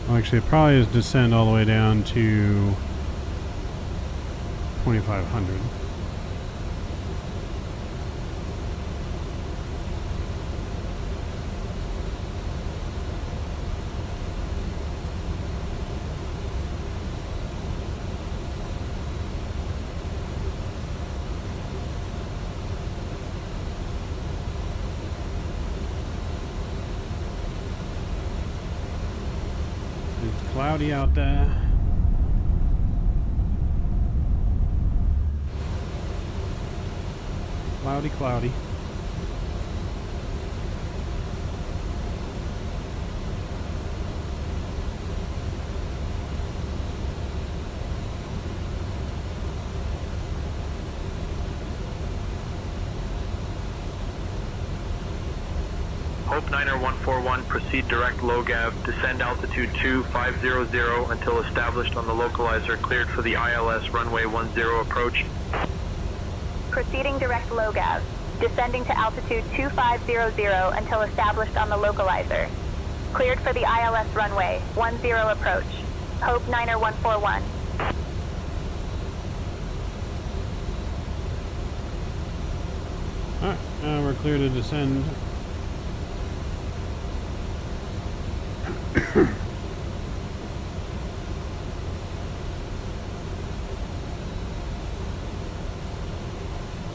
Actually, it probably is descend all the way down to 2,500. Cloudy out there. Cloudy, cloudy. Hope Niner 141, proceed direct low gav, descend altitude 2500 until established on the localizer, cleared for the ILS runway 10 approach. Proceeding direct low gav, descending to altitude 2500 until established on the localizer. Cleared for the ILS runway 10 approach. Hope Niner 141. Alright, now we're clear to descend.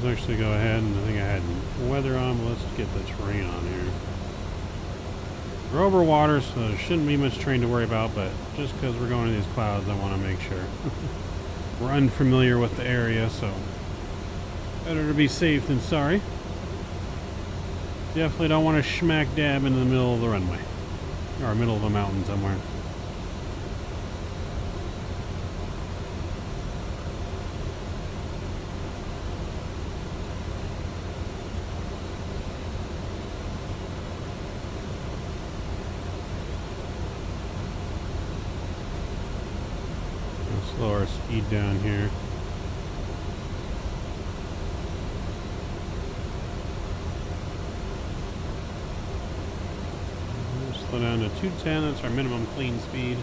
Let's actually go ahead, and I think I had weather on, but let's get the terrain on here. We're over water, so there shouldn't be much terrain to worry about, but just because we're going to these clouds, I want to make sure. We're unfamiliar with the area, so better to be safe than sorry. Definitely don't want to smack dab into the middle of the runway, or middle of a mountain somewhere. Slow our speed down here. Slow down to 210, that's our minimum clean speed.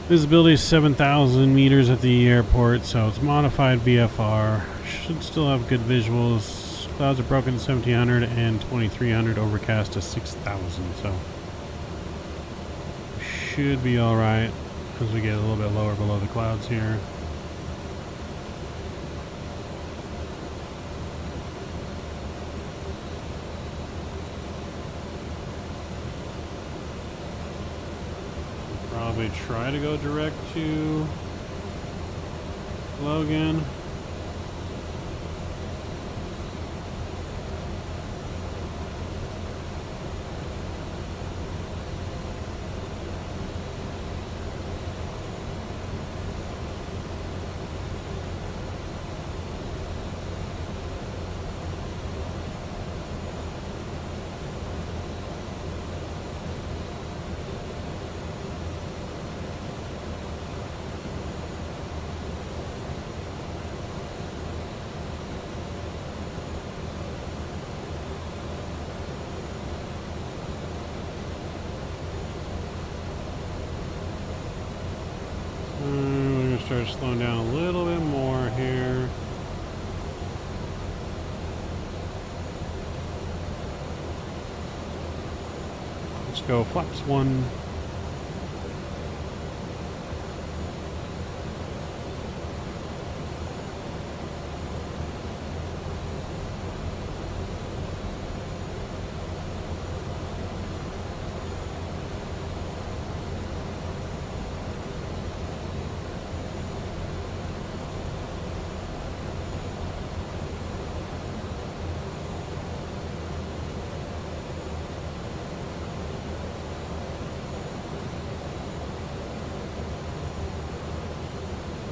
Visibility is 7,000 meters at the airport, so it's modified VFR. Should still have good visuals. Clouds are broken to 1,700 and 2,300, overcast to 6,000, so should be alright as we get a little bit lower below the clouds here. Probably try to go direct to Logan. start slowing down a little bit more here. Let's go flaps 1.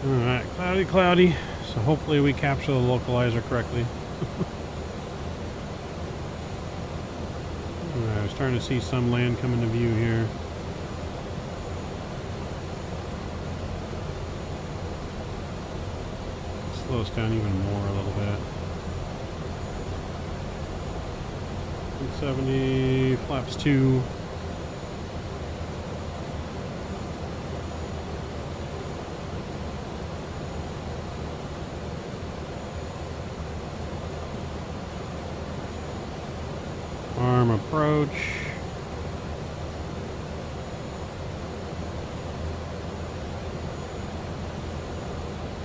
Alright, cloudy, cloudy. So hopefully we capture the localizer correctly. Alright, we're starting to see some land come into view here. Slow us down even more a little bit. 170, flaps 2. Arm approach.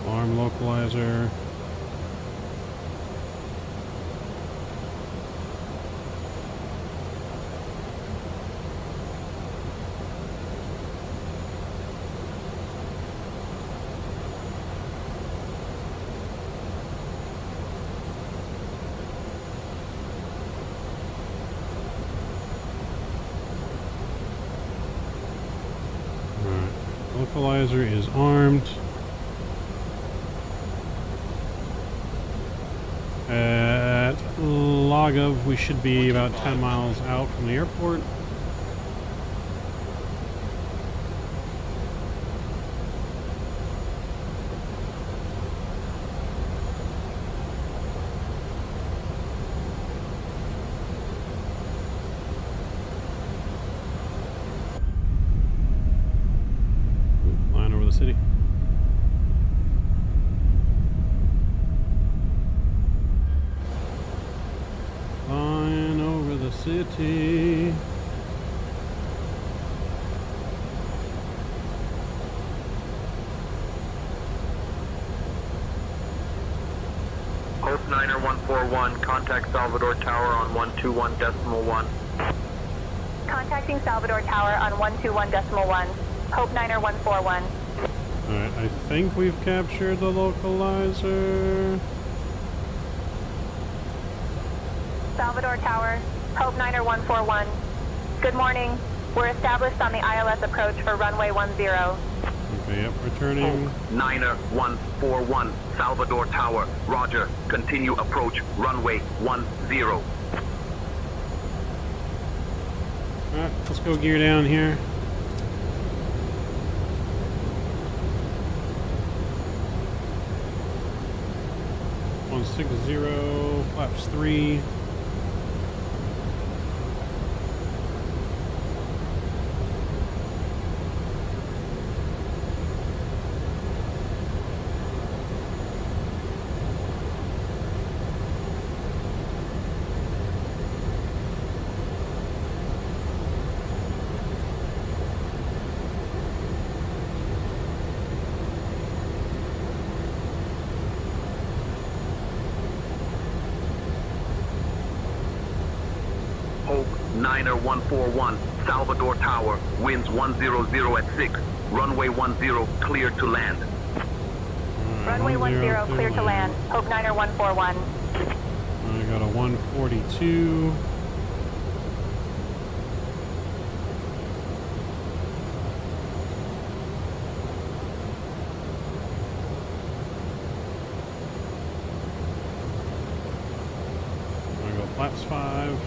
Arm localizer. Localizer is armed. At Lagov, we should be about 10 miles out from the airport. Flying over the city. Flying over the city. Hope Niner 141, contact Salvador Tower on 121.1. Contacting Salvador Tower on 121.1. Hope Niner 141. Alright, I think we've captured the localizer. Salvador Tower, Hope Niner 141. Good morning. We're established on the ILS approach for runway 10. Okay, yep, returning. Niner 141, Salvador Tower. Roger. Continue approach runway 10. Alright, let's go gear down here. One 60, flaps 3. Hope Niner 141, Salvador Tower. Winds 100 at 6. Runway 10 cleared to land. Runway 10 clear to land. Hope Niner 141. I got a 142. I'm gonna go flaps 5.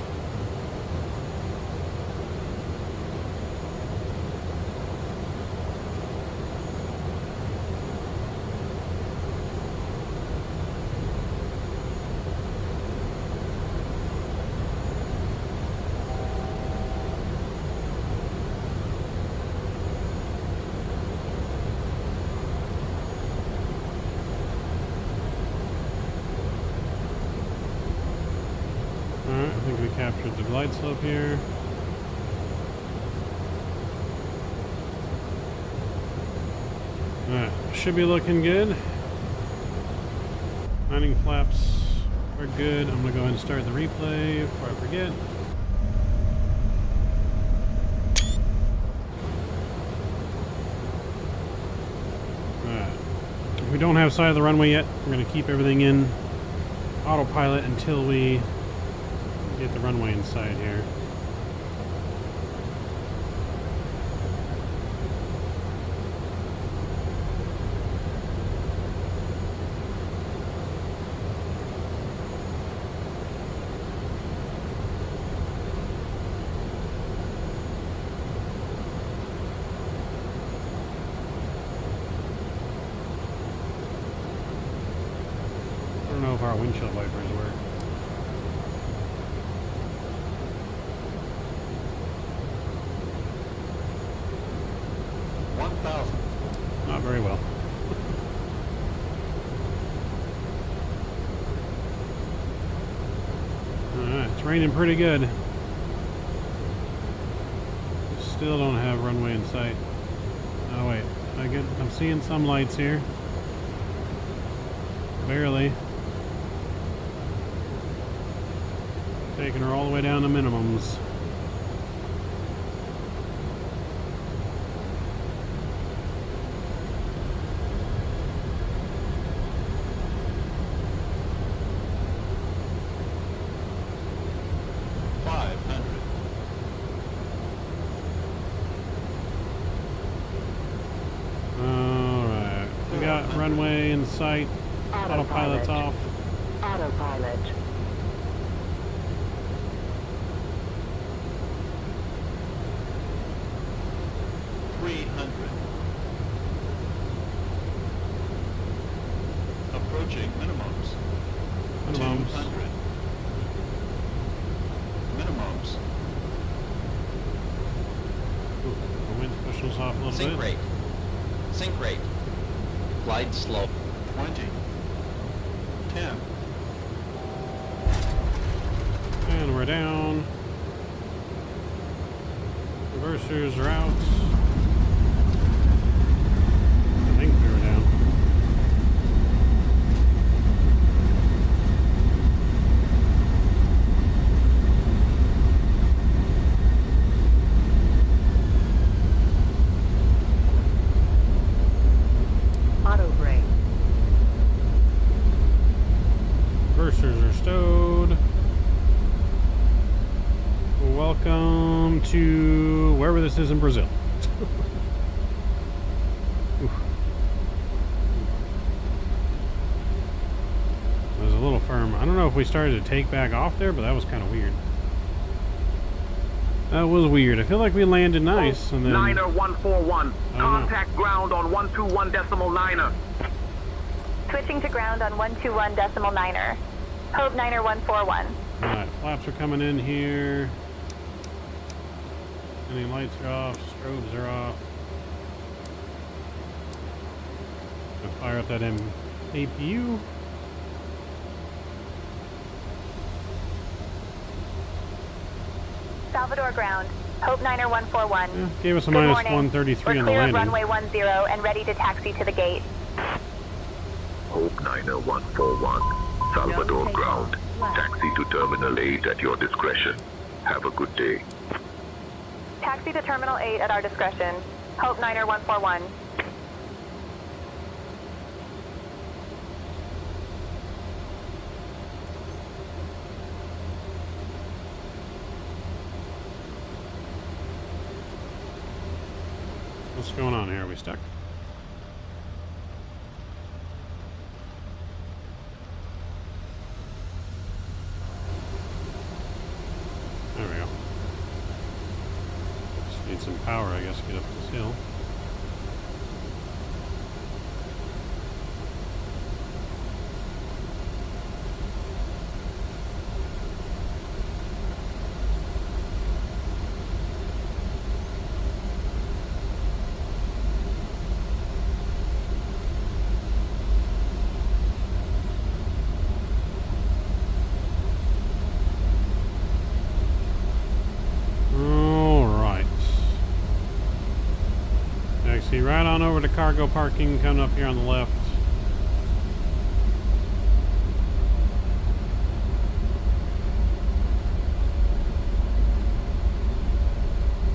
glide slope here. Alright, should be looking good. Landing flaps are good. I'm gonna go ahead and start the replay before I forget. Alright. We don't have sight of the runway yet. We're gonna keep everything in autopilot until we get the runway in sight here. I don't know if our windshield wipers work. Not very well. Alright, it's raining pretty good. Still don't have runway in sight. Oh wait, I'm seeing some lights here. Barely. Taking her all the way down to minimums. Alright, we got runway in sight. Autopilot's off. Autopilot. Approaching minimums. Minimums. 200. Minimums. Ooh, the wind's pushing us off a little Sync bit. rate. Sync rate. Glide slope. 20. 10. And we're down. Reversers are out. I think we were down. Auto brake. Reversers are stowed. Welcome to wherever this is in Brazil. Oof. It was a little firm. I don't know if we started to take back off there, but that was kind of weird. That was weird. I feel like we landed nice, and then Niner 141. I don't know. Contact ground on 121.9er. Switching to ground on 121.9er. Hope Niner 141. Alright, flaps are coming in here. Any lights are off, strobes are off. Gonna fire up that APU. Salvador ground. Hope Niner 141. Yeah, gave us a Good minus morning. 133 We're on the clear of landing. runway 10 and ready to taxi to the gate. Hope Niner 141. Salvador ground. Taxi to Terminal 8 at your discretion. Have a good day. Taxi to Terminal 8 at our discretion. Hope Niner 141. What's going on here? Are we stuck? There we go. Just need some power, I guess, to get up this hill. right on over to cargo parking, coming up here on the left.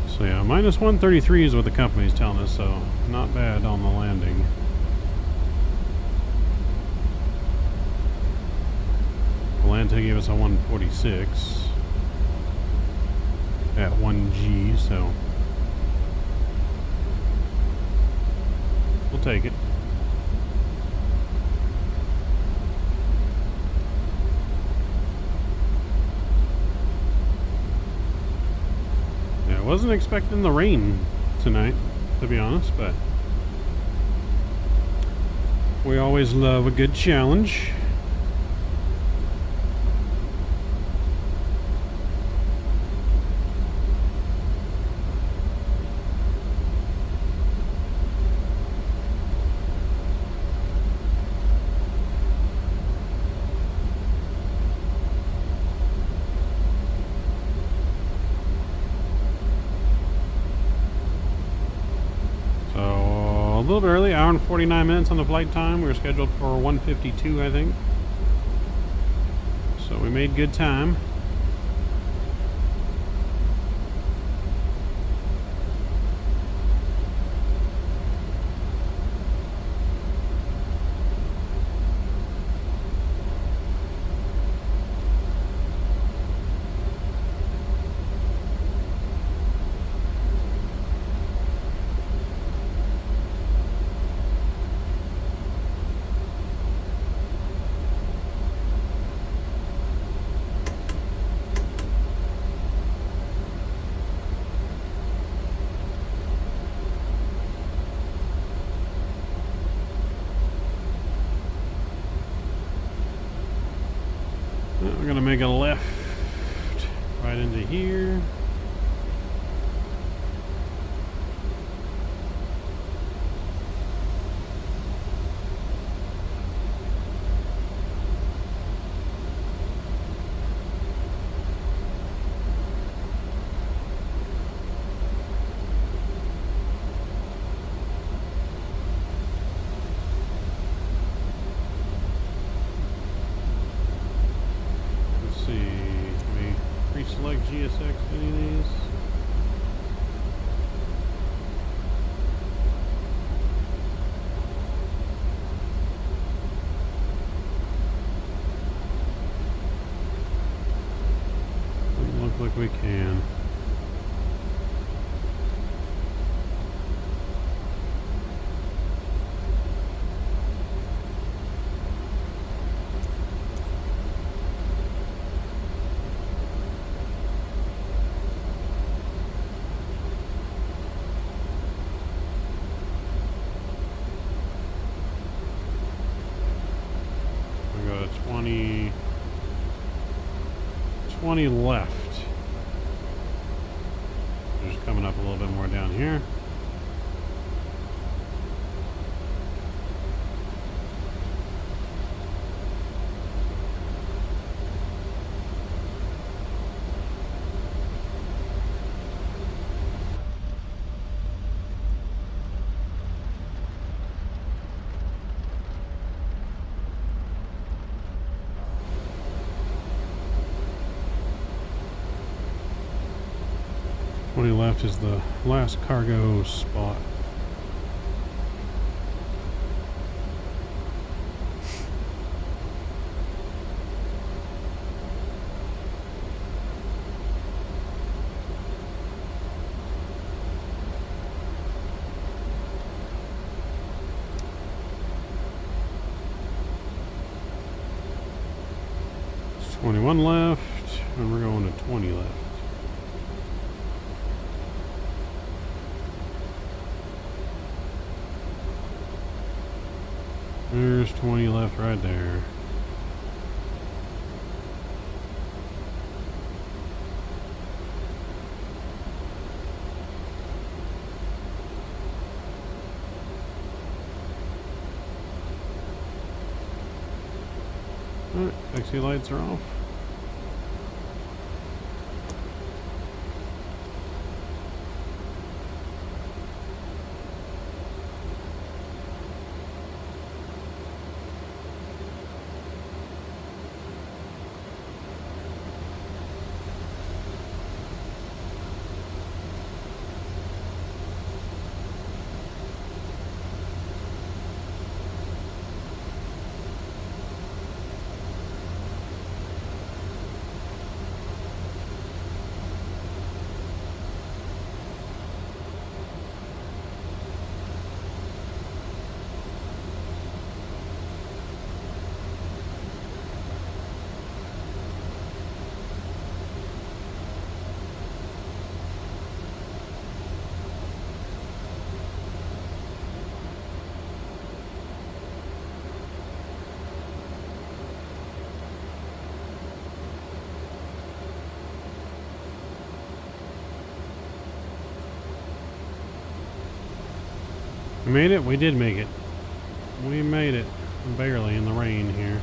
So yeah, minus 133 is what the company's telling us, so not bad on the landing. Atlanta gave us a 146 at 1G, so we'll take it. Yeah, I wasn't expecting the rain tonight, to be honest, but we always love a good challenge. A little bit early, hour and 49 minutes on the flight time. We were scheduled for 1:52, I think. So we made good time. We're gonna make a left right into here. Select GSX, any of these? Doesn't look like we can. We got a 20 left. Just coming up a little bit more down here. Left is the last cargo spot. It's 21 left, and we're going to 20 left. There's 20 left right there. Alright, taxi lights are off. We made it? We did make it. We made it. Barely in the rain here.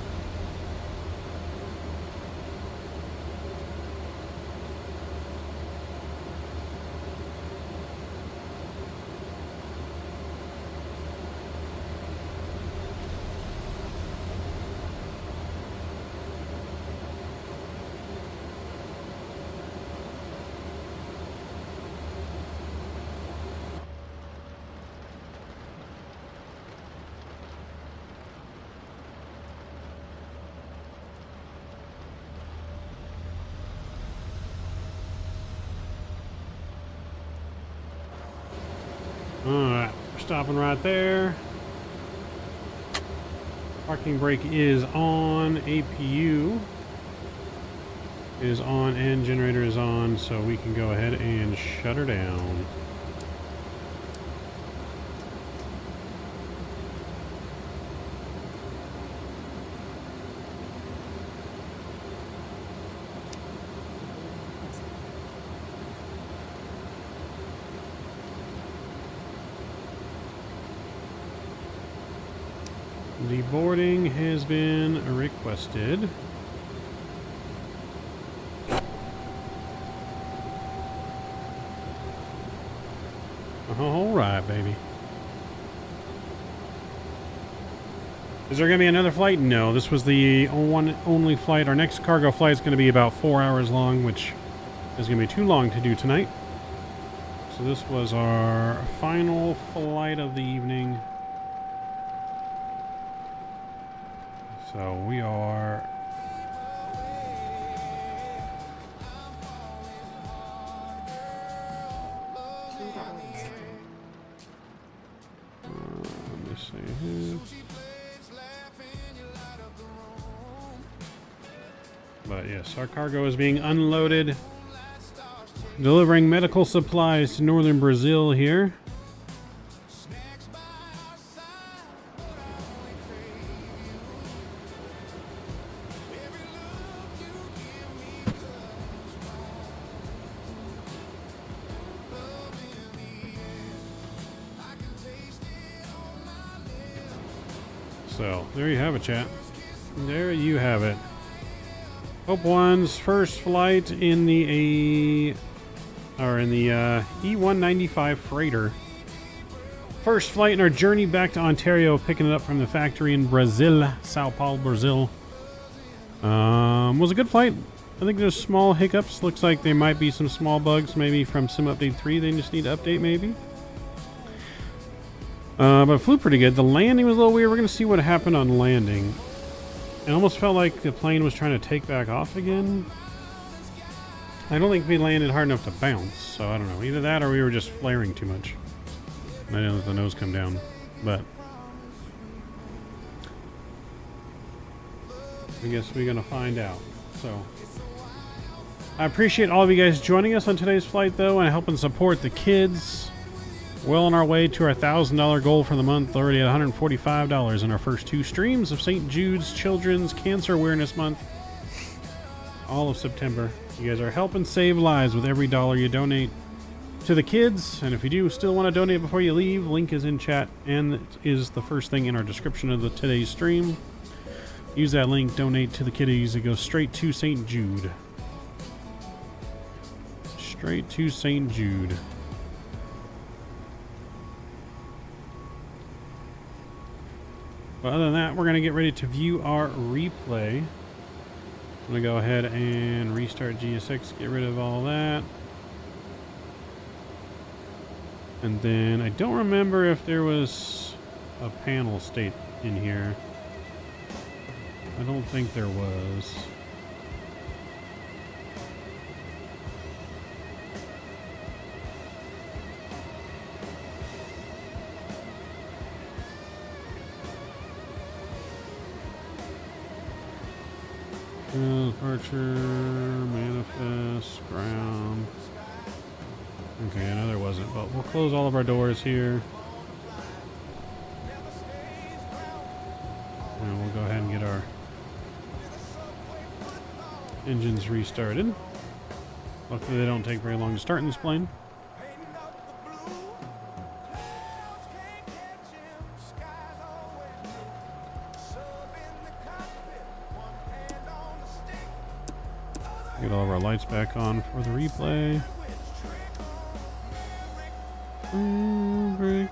Alright, we're stopping right there. Parking brake is on, APU is on, and generator is on, so we can go ahead and shut her down. The boarding has been requested. All right, baby. Is there going to be another flight? No, this was the only flight. Our next cargo flight is going to be about 4 hours long, which is going to be too long to do tonight. So this was our final flight of the evening. So we are let me see here. But yes, our cargo is being unloaded, delivering medical supplies to northern Brazil here. So, there you have it, chat. There you have it. Hope One's first flight in the E195 freighter. First flight in our journey back to Ontario, picking it up from the factory in Brazil, Sao Paulo, Brazil. Was a good flight. I think there's small hiccups. Looks like there might be some small bugs, maybe from Sim Update 3. They just need to update, maybe. But it flew pretty good. The landing was a little weird. We're going to see what happened on landing. It almost felt like the plane was trying to take back off again. I don't think we landed hard enough to bounce, so I don't know. Either that or we were just flaring too much. I didn't let the nose come down, but I guess we're going to find out. So I appreciate all of you guys joining us on today's flight, though, and helping support the kids. Well on our way to our $1,000 goal for the month, already at $145 in our first 2 streams of St. Jude's Children's Cancer Awareness Month. All of September. You guys are helping save lives with every dollar you donate to the kids. And if you do still want to donate before you leave, link is in chat and it is the first thing in our description of today's stream. Use that link, donate to the kiddies. It goes straight to St. Jude. Straight to St. Jude. But other than that, we're going to get ready to view our replay. I'm going to go ahead and restart GSX, get rid of all that. And then I don't remember if there was a panel state in here. I don't think there was. Departure, manifest, ground. Okay, no, there wasn't, but we'll close all of our doors here. And we'll go ahead and get our engines restarted. Luckily, they don't take very long to start in this plane. Get all of our lights back on for the replay. Break.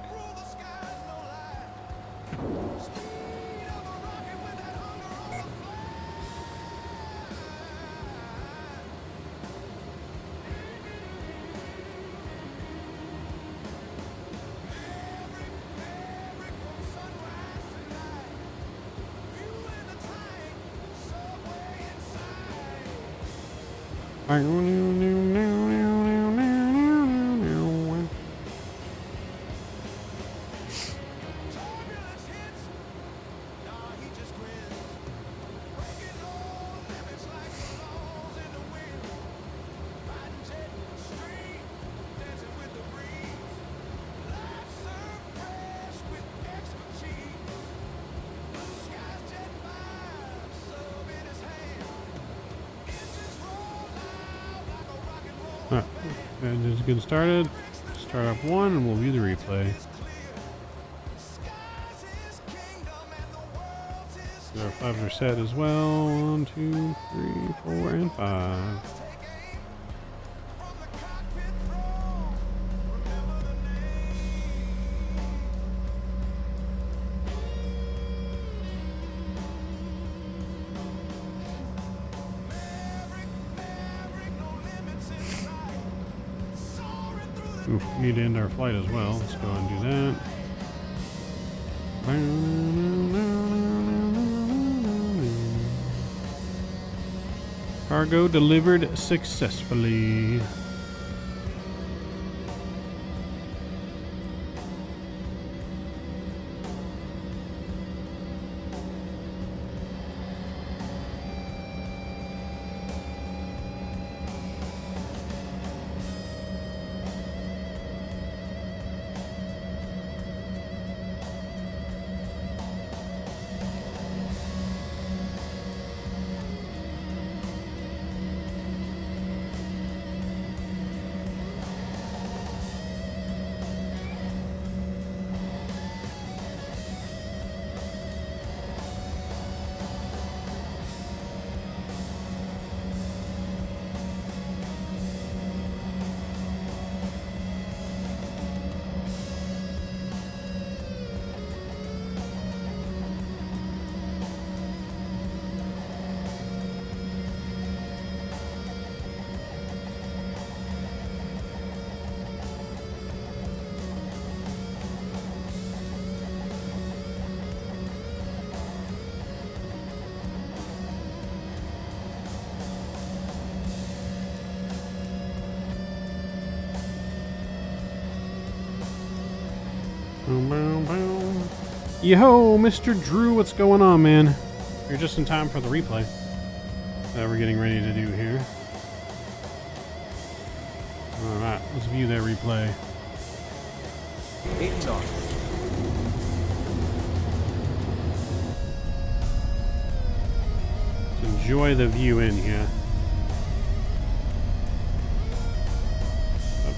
Alright, and just getting started. Start up one and we'll view the replay. Our fives are set as well. 1, 2, 3, 4, and 5. Oof, we need to end our flight as well. Let's go and do that. Cargo delivered successfully. Yo, Mr. Drew, what's going on, man? You're just in time for the replay that we're getting ready to do here. Alright, let's view that replay. 80 knots. Let's enjoy the view in here.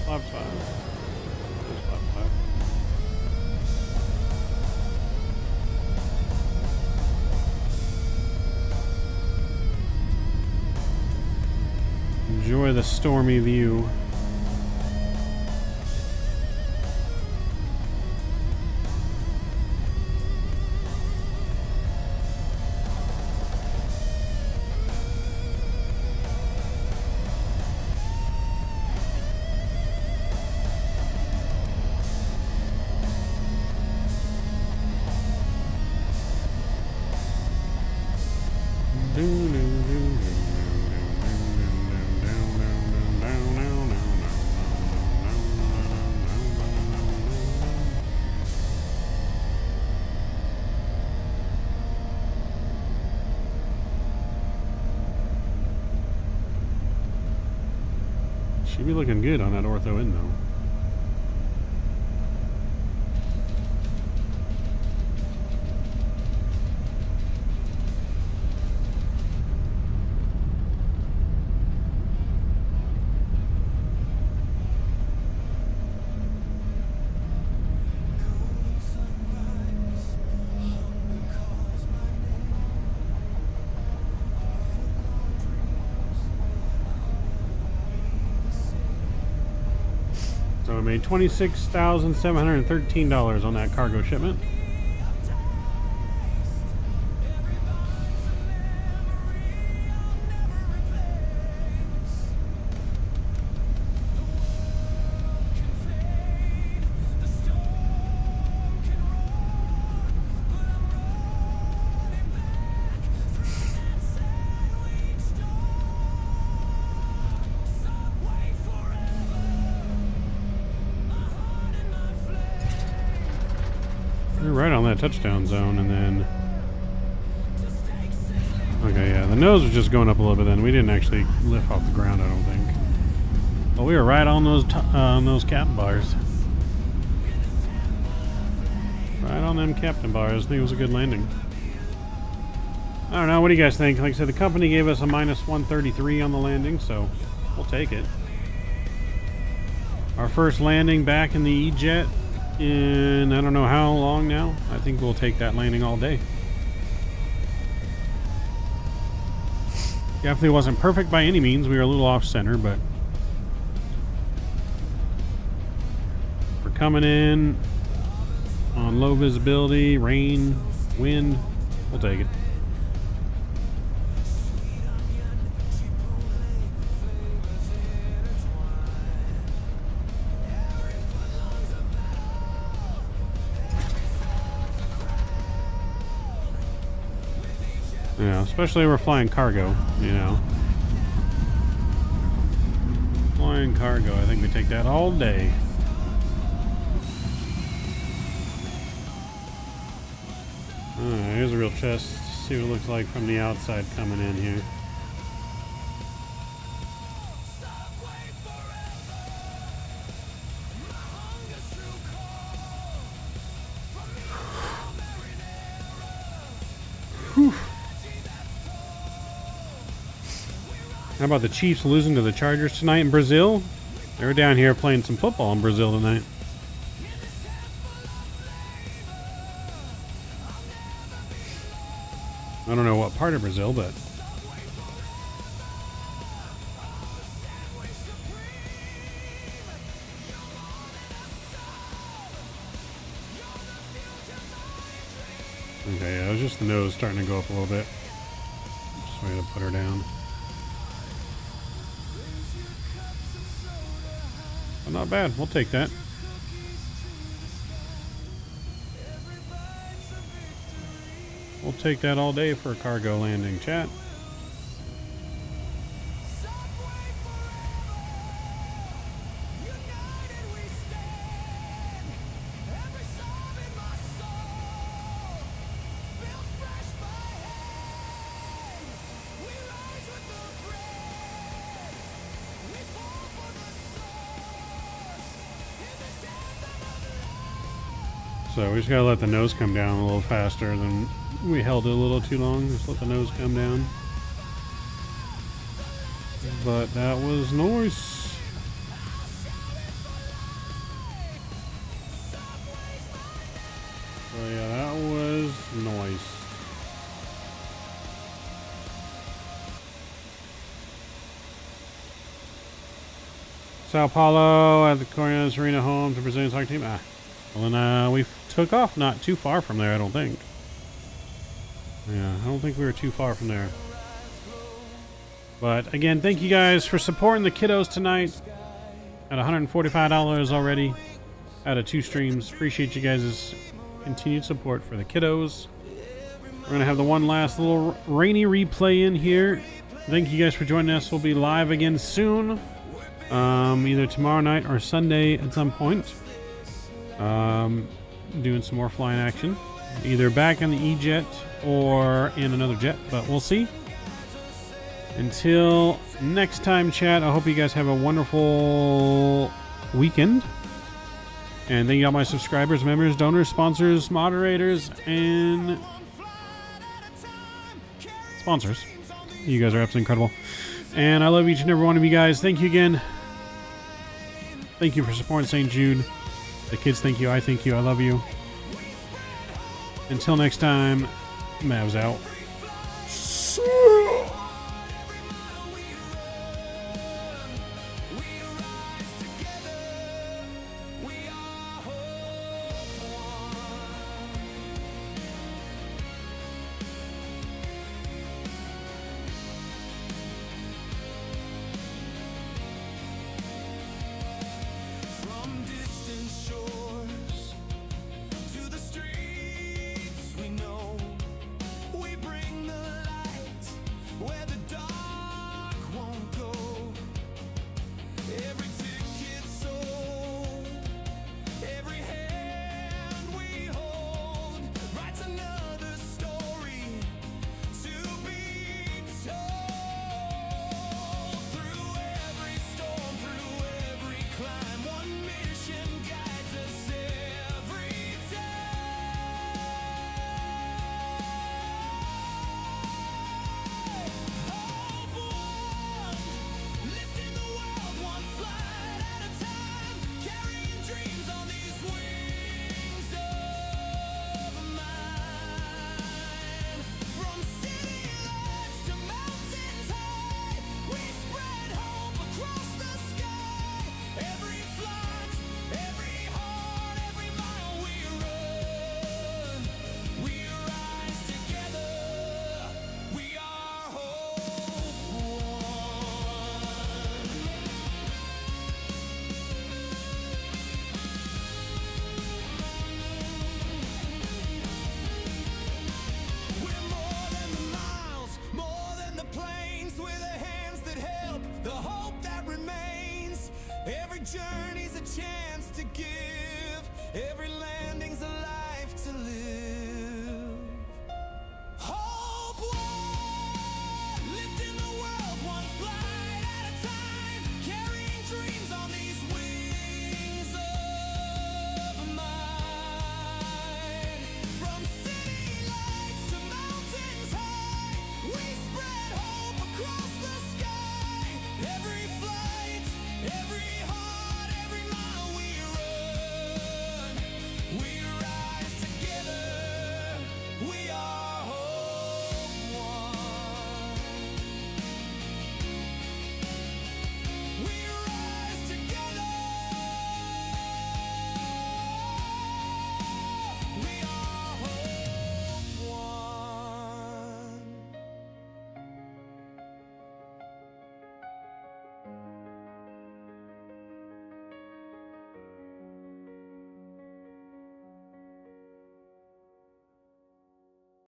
Flap 5. Flap 5. Enjoy the stormy view. Should be looking good on that ortho end though. I made $26,713 on that cargo shipment. We're right on that touchdown zone, and then... Okay, yeah, the nose was just going up a little bit then. We didn't actually lift off the ground, I don't think. But we were right on those captain bars. Right on them captain bars. I think it was a good landing. I don't know, what do you guys think? Like I said, the company gave us a minus 133 on the landing, so we'll take it. Our first landing back in the E-Jet in I don't know how long now. I think we'll take that landing all day. Definitely wasn't perfect by any means. We were a little off center, but we're coming in on low visibility, rain, wind. We'll take it. Yeah, especially we're flying cargo, you know. Flying cargo, I think we take that all day. Alright, here's a real chest. See what it looks like from the outside coming in here. Whew. How about the Chiefs losing to the Chargers tonight in Brazil? They were down here playing some football in Brazil tonight. I don't know what part of Brazil, but... Okay, yeah, it was just the nose starting to go up a little bit. Just way to put her down. But not bad. We'll take that. We'll take that all day for a cargo landing, chat. So we just gotta let the nose come down a little faster than we held it a little too long. Just let the nose come down. But that was nice. So yeah, that was nice. Sao Paulo at the Corinthians Arena home to Brazilian soccer team. Well then we took off not too far from there, I don't think. Yeah, I don't think we were too far from there. But again, thank you guys for supporting the kiddos tonight. At $145 already out of 2 streams. Appreciate you guys' continued support for the kiddos. We're going to have the one last little rainy replay in here. Thank you guys for joining us. We'll be live again soon. Either tomorrow night or Sunday at some point. Doing some more flying action. Either back in the E-Jet or in another jet, but we'll see. Until next time, chat, I hope you guys have a wonderful weekend. And thank you all my subscribers, members, donors, sponsors, moderators, and sponsors. You guys are absolutely incredible. And I love each and every one of you guys. Thank you again. Thank you for supporting St. Jude. The kids thank you. I thank you. I love you. Until next time, Mavs out. to give, every land